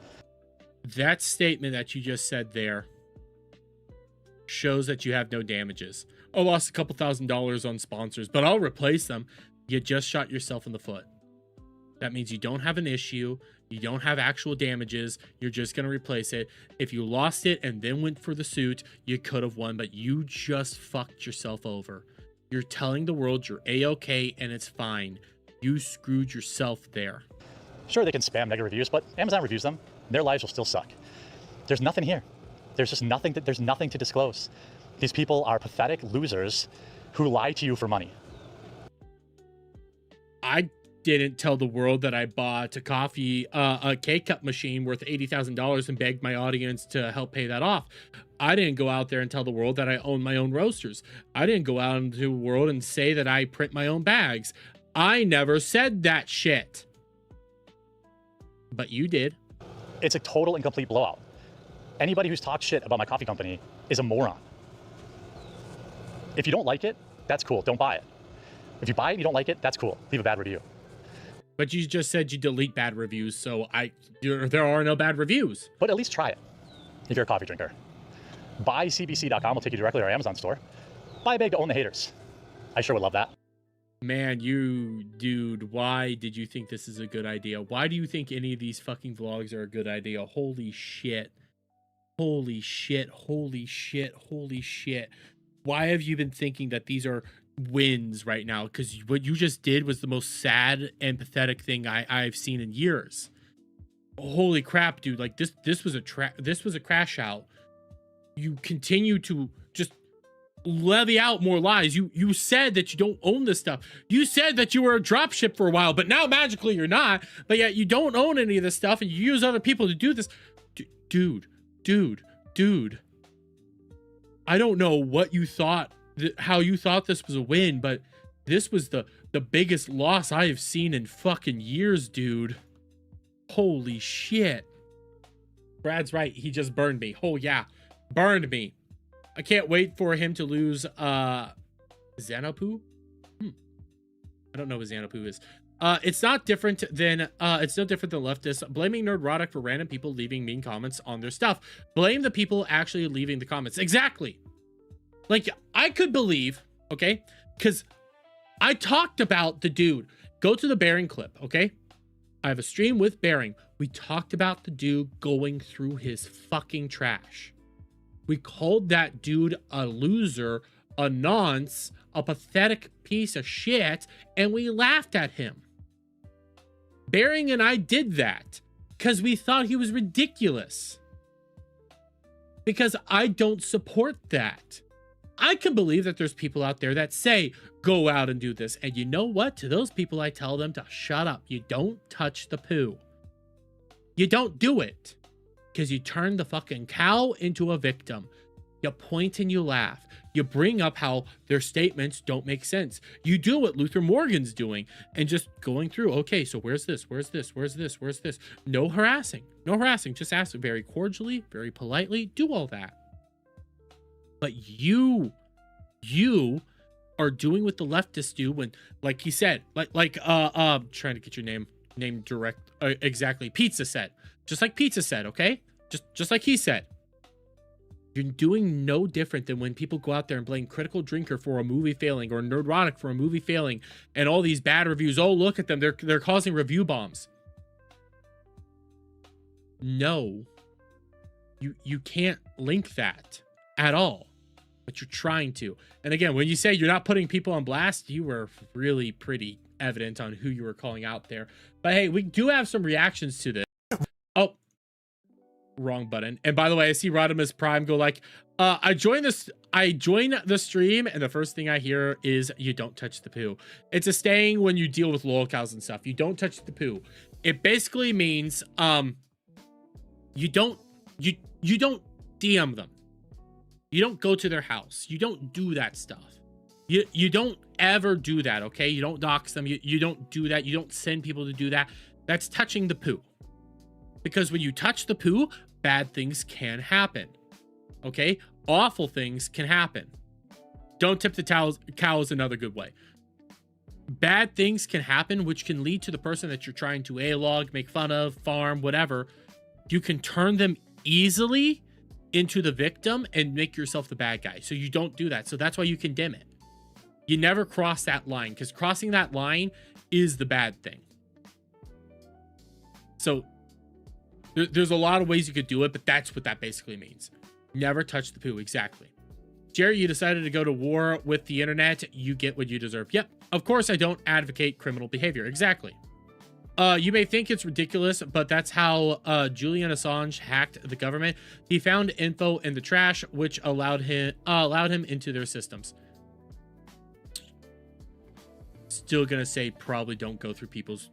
That statement that you just said there shows that you have no damages. I lost a couple $1,000s on sponsors, but I'll replace them. You just shot yourself in the foot. That means you don't have an issue. You don't have actual damages. You're just going to replace it. If you lost it and then went for the suit, you could have won, but you just fucked yourself over. You're telling the world you're A-okay and it's fine. You screwed yourself there. Sure, they can spam negative reviews, but Amazon reviews them. Their lives will still suck. There's nothing here. There's just nothing. There's nothing to disclose. These people are pathetic losers who lie to you for money. I didn't tell the world that I bought a K-cup machine worth $80,000 and begged my audience to help pay that off. I didn't go out there and tell the world that I own my own roasters. I didn't go out into the world and say that I print my own bags. I never said that shit. But you did. It's a total and complete blowout. Anybody who's talked shit about my coffee company is a moron. If you don't like it, that's cool. Don't buy it. If you buy it and you don't like it, that's cool. Leave a bad review. But you just said you delete bad reviews, so there are no bad reviews. But at least try it if you're a coffee drinker. BuyCBC.com will take you directly to our Amazon store. Buy a bag to own the haters. I sure would love that. Man, dude, why did you think this is a good idea? Why do you think any of these fucking vlogs are a good idea? Holy shit. Holy shit, holy shit, holy shit. Why have you been thinking that these are wins right now? Because what you just did was the most sad and pathetic thing I've seen in years. Holy crap, dude. Like this was a crash out. You continue to just levy out more lies. You said that you don't own this stuff. You said that you were a dropship for a while, but now magically you're not. But yet you don't own any of this stuff, and you use other people to do this. Dude. I don't know what you thought, how you thought this was a win, but this was the biggest loss I have seen in fucking years, dude. Holy shit. Brad's right. He just burned me. Oh yeah, burned me. I can't wait for him to lose Xanadu. I don't know what Xanadu is. It's not different than it's no different than leftists blaming Nerdrotic for random people leaving mean comments on their stuff. Blame the people actually leaving the comments. Exactly. Like, I could believe, okay, because I talked about the dude. Go to the Bearing clip, okay? I have a stream with Bearing. We talked about the dude going through his fucking trash. We called that dude a loser, a nonce, a pathetic piece of shit, and we laughed at him. Bearing and I did that because we thought he was ridiculous. Because I don't support that. I can believe that there's people out there that say, go out and do this. And you know what? To those people, I tell them to shut up. You don't touch the poo. You don't do it. Because you turn the fucking cow into a victim. You point and you laugh. You bring up how their statements don't make sense. You do what Luther Morgan's doing and just going through, okay, so where's this? Where's this? Where's this? Where's this? No harassing. No harassing. Just ask very cordially, very politely. Do all that. But you are doing what the leftists do when, like he said, trying to get your name direct, exactly. Pizza said, just like Pizza said, okay? Just like he said. You're doing no different than when people go out there and blame Critical Drinker for a movie failing or Nerdrotic for a movie failing and all these bad reviews. Oh, look at them. They're causing review bombs. No. You can't link that at all. But you're trying to. And again, when you say you're not putting people on blast, you were really pretty evident on who you were calling out there. But hey, we do have some reactions to this. Oh, wrong button. And by the way, I see Rodimus Prime go like, I join the stream, and the first thing I hear is you don't touch the poo. It's a saying when you deal with lolcows and stuff. You don't touch the poo. It basically means you don't DM them. You don't go to their house. You don't do that stuff. You don't ever do that, okay? You don't dox them. You don't do that. You don't send people to do that. That's touching the poo. Because when you touch the poo, bad things can happen. Okay? Awful things can happen. Don't tip the cow is another good way. Bad things can happen, which can lead to the person that you're trying to A-log, make fun of, farm, whatever. You can turn them easily into the victim and make yourself the bad guy. So you don't do that. So that's why you condemn it. You never cross that line, because crossing that line is the bad thing. So there's a lot of ways you could do it, but that's what that basically means. Never touch the poo. Exactly. Jerry, you decided to go to war with the internet. You get what you deserve. Yep. Of course, I don't advocate criminal behavior. Exactly. You may think it's ridiculous, but that's how Julian Assange hacked the government. He found info in the trash, which allowed him into their systems. Still gonna say probably don't go through people's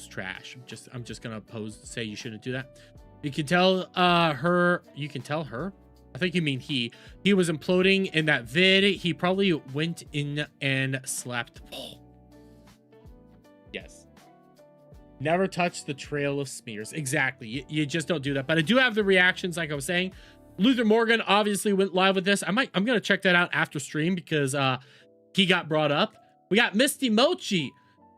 trash. I'm just gonna say you shouldn't do that. You can tell her. You can tell her. I think you mean he. He was imploding in that vid. He probably went in and slapped Paul. Yes. Never touch the trail of smears. Exactly. You just don't do that. But I do have the reactions, like I was saying. Luther Morgan obviously went live with this. I'm gonna check that out after stream because he got brought up. We got Misty Mochi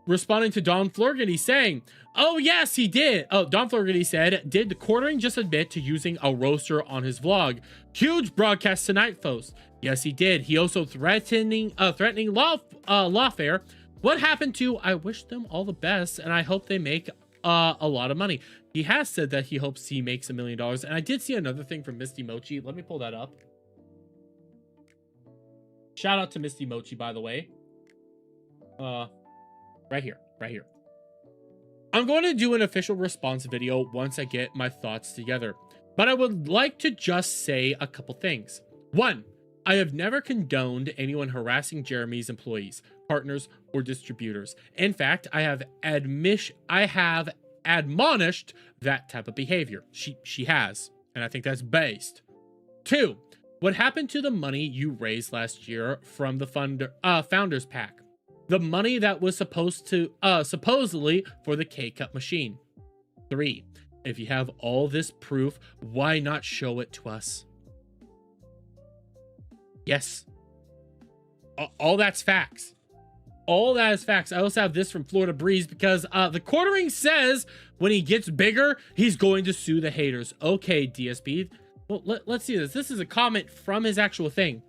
responding to Don Florgany saying, oh yes, he did. Oh, Don Florgany said, did the quartering just admit to using a roaster on his vlog? Huge broadcast tonight, folks. Yes, he did. He also threatening lawfare. What happened to, I wish them all the best, and I hope they make a lot of money. He has said that he hopes he makes $1 million. And I did see another thing from Misty Mochi. Let me pull that up. Shout out to Misty Mochi, by the way. Right here. I'm going to do an official response video once I get my thoughts together. But I would like to just say a couple things. One, I have never condoned anyone harassing Jeremy's employees, partners, or distributors. In fact, I have admonished that type of behavior. She has, and I think that's based. 2. What happened to the money you raised last year from the Founders Pack? The money that was supposedly for the K-Cup machine. 3. If you have all this proof, why not show it to us? Yes. All that's facts. All that is facts. I also have this from Florida Breeze because the quartering says when he gets bigger, he's going to sue the haters. Okay, DSB. Well, let's see this. This is a comment from his actual thing.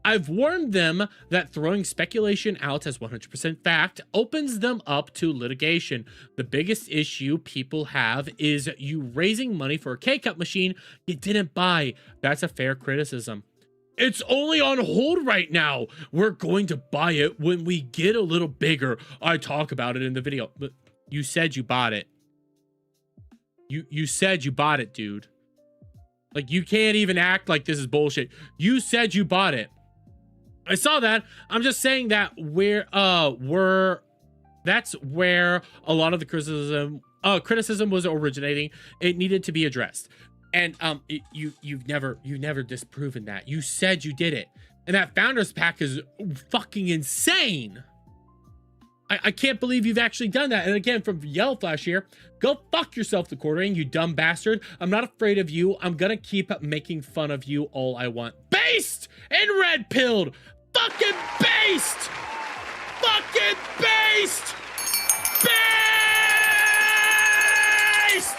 I've warned them that throwing speculation out as 100% fact opens them up to litigation. The biggest issue people have is you raising money for a K-Cup machine you didn't buy. That's a fair criticism. It's only on hold right now. We're going to buy it when we get a little bigger. I talk about it in the video. But you said you bought it. You said you bought it, dude. Like, you can't even act like this is bullshit. You said you bought it. I saw that. I'm just saying that that's where a lot of the criticism was originating. It needed to be addressed. And you've never disproven that. You said you did it. And that Founders Pack is fucking insane. I can't believe you've actually done that. And again, from Yellow Flash here, go fuck yourself, the quartering, you dumb bastard. I'm not afraid of you. I'm gonna keep making fun of you all I want. Based and red pilled. Fucking based. Fucking based. Based.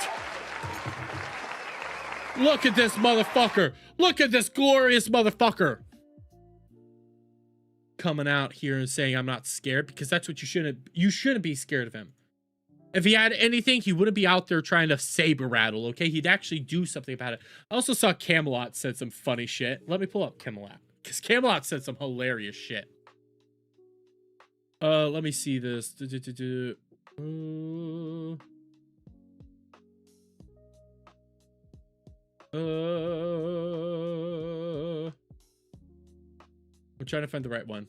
Look at this motherfucker. Look at this glorious motherfucker. Coming out here and saying I'm not scared, because that's what you shouldn't be scared of him. If he had anything, he wouldn't be out there trying to saber rattle, okay? He'd actually do something about it. I also saw Camelot said some funny shit. Let me pull up Camelot, because Camelot said some hilarious shit. Let me see this. I'm trying to find the right one.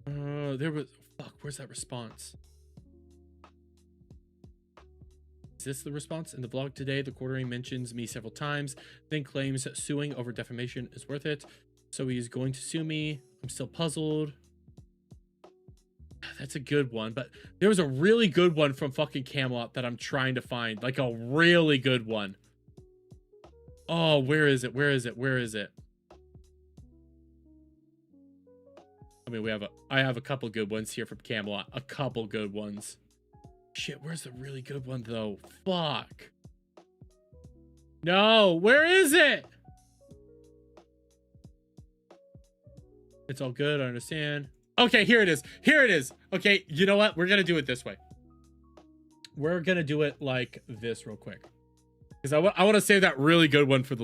There was... Fuck, where's that response? Is this the response? In the vlog today, the quartering mentions me several times, then claims suing over defamation is worth it. So he's going to sue me. I'm still puzzled. That's a good one, but there was a really good one from fucking Camelot that I'm trying to find. Like a really good one. Oh, where is it? Where is it? Where is it? I mean, I have a couple good ones here from Camelot. A couple good ones. Shit, where's the really good one though? Fuck. No, where is it? It's all good, I understand. Okay, here it is. Here it is. Okay, you know what? We're gonna do it this way. We're gonna do it like this real quick. Because I want to save that really good one for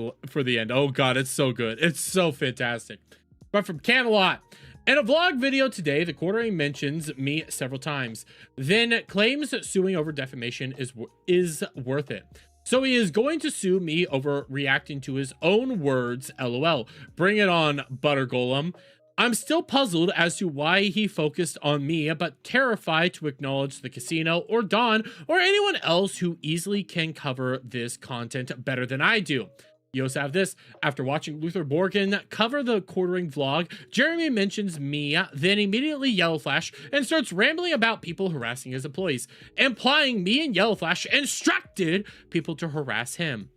the end. Oh god, it's so good. It's so fantastic. But from Camelot. In a vlog video today, the quartering mentions me several times, then claims suing over defamation is worth it. So he is going to sue me over reacting to his own words, lol. Bring it on, Butter Golem. I'm still puzzled as to why he focused on me, but terrified to acknowledge the casino or Don or anyone else who easily can cover this content better than I do. You also have this. After watching Luther Morgan cover the quartering vlog, Jeremy mentions me, then immediately Yellow Flash and starts rambling about people harassing his employees, implying me and Yellow Flash instructed people to harass him.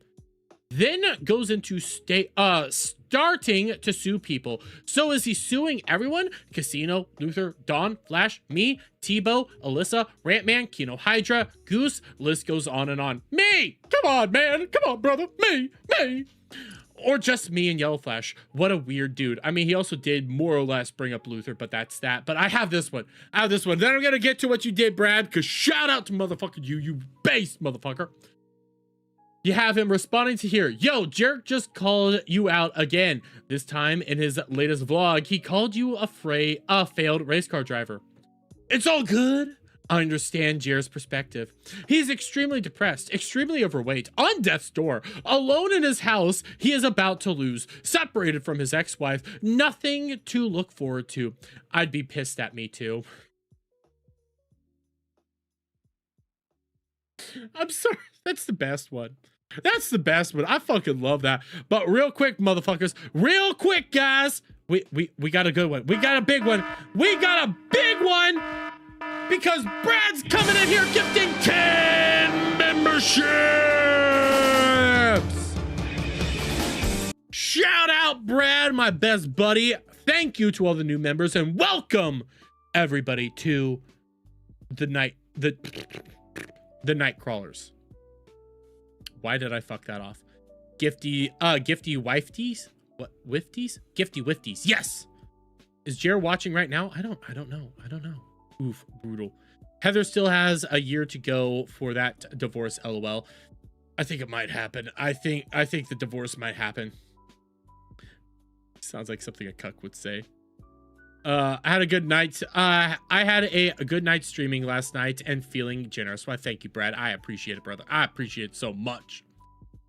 Then goes into starting to sue people. So is he suing everyone? Casino, Luther, Dawn, Flash, me, Tebow, Alyssa, Rantman, Kino Hydra, Goose, list goes on and on. Me! Come on, man! Come on, brother! Me! Or just me and Yellow Flash. What a weird dude. I mean, he also did more or less bring up Luther, but that's that. But I have this one. Then I'm gonna get to what you did, Brad, because shout out to motherfucking you base motherfucker. You have him responding to here. Yo, Jerk just called you out again. This time in his latest vlog, he called you a failed race car driver. It's all good. I understand Jer's perspective. He's extremely depressed, extremely overweight, on death's door, alone in his house he is about to lose, separated from his ex-wife, nothing to look forward to. I'd be pissed at me too. I'm sorry, that's the best one. That's the best one. I fucking love that. But real quick, motherfuckers, real quick, guys, we got a good one. We got a big one. We got a big one. Because Brad's coming in here gifting 10 memberships! Shout out, Brad, my best buddy. Thank you to all the new members and welcome everybody to the night crawlers. Why did I fuck that off? Gifty wifties? What, wifties? Gifty wifties. Yes! Is Jer watching right now? I don't know. Oof, brutal. Heather still has a year to go for that divorce, LOL. I think it might happen. I think the divorce might happen. Sounds like something a cuck would say. I had a good night. I had a good night streaming last night and feeling generous. Why, thank you, Brad. I appreciate it, brother. I appreciate it so much.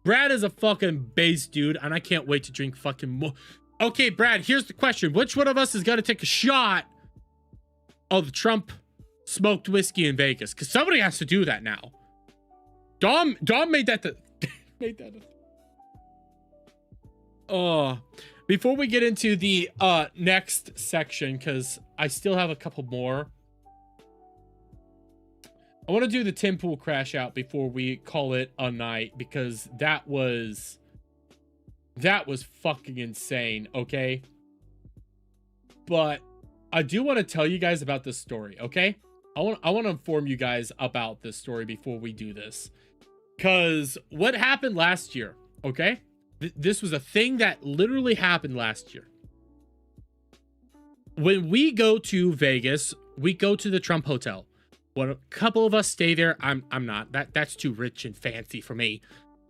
Brad is a fucking base dude, and I can't wait to drink fucking more. Okay, Brad, here's the question. Which one of us is going to take a shot of the Trump smoked whiskey in Vegas? Because somebody has to do that now. Dom made that before we get into the next section, because I still have a couple more, I want to do the Tim Pool crash out before we call it a night, because that was fucking insane. Okay, but I do want to tell you guys about this story, okay? I want to inform you guys about this story before we do this. Because what happened last year, okay? This was a thing that literally happened last year. When we go to Vegas, we go to the Trump Hotel. When a couple of us stay there, I'm not. That's too rich and fancy for me.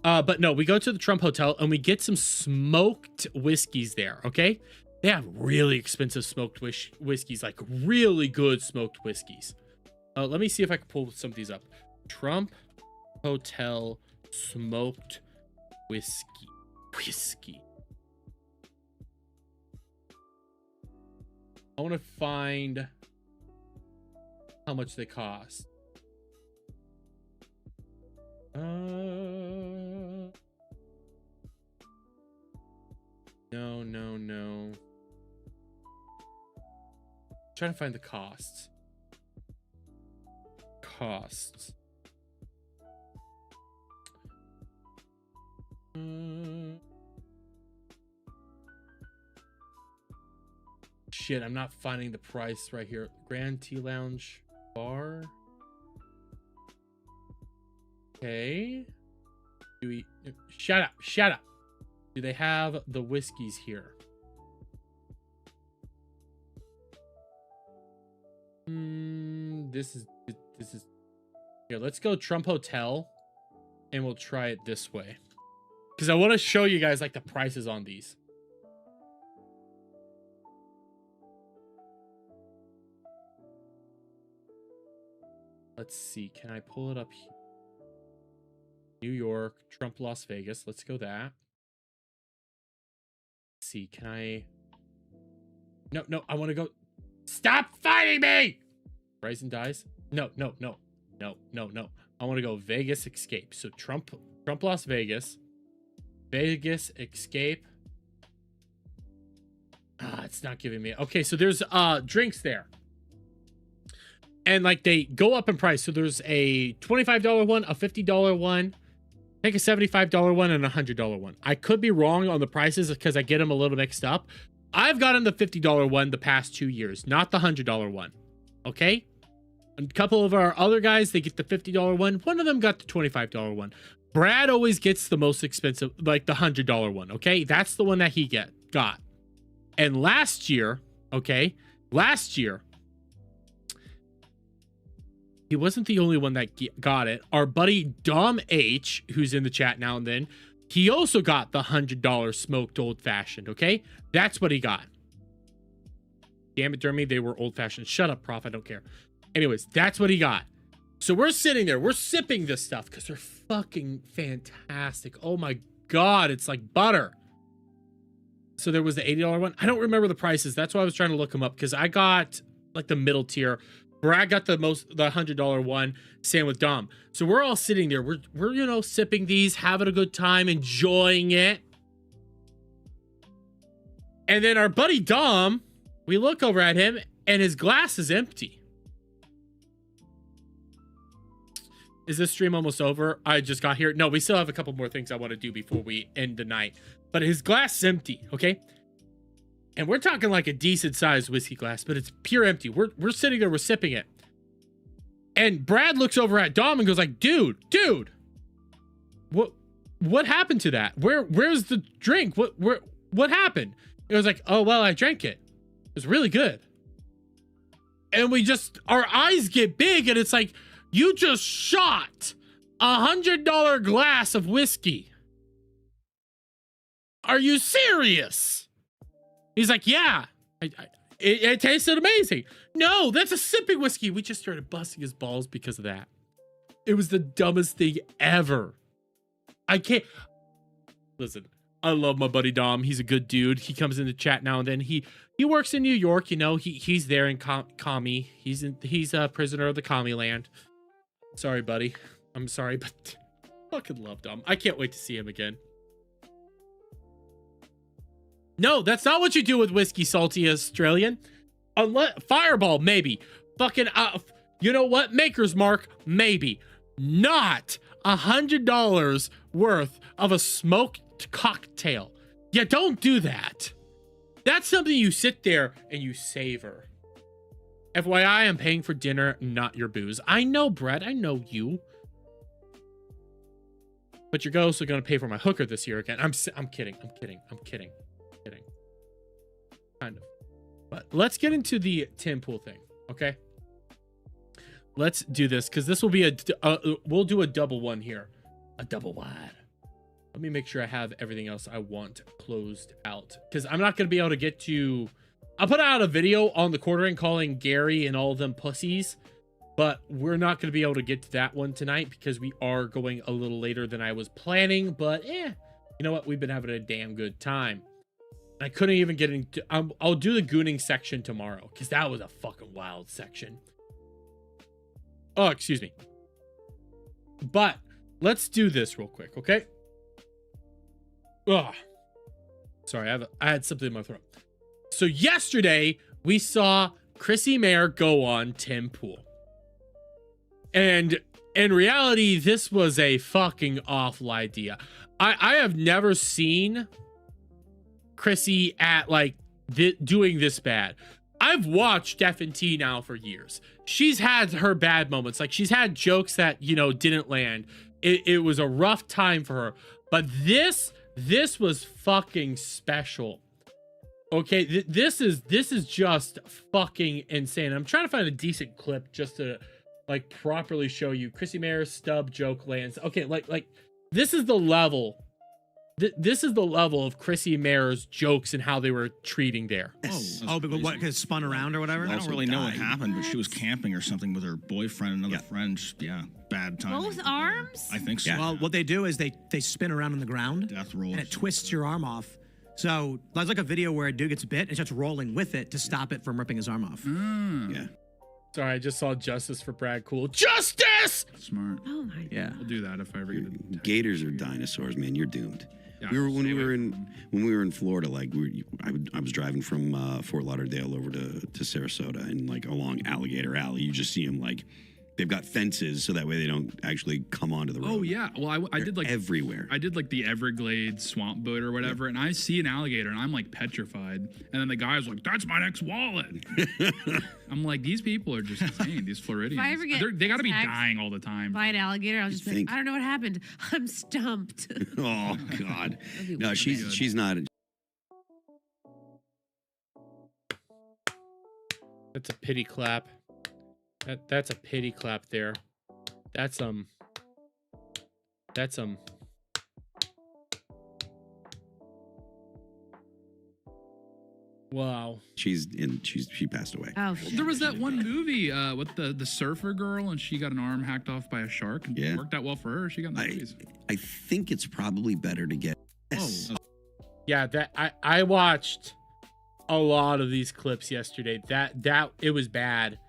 But no, we go to the Trump Hotel and we get some smoked whiskeys there, okay? They have really expensive smoked whiskeys, like really good smoked whiskeys. Let me see if I can pull some of these up. Trump Hotel smoked whiskey. I want to find how much they cost. No. Trying to find the costs. Shit, I'm not finding the price right here. Grand Tea Lounge Bar. Okay. Shut up. Do they have the whiskeys here? This is here. Let's go Trump Hotel and we'll try it this way, because I want to show you guys like the prices on these. Let's see, can I pull it up here? New York, Trump, Las Vegas. Let's go that. Let's see, can I? No, I want to go. Stop fighting me! Rise and dies. No. I want to go Vegas Escape. So Trump, Las Vegas. Vegas Escape. It's not giving me. Okay, so there's drinks there. And like they go up in price. So there's a $25 one, a $50 one, I think a $75 one, and a $100 one. I could be wrong on the prices because I get them a little mixed up. I've gotten the $50 one the past 2 years, not the $100 one. Okay? A couple of our other guys, they get the $50 one. One of them got the $25 one. Brad always gets the most expensive, like the $100 one. Okay? That's the one that he got. And last year, he wasn't the only one that got it. Our buddy Dom H, who's in the chat now and then, he also got the $100 smoked old fashioned. Okay, that's what he got. Damn it, Jeremy, they were old fashioned. Shut up, Prof. I don't care. Anyways, that's what he got. So we're sitting there, we're sipping this stuff because they're fucking fantastic. Oh my God, it's like butter. So there was the $80 one. I don't remember the prices. That's why I was trying to look them up, because I got like the middle tier. Brad got the $100 one, same with Dom. So we're all sitting there. We're you know, sipping these, having a good time, enjoying it. And then our buddy Dom, we look over at him and his glass is empty. Is this stream almost over? I just got here. No, we still have a couple more things I want to do before we end the night. But his glass is empty, okay? And we're talking like a decent sized whiskey glass, but it's pure empty. We're sitting there, we're sipping it. And Brad looks over at Dom and goes like, dude, what happened to that? Where's the drink? What happened? It was like, oh, well, I drank it. It was really good. And our eyes get big and it's like, you just shot $100 glass of whiskey. Are you serious? He's like, yeah, it tasted amazing. No, that's a sipping whiskey. We just started busting his balls because of that. It was the dumbest thing ever. I can't. Listen, I love my buddy Dom. He's a good dude. He comes in the chat now and then. He works in New York. You know, he's there in commie. He's a prisoner of the commie land. Sorry, buddy. I'm sorry, but I fucking love Dom. I can't wait to see him again. No, that's not what you do with whiskey, salty Australian. Unless Fireball, maybe. Fucking, you know what? Maker's Mark, maybe. Not $100 worth of a smoked cocktail. Yeah, don't do that. That's something you sit there and you savor. FYI, I'm paying for dinner, not your booze. I know, Brett. I know you. But you're also going to pay for my hooker this year again. I'm kidding. Kind of. But let's get into the Tim Pool thing, okay? Let's do this, because this will be we'll do a double one here. A double wide. Let me make sure I have everything else I want closed out, because I'm not going to be able to get to... I'll put out a video on the quartering calling Gary and all of them pussies, but we're not going to be able to get to that one tonight because we are going a little later than I was planning. But you know what? We've been having a damn good time. I couldn't even get into... I'll do the gooning section tomorrow because that was a fucking wild section. Oh, excuse me. But let's do this real quick, okay? Ugh. Sorry, I had something in my throat. So yesterday, we saw Chrissie Mayr go on Tim Pool. And in reality, this was a fucking awful idea. I have never seen Chrissie at like doing this bad. I've watched F&T now for years. She's had her bad moments. Like, she's had jokes that, you know, didn't land. It was a rough time for her. But this was fucking special. Okay, this is just fucking insane. I'm trying to find a decent clip just to like properly show you. Chrissie Mayr's stub joke lands. Okay, like this is the level. This is the level of Chrissie Mayr's jokes and how they were treating there. Oh, but what? Because spun around or whatever. I don't really know what happened, but she was camping or something with her boyfriend, another friend. Yeah, bad time. Both arms? I think so. Yeah. Well, what they do is they spin around on the ground. Death rolls. And it twists your arm off. So there's like a video where a dude gets bit and starts rolling with it to stop it from ripping his arm off. Yeah. Sorry, I just saw Justice for Brad Cool. Justice! Smart. Oh my. Yeah. I'll do that if I ever get it. Gators are dinosaurs, man. You're doomed. Yeah, when we were in Florida, like I was driving from Fort Lauderdale over to Sarasota, and like along Alligator Alley, you just see them like they've got fences so that way they don't actually come onto the road. Oh yeah, well I did like everywhere. I did like the Everglades swamp boat or whatever, and I see an alligator and I'm like petrified, and then the guy's like, "That's my next wallet." I'm like, these people are just insane. These Floridians, If I ever get they got to be attacked dying all the time. by an alligator, I'll just be like, I don't know what happened. I'm stumped. Oh God, That'd be no, weird. she's not. That's a pity clap. That's a pity clap there. That's Wow. She passed away. Oh, There was that one movie with the surfer girl, and she got an arm hacked off by a shark. And it worked out well for her. She got movies. I think it's probably better to get. Yeah, that I watched a lot of these clips yesterday. That it was bad.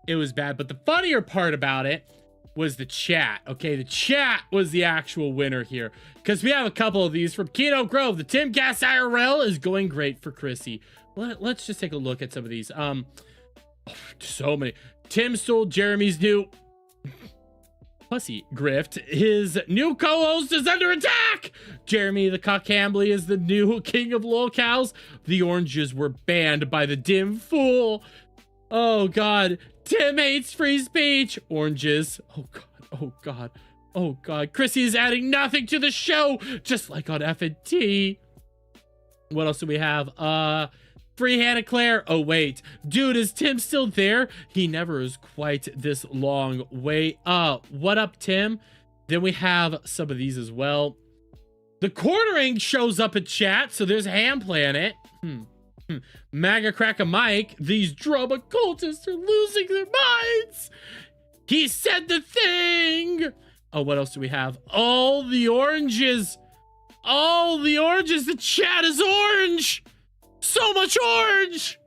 It was bad. But the funnier part about it was the chat. Okay, the chat was the actual winner here, because we have a couple of these from Keno Grove. The Timcast IRL is going great for Chrissie. Let's just take a look at some of these. So many. Tim stole Jeremy's new pussy grift. His new co-host is under attack. Jeremy the Cockambly is the new king of lolcows. The oranges were banned by the dim fool. Oh God. Tim hates free speech. Oranges. Oh God. Oh God. Oh God. Chrissie is adding nothing to the show, just like on F&T. What else do we have? Free Hannah Claire. Oh wait, dude, is Tim still there? He never is quite this long way up. What up, Tim? Then we have some of these as well. The Quartering shows up in chat, so there's Ham Planet. Maga Crack a Mike. These drama cultists are losing their minds. He said the thing. Oh, what else do we have? All the oranges. All the oranges. The chat is orange. So much orange.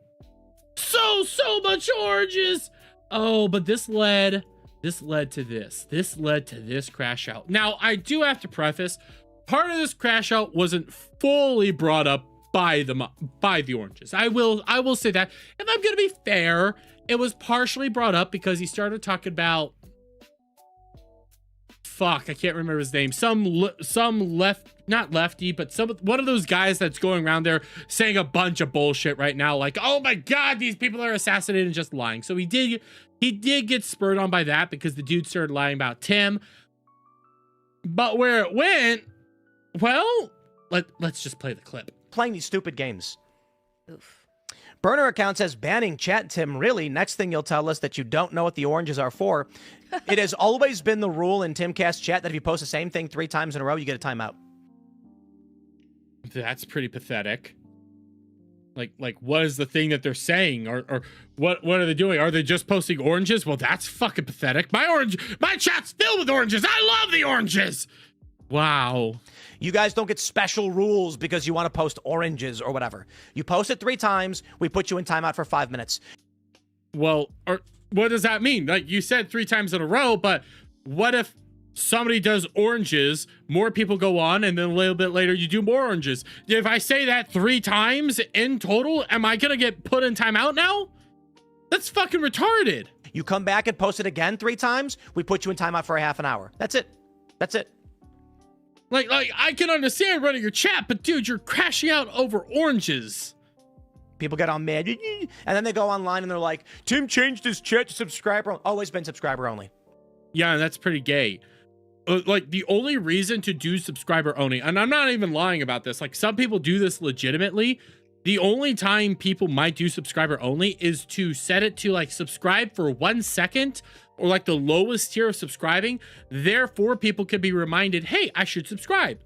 So much oranges. Oh, but this led to this. This led to this crash out. Now, I do have to preface, part of this crash out wasn't fully brought up by the oranges. I will say that. If I'm gonna be fair, it was partially brought up because he started talking about, fuck, I can't remember his name. Some left, not lefty, but one of those guys that's going around there saying a bunch of bullshit right now, like, oh my God, these people are assassinated and just lying. So he did get spurred on by that because the dude started lying about Tim. But where it went, well, let's just play the clip. Playing these stupid games. Oof. Burner account says banning chat, Tim. Really? Next thing you'll tell us that you don't know what the oranges are for. It has always been the rule in Timcast chat that if you post the same thing 3 times in a row, you get a timeout. That's pretty pathetic. Like what is the thing that they're saying, or what are they doing? Are they just posting oranges? Well, that's fucking pathetic. My chat's filled with oranges. I love the oranges. Wow. You guys don't get special rules because you want to post oranges or whatever. You post it 3 times, we put you in timeout for 5 minutes. Well, what does that mean? Like you said 3 times in a row, but what if somebody does oranges, more people go on, and then a little bit later you do more oranges? If I say that 3 times in total, am I gonna get put in timeout now? That's fucking retarded. You come back and post it again 3 times, we put you in timeout for a half an hour. That's it. That's it. Like I can understand running your chat, but dude, you're crashing out over oranges. People get on mad, and then they go online and they're like, Tim changed his chat to subscriber. Always been subscriber only. Yeah, and that's pretty gay. Like the only reason to do subscriber only, and I'm not even lying about this, like some people do this legitimately. The only time people might do subscriber only is to set it to like subscribe for 1 second, or like the lowest tier of subscribing. Therefore, people can be reminded, hey, I should subscribe.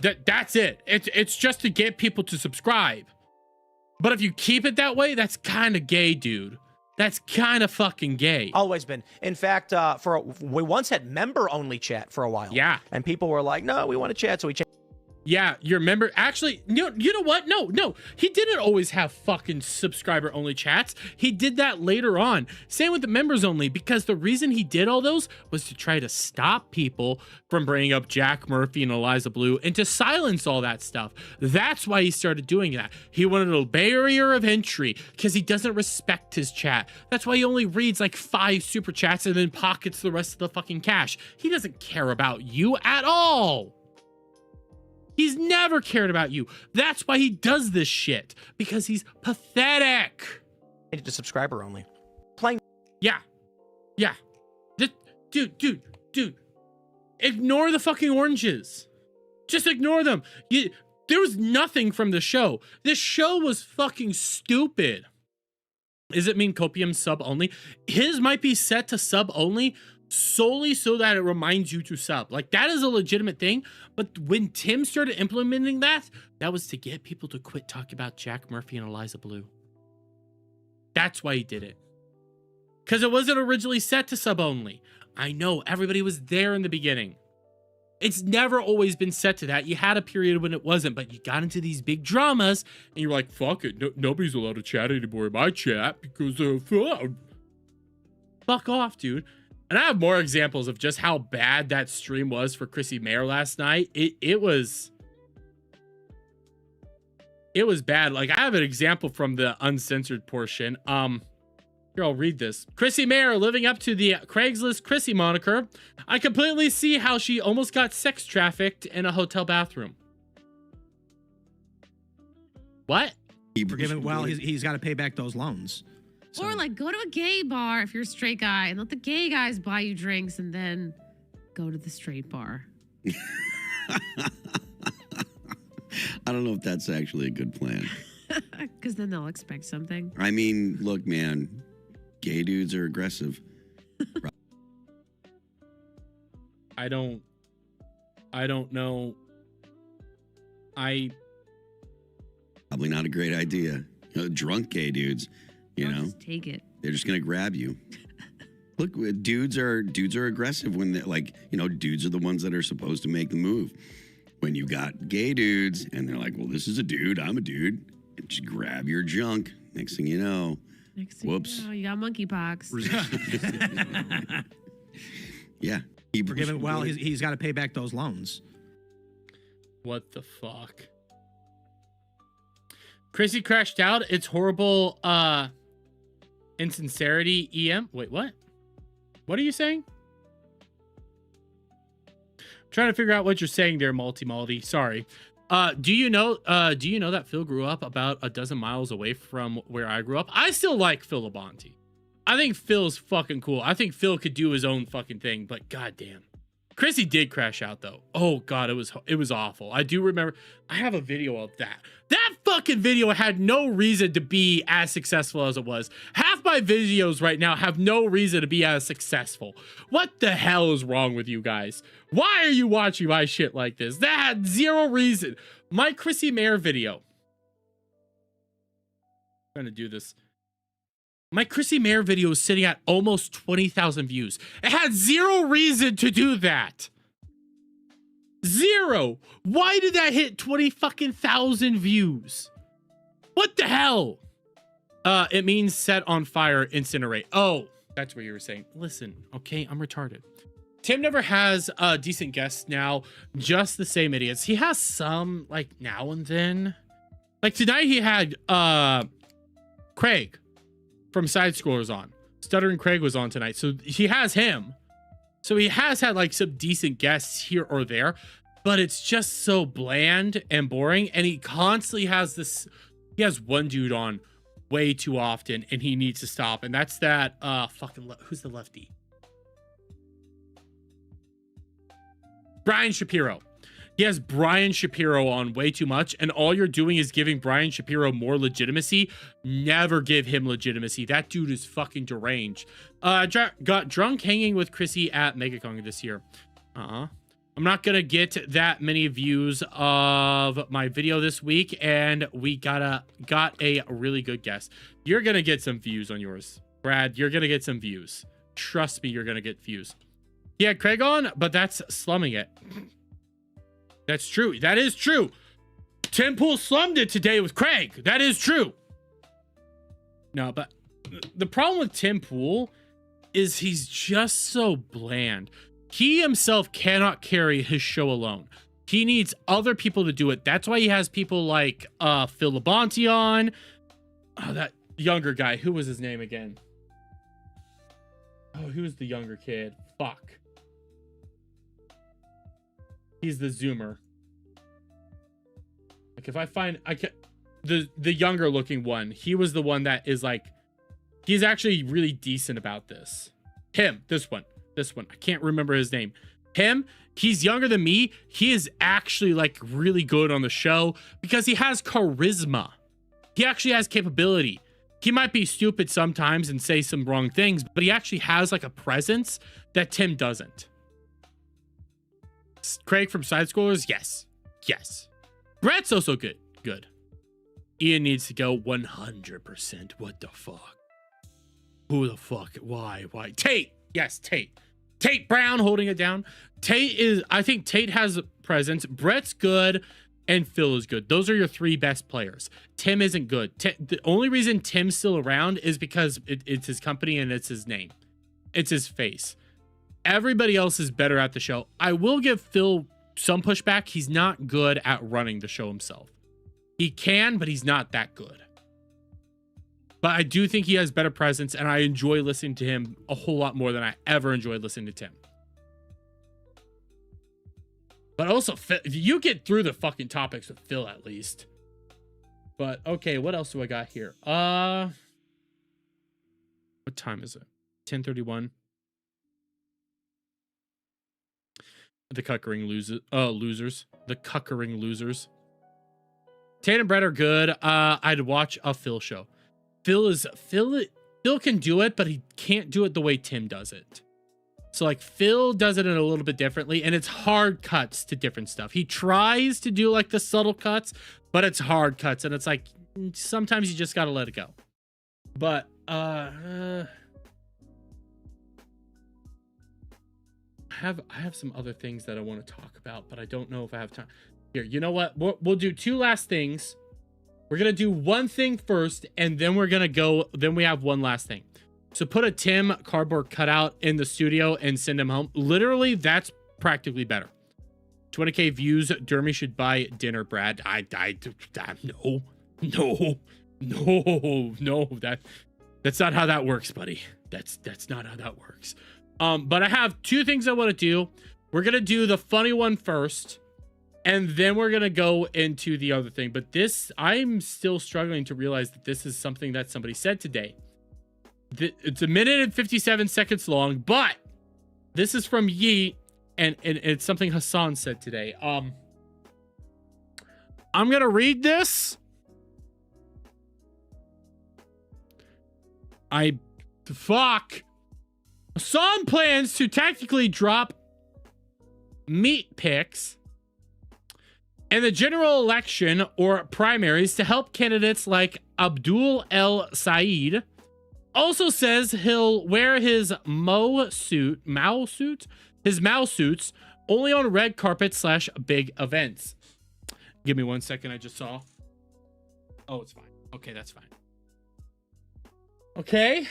That's it. It's just to get people to subscribe. But if you keep it that way, that's kind of gay, dude. That's kind of fucking gay. Always been. In fact, we once had member-only chat for a while. Yeah. And people were like, no, we want to chat, so we changed. Yeah, your member, actually, you know what? No, he didn't always have fucking subscriber only chats. He did that later on. Same with the members only, because the reason he did all those was to try to stop people from bringing up Jack Murphy and Eliza Blue and to silence all that stuff. That's why he started doing that. He wanted a barrier of entry because he doesn't respect his chat. That's why he only reads like 5 super chats and then pockets the rest of the fucking cash. He doesn't care about you at all. He's never cared about you. That's why he does this shit. Because he's pathetic. To subscriber only. Playing. Yeah. Dude. Ignore the fucking oranges. Just ignore them. There was nothing from the show. This show was fucking stupid. Is it mean Copium sub only? His might be set to sub only solely so that it reminds you to sub. Like, that is a legitimate thing. But when Tim started implementing that, that was to get people to quit talking about Jack Murphy and Eliza Blue. That's why he did it. Because it wasn't originally set to sub only. I know, everybody was there in the beginning. It's never always been set to that. You had a period when it wasn't, but you got into these big dramas, and you're like, fuck it, nobody's allowed to chat anymore in my chat because of... Fuck off, dude. And I have more examples of just how bad that stream was for Chrissie Mayr last night. It was bad. Like, I have an example from the uncensored portion. Here, I'll read this. Chrissie Mayr living up to the Craigslist Chrissie moniker. I completely see how she almost got sex trafficked in a hotel bathroom. What? Forgiven. Well, he's got to pay back those loans. So. Or like go to a gay bar if you're a straight guy and let the gay guys buy you drinks and then go to the straight bar. I don't know if that's actually a good plan. Because then they'll expect something. I mean, look, man, gay dudes are aggressive. I don't know. Probably not a great idea. Drunk gay dudes, you know, just take it. They're just gonna grab you. Look, dudes are aggressive when they like, you know, dudes are the ones that are supposed to make the move. When you got gay dudes and they're like, well, this is a dude, I'm a dude, and just grab your junk. Next thing you know, whoops. You got monkeypox. Yeah. Forgiven. Well, he's got to pay back those loans. What the fuck? Chrissie crashed out. It's horrible. Insincerity. EM. Wait, what? What are you saying? I'm trying to figure out what you're saying there, Malty. Sorry. Do you know that Phil grew up about a dozen miles away from where I grew up? I still like Phil Labonte. I think Phil's fucking cool. I think Phil could do his own fucking thing, but goddamn. Chrissie did crash out though. Oh god, it was awful. I do remember. I have a video of that. That fucking video had no reason to be as successful as it was. Half my videos right now have no reason to be as successful. What the hell is wrong with you guys? Why are you watching my shit like this? That had zero reason. My Chrissie Mayr video. I'm trying to do this. My Chrissie Mayr video is sitting at almost 20,000 views. It had zero reason to do that. Zero. Why did that hit 20,000 views? What the hell? It means set on fire, incinerate. Oh, that's what you were saying. Listen, okay, I'm retarded. Tim never has decent guests now, just the same idiots. He has some, like, now and then. Like, tonight he had Craig from Side Scrollers on. Stuttering Craig was on tonight, so he has him. So he has had, like, some decent guests here or there, but it's just so bland and boring, and he constantly has this... He has one dude on way too often, and he needs to stop, and that's that, who's the lefty? Brian Shapiro. He has Brian Shapiro on way too much, and all you're doing is giving Brian Shapiro more legitimacy. Never give him legitimacy. That dude is fucking deranged. Got drunk hanging with Chrissie at MegaCon this year. I'm not gonna get that many views of my video this week, and we got a really good guest. You're gonna get some views on yours, Brad. You're gonna get some views. Trust me, you're gonna get views. He had Craig on, but that's slumming it. That's true. That is true. Tim Pool slummed it today with Craig. That is true. No, but the problem with Tim Pool is he's just so bland. He himself cannot carry his show alone. He needs other people to do it. That's why he has people like Phil Labonte on. Oh, that younger guy. Who was his name again? Oh, who was the younger kid? Fuck. He's the Zoomer. Like, if I find... the younger looking one. He was the one that is like... He's actually really decent about this. Him. This one. I can't remember his name. Him. He's younger than me. He is actually, like, really good on the show because he has charisma. He actually has capability. he might be stupid sometimes and say some wrong things, but he actually has like a presence that Tim doesn't. Craig from Side Scrollers, yes. Brett's also good. Ian needs to go 100%. What the fuck? Who the fuck? Why? Tate. Yes, Tate. Tate Brown holding it down. I think Tate has a presence. Brett's good. And Phil is good. Those are your 3 best players. Tim isn't good. The only reason Tim's still around is because it's his company and it's his name. It's his face. Everybody else is better at the show. I will give Phil some pushback. He's not good at running the show himself. He can, but he's not that good. But I do think he has better presence, and I enjoy listening to him a whole lot more than I ever enjoyed listening to Tim. But also, you get through the fucking topics with Phil at least. But okay, what else do I got here? What time is it? 10:31. The cuckering losers. The cuckering losers. Tate and Brett are good. I'd watch a Phil show. Phil can do it, but he can't do it the way Tim does it. So like Phil does it in a little bit differently, and it's hard cuts to different stuff. He tries to do like the subtle cuts, but it's hard cuts, and it's like sometimes you just gotta let it go. But I have some other things that I want to talk about, but I don't know if I have time. Here, you know what? We'll do 2 last things. We're gonna do one thing first, and then we're gonna go. Then we have one last thing. So put a Tim cardboard cutout in the studio and send him home. Literally, that's practically better. 20K views. Dermy should buy dinner, Brad. No. That's not how that works, buddy. That's not how that works. But I have 2 things I want to do. We're gonna do the funny one first, and then we're gonna go into the other thing. But this, I'm still struggling to realize that this is something that somebody said today. It's 1 minute and 57 seconds long, but this is from Yeet, and it's something Hassan said today. I'm gonna read this. Hassan plans to tactically drop meat picks in the general election or primaries to help candidates like Abdul El Said. Also says he'll wear his Mao suits only on red carpet / big events. Give me 1 second. I just saw. Oh, it's fine. Okay, that's fine. Okay,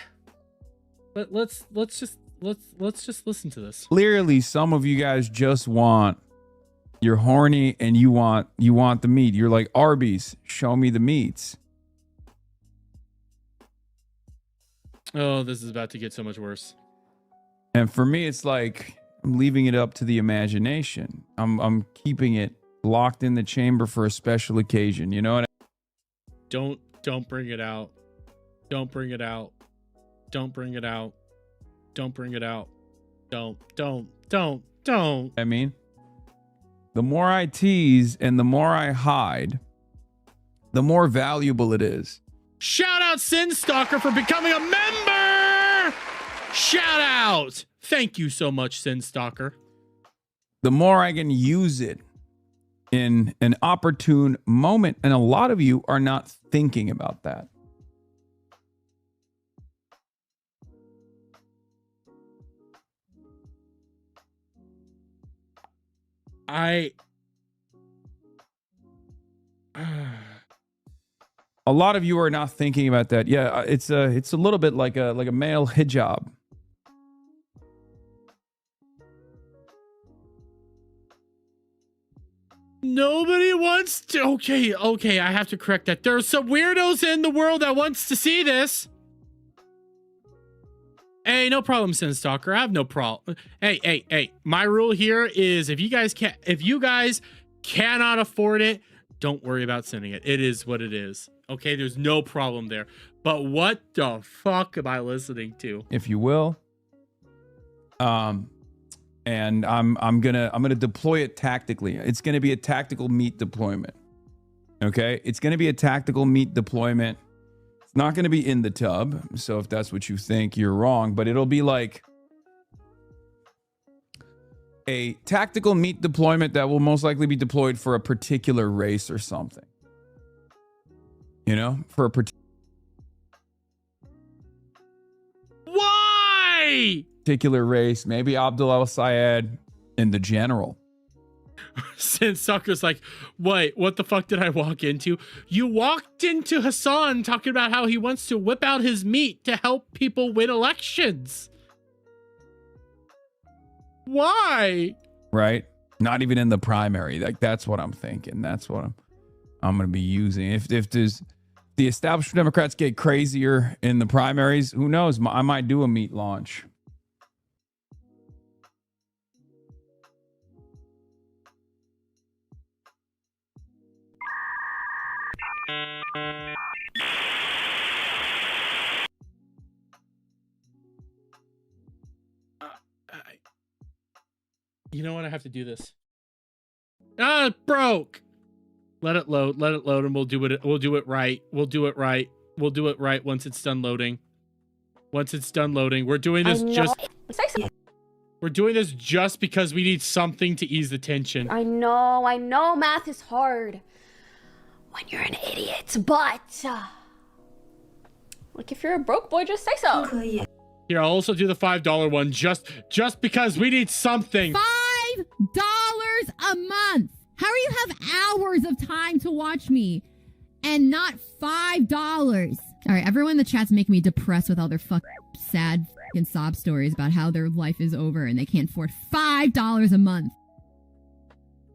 but let's just listen to this. Clearly, some of you guys just you're horny and you want the meat. You're like, Arby's, show me the meats. Oh, this is about to get so much worse. And for me, it's like I'm leaving it up to the imagination. I'm keeping it locked in the chamber for a special occasion. You know what? Don't bring it out. Don't bring it out. Don't bring it out. Don't bring it out. Don't. I mean, the more I tease and the more I hide, the more valuable it is. Shout out Sin Stalker for becoming a member. Shout out. Thank you so much, Sin Stalker. The more I can use it in an opportune moment. And a lot of you are not thinking about that. A lot of you are not thinking about that. Yeah, it's a little bit like a male hijab. Nobody wants to. Okay, I have to correct that. There are some weirdos in the world that wants to see this. Hey, no problem, Sin Stalker. I have no problem. Hey. My rule here is if you guys cannot afford it, don't worry about sending it. It is what it is. Okay, there's no problem there. But what the fuck am I listening to? If you will. And I'm gonna deploy it tactically. It's gonna be a tactical meat deployment. Okay, it's gonna be a tactical meat deployment It's not going to be in the tub. So if that's what you think, you're wrong. But it'll be like a tactical meat deployment that will most likely be deployed for a particular race or something. You know, for a particular race, maybe Abdul Al-Sayed in the general. Since Sucker's like, wait, what the fuck did I walk into? You walked into Hassan talking about how he wants to whip out his meat to help people win elections. Why? Right? Not even in the primary. Like, that's what I'm thinking. That's what I'm going to be using. If there's the established Democrats get crazier in the primaries, who knows? I might do a meat launch. You know what? I have to do this. Ah, it broke. Let it load, and we'll do it. We'll do it right. We'll do it right. We'll do it right once it's done loading. Once it's done loading, we're doing this We're doing this just because we need something to ease the tension. I know math is hard when you're an idiot, but like if you're a broke boy, just say so. Here, I'll also do the $5 one just because we need something. $5 a month. How do you have hours of time to watch me and not $5? All right, everyone in the chat's making me depressed with all their sad sob stories about how their life is over and they can't afford $5 a month.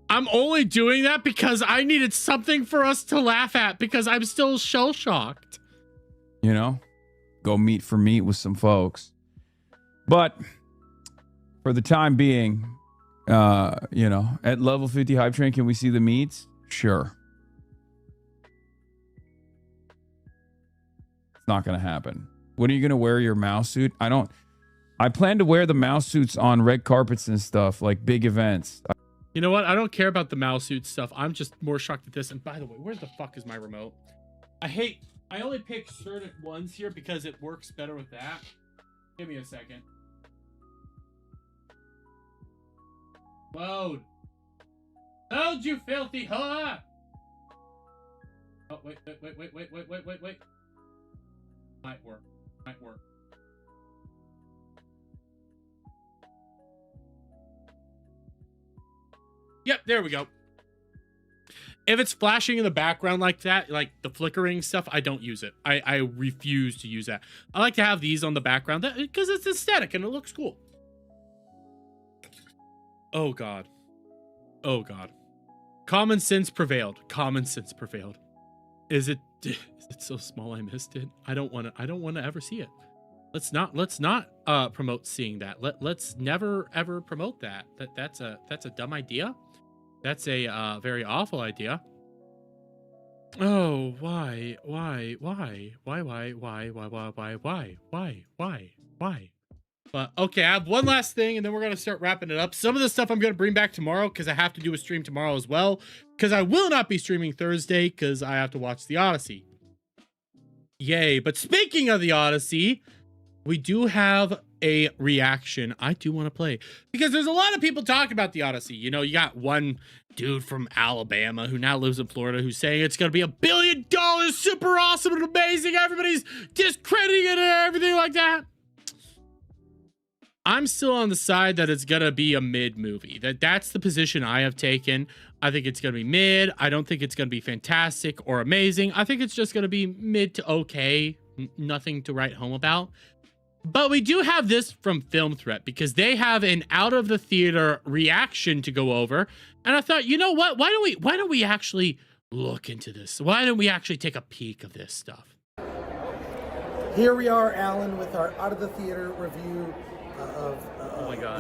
I'm only doing that because I needed something for us to laugh at because I'm still shell-shocked. You know, go meet for meat with some folks. But for the time being, you know, at level 50 hype train, can we see the meats? Sure. It's not going to happen. When are you going to wear your mouse suit? I plan to wear the mouse suits on red carpets and stuff, like big events. You know what? I don't care about the mouse suit stuff. I'm just more shocked at this. And by the way, where the fuck is my remote? I only pick certain ones here because it works better with that. Give me a second. Load. Load, you filthy whore! Oh, wait. Might work. Yep, there we go. If it's flashing in the background like that, like the flickering stuff, I don't use it. I refuse to use that. I like to have these on the background because it's aesthetic and it looks cool. Oh, God. Oh, God. Common sense prevailed. Is it so small I missed it? I don't want to ever see it. Let's not promote seeing that. Let's never ever promote that. That's a dumb idea. That's a very awful idea. Oh, why? But okay, I have one last thing, and then we're gonna start wrapping it up. Some of the stuff I'm gonna bring back tomorrow because I have to do a stream tomorrow as well. Because I will not be streaming Thursday because I have to watch the Odyssey. Yay! But speaking of the Odyssey, we do have a reaction I do want to play because there's a lot of people talking about the Odyssey. You know, you got one dude from Alabama who now lives in Florida who's saying it's going to be $1 billion, super awesome and amazing. Everybody's discrediting it and everything like that. I'm still on the side that it's going to be a mid movie. That's the position I have taken. I think it's going to be mid. I don't think it's going to be fantastic or amazing. I think it's just going to be mid to okay. Nothing to write home about. But we do have this from Film Threat because they have an out of the theater reaction to go over. And I thought, you know what? Why don't we actually look into this? Why don't we actually take a peek of this stuff? Here we are, Alan, with our out of the theater review of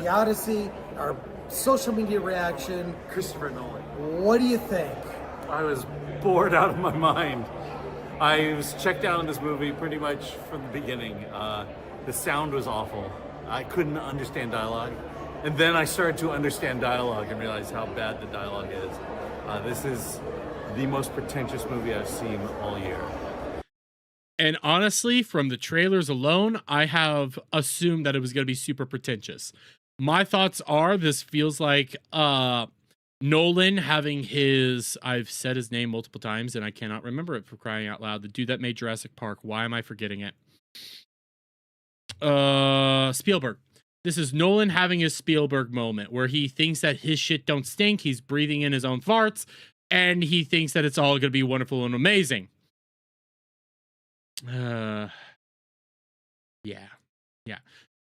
The Odyssey, our social media reaction. Christopher Nolan. What do you think? I was bored out of my mind. I was checked out on this movie pretty much from the beginning. The sound was awful. I couldn't understand dialogue. And then I started to understand dialogue and realized how bad the dialogue is. This is the most pretentious movie I've seen all year. And honestly, from the trailers alone, I have assumed that it was going to be super pretentious. My thoughts are this feels like Nolan having his, I've said his name multiple times and I cannot remember it for crying out loud. The dude that made Jurassic Park. Why am I forgetting it? Spielberg. This is Nolan having his Spielberg moment where he thinks that his shit don't stink. He's breathing in his own farts and he thinks that it's all going to be wonderful and amazing. Yeah.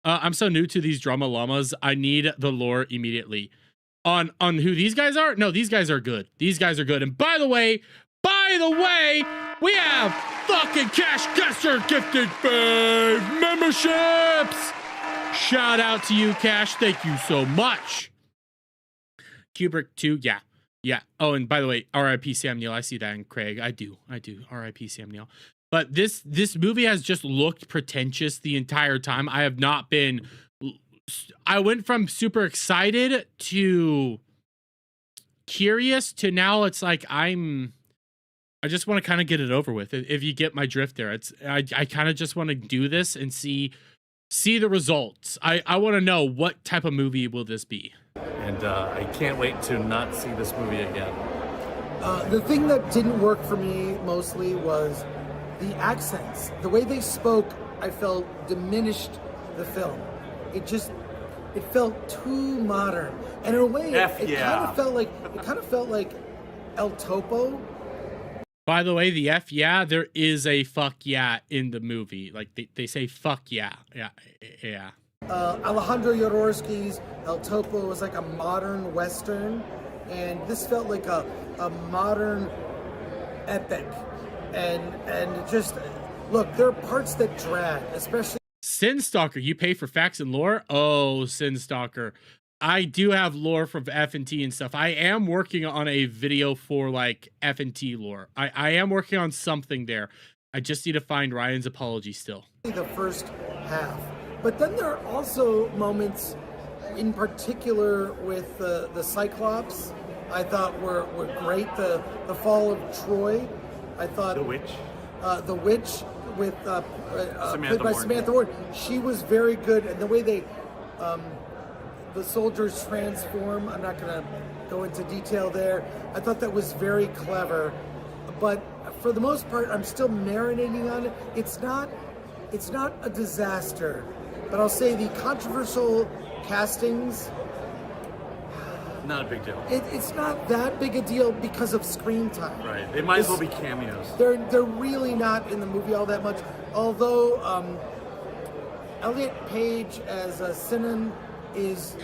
I'm so new to these drama llamas. I need the lore immediately. On who these guys are? No, these guys are good. These guys are good. And by the way, we have fucking Cash Guesser gifted 5 memberships. Shout out to you, Cash. Thank you so much. Kubrick 2, yeah. Oh, and by the way, R.I.P. Sam Neill. I see that in Craig. I do. R.I.P. Sam Neill. But this movie has just looked pretentious the entire time. I have not been. I went from super excited to curious to now it's like I just want to kind of get it over with. If you get my drift there, I kind of just want to do this and see the results. I want to know what type of movie will this be. And I can't wait to not see this movie again. The thing that didn't work for me mostly was the accents. The way they spoke, I felt diminished the film. It felt too modern. And in a way, it kind of felt like El Topo. By the way, the F yeah, there is a fuck yeah in the movie. Like they say fuck yeah. Yeah. Alejandro Jodorowsky's El Topo was like a modern Western, and this felt like a modern epic. And just, look, there are parts that drag, especially... Sin Stalker, you pay for facts and lore? Oh, Sin Stalker. I do have lore from F&T and stuff. I am working on a video for, like, F&T lore. I am working on something there. I just need to find Ryan's apology still. The first half. But then there are also moments, in particular with the Cyclops, I thought were great. The fall of Troy. I thought the witch with played by Samantha Ward. She was very good, and the way they the soldiers transform. I'm not going to go into detail there. I thought that was very clever, but for the most part, I'm still marinating on it. It's not a disaster, but I'll say the controversial castings. Not a big deal. It's not that big a deal because of screen time. Right. They might as well be cameos. They're really not in the movie all that much. Although Elliot Page as Sinan is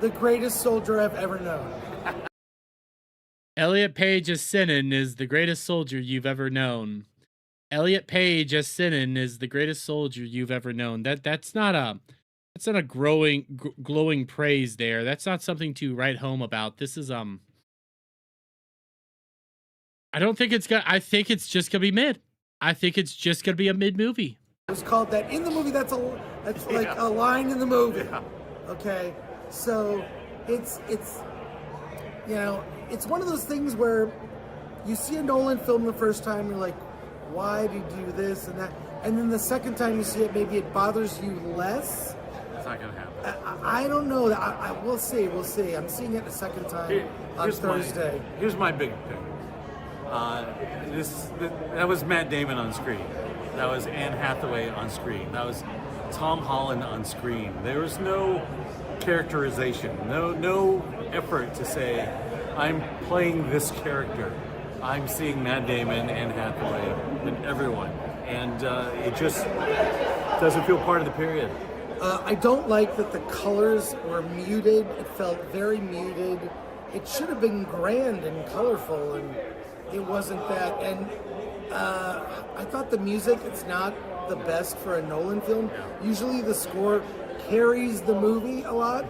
the greatest soldier I've ever known. Elliot Page as Sinan is the greatest soldier you've ever known. Elliot Page as Sinan is the greatest soldier you've ever known. That's not a glowing praise there. That's not something to write home about. This is I don't think it's gonna. I think it's just gonna be mid. I think it's just gonna be a mid movie. It was called that in the movie. That's like a line in the movie. Yeah. Okay, so it's it's one of those things where you see a Nolan film the first time, you're like, why did you do this and that, and then the second time you see it, maybe it bothers you less. It's not gonna happen. I don't know. We'll see. I'm seeing it the second time on Thursday. Here's my big thing. That was Matt Damon on screen. That was Anne Hathaway on screen. That was Tom Holland on screen. There was no characterization, no effort to say, I'm playing this character. I'm seeing Matt Damon, Anne Hathaway, and everyone. And it just doesn't feel part of the period. I don't like that the colors were muted. It felt very muted. It should have been grand and colorful, and it wasn't that. And I thought the music, it's not the best for a Nolan film. Usually the score carries the movie a lot.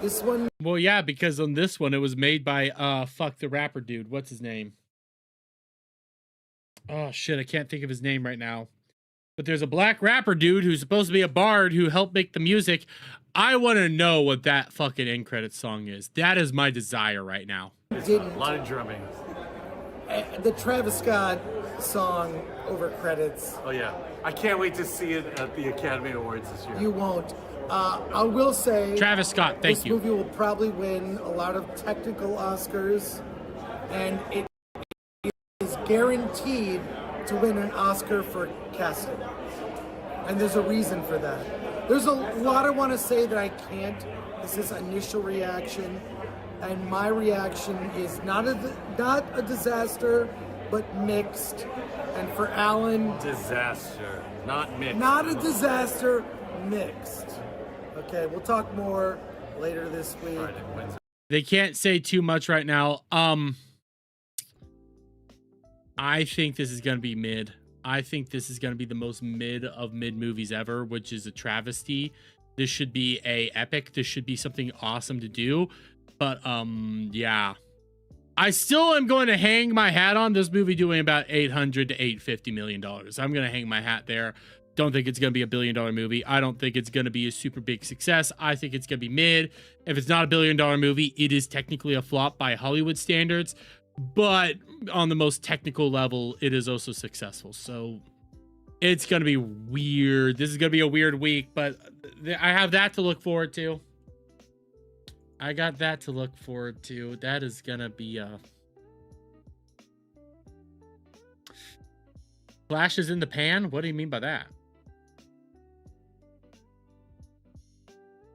This one... Well, yeah, because on this one, it was made by, fuck the rapper dude. What's his name? Oh, shit, I can't think of his name right now. But there's a black rapper dude who's supposed to be a bard who helped make the music. I want to know what that fucking end credits song is. That is my desire right now. It's a lot of drumming. The Travis Scott song over credits. Oh yeah, I can't wait to see it at the Academy Awards this year. You won't. I will say, Travis Scott, thank this you. movie will probably win a lot of technical Oscars, and it is guaranteed to win an Oscar for casting. And there's a reason for that. There's a lot I want to say that I can't. This is initial reaction, and my reaction is not a disaster, but mixed. And for Alan, Disaster, not mixed. not a disaster, mixed. Okay, we'll talk more later this week. They can't say too much right now. I think this is going to be mid. I think this is going to be the most mid of mid movies ever, which is a travesty. This should be a epic. This should be something awesome to do. But yeah. I still am going to hang my hat on this movie doing about $800 to $850 million. I'm going to hang my hat there. Don't think it's going to be a $1 billion movie. I don't think it's going to be a super big success. I think it's going to be mid. If it's not a $1 billion movie, it is technically a flop by Hollywood standards. But on the most technical level, it is also successful. So it's going to be weird. This is going to be a weird week, but I have that to look forward to. I got that to look forward to. That is going to be flashes in the pan? What do you mean by that?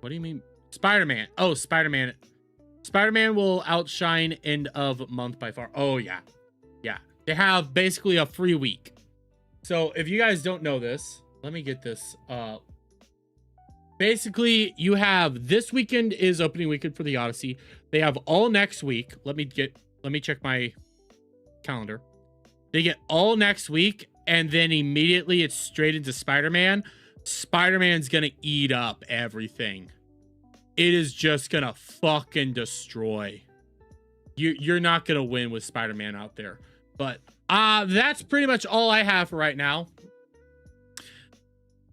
What do you mean? Spider-Man. Oh, Spider-Man. Spider-Man will outshine end of month by far. Oh, yeah. Yeah. They have basically a free week. So if you guys don't know this, let me get this. Basically, you have this weekend is opening weekend for the Odyssey. They have all next week. Let me check my calendar. They get all next week, and then immediately it's straight into Spider-Man. Spider-Man's gonna eat up everything. It is just gonna fucking destroy. You're not gonna win with Spider-Man out there. But that's pretty much all I have for right now.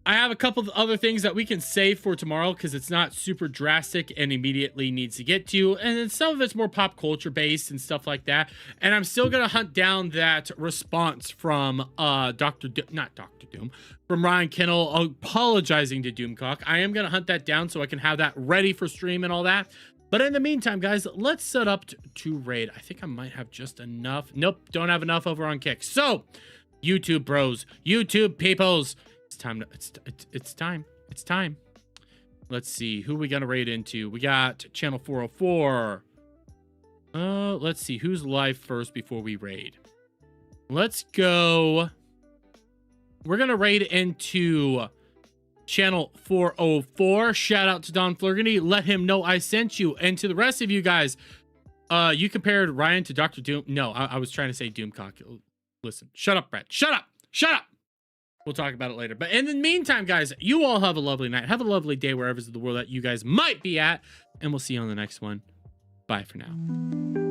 I have a couple of other things that we can save for tomorrow because it's not super drastic and immediately needs to get to. And then some of it's more pop culture based and stuff like that. And I'm still going to hunt down that response from not Dr. Doom, from Ryan Kennel apologizing to Doomcock. I am going to hunt that down so I can have that ready for stream and all that. But in the meantime, guys, let's set up to raid. I think I might have just enough. Nope, don't have enough over on Kick. So, YouTube bros, YouTube peoples, it's time. Let's see who we gonna raid into. We got channel 404. Let's see who's live first before we raid. Let's go. We're gonna raid into channel 404. Shout out to Don Flurgany. Let him know I sent you. And to the rest of you guys, you compared Ryan to Dr. Doom. No, I was trying to say Doomcock. Listen, shut up, Brett. Shut up. We'll talk about it later. But in the meantime, guys, you all have a lovely night. Have a lovely day wherever in the world that you guys might be at. And we'll see you on the next one. Bye for now.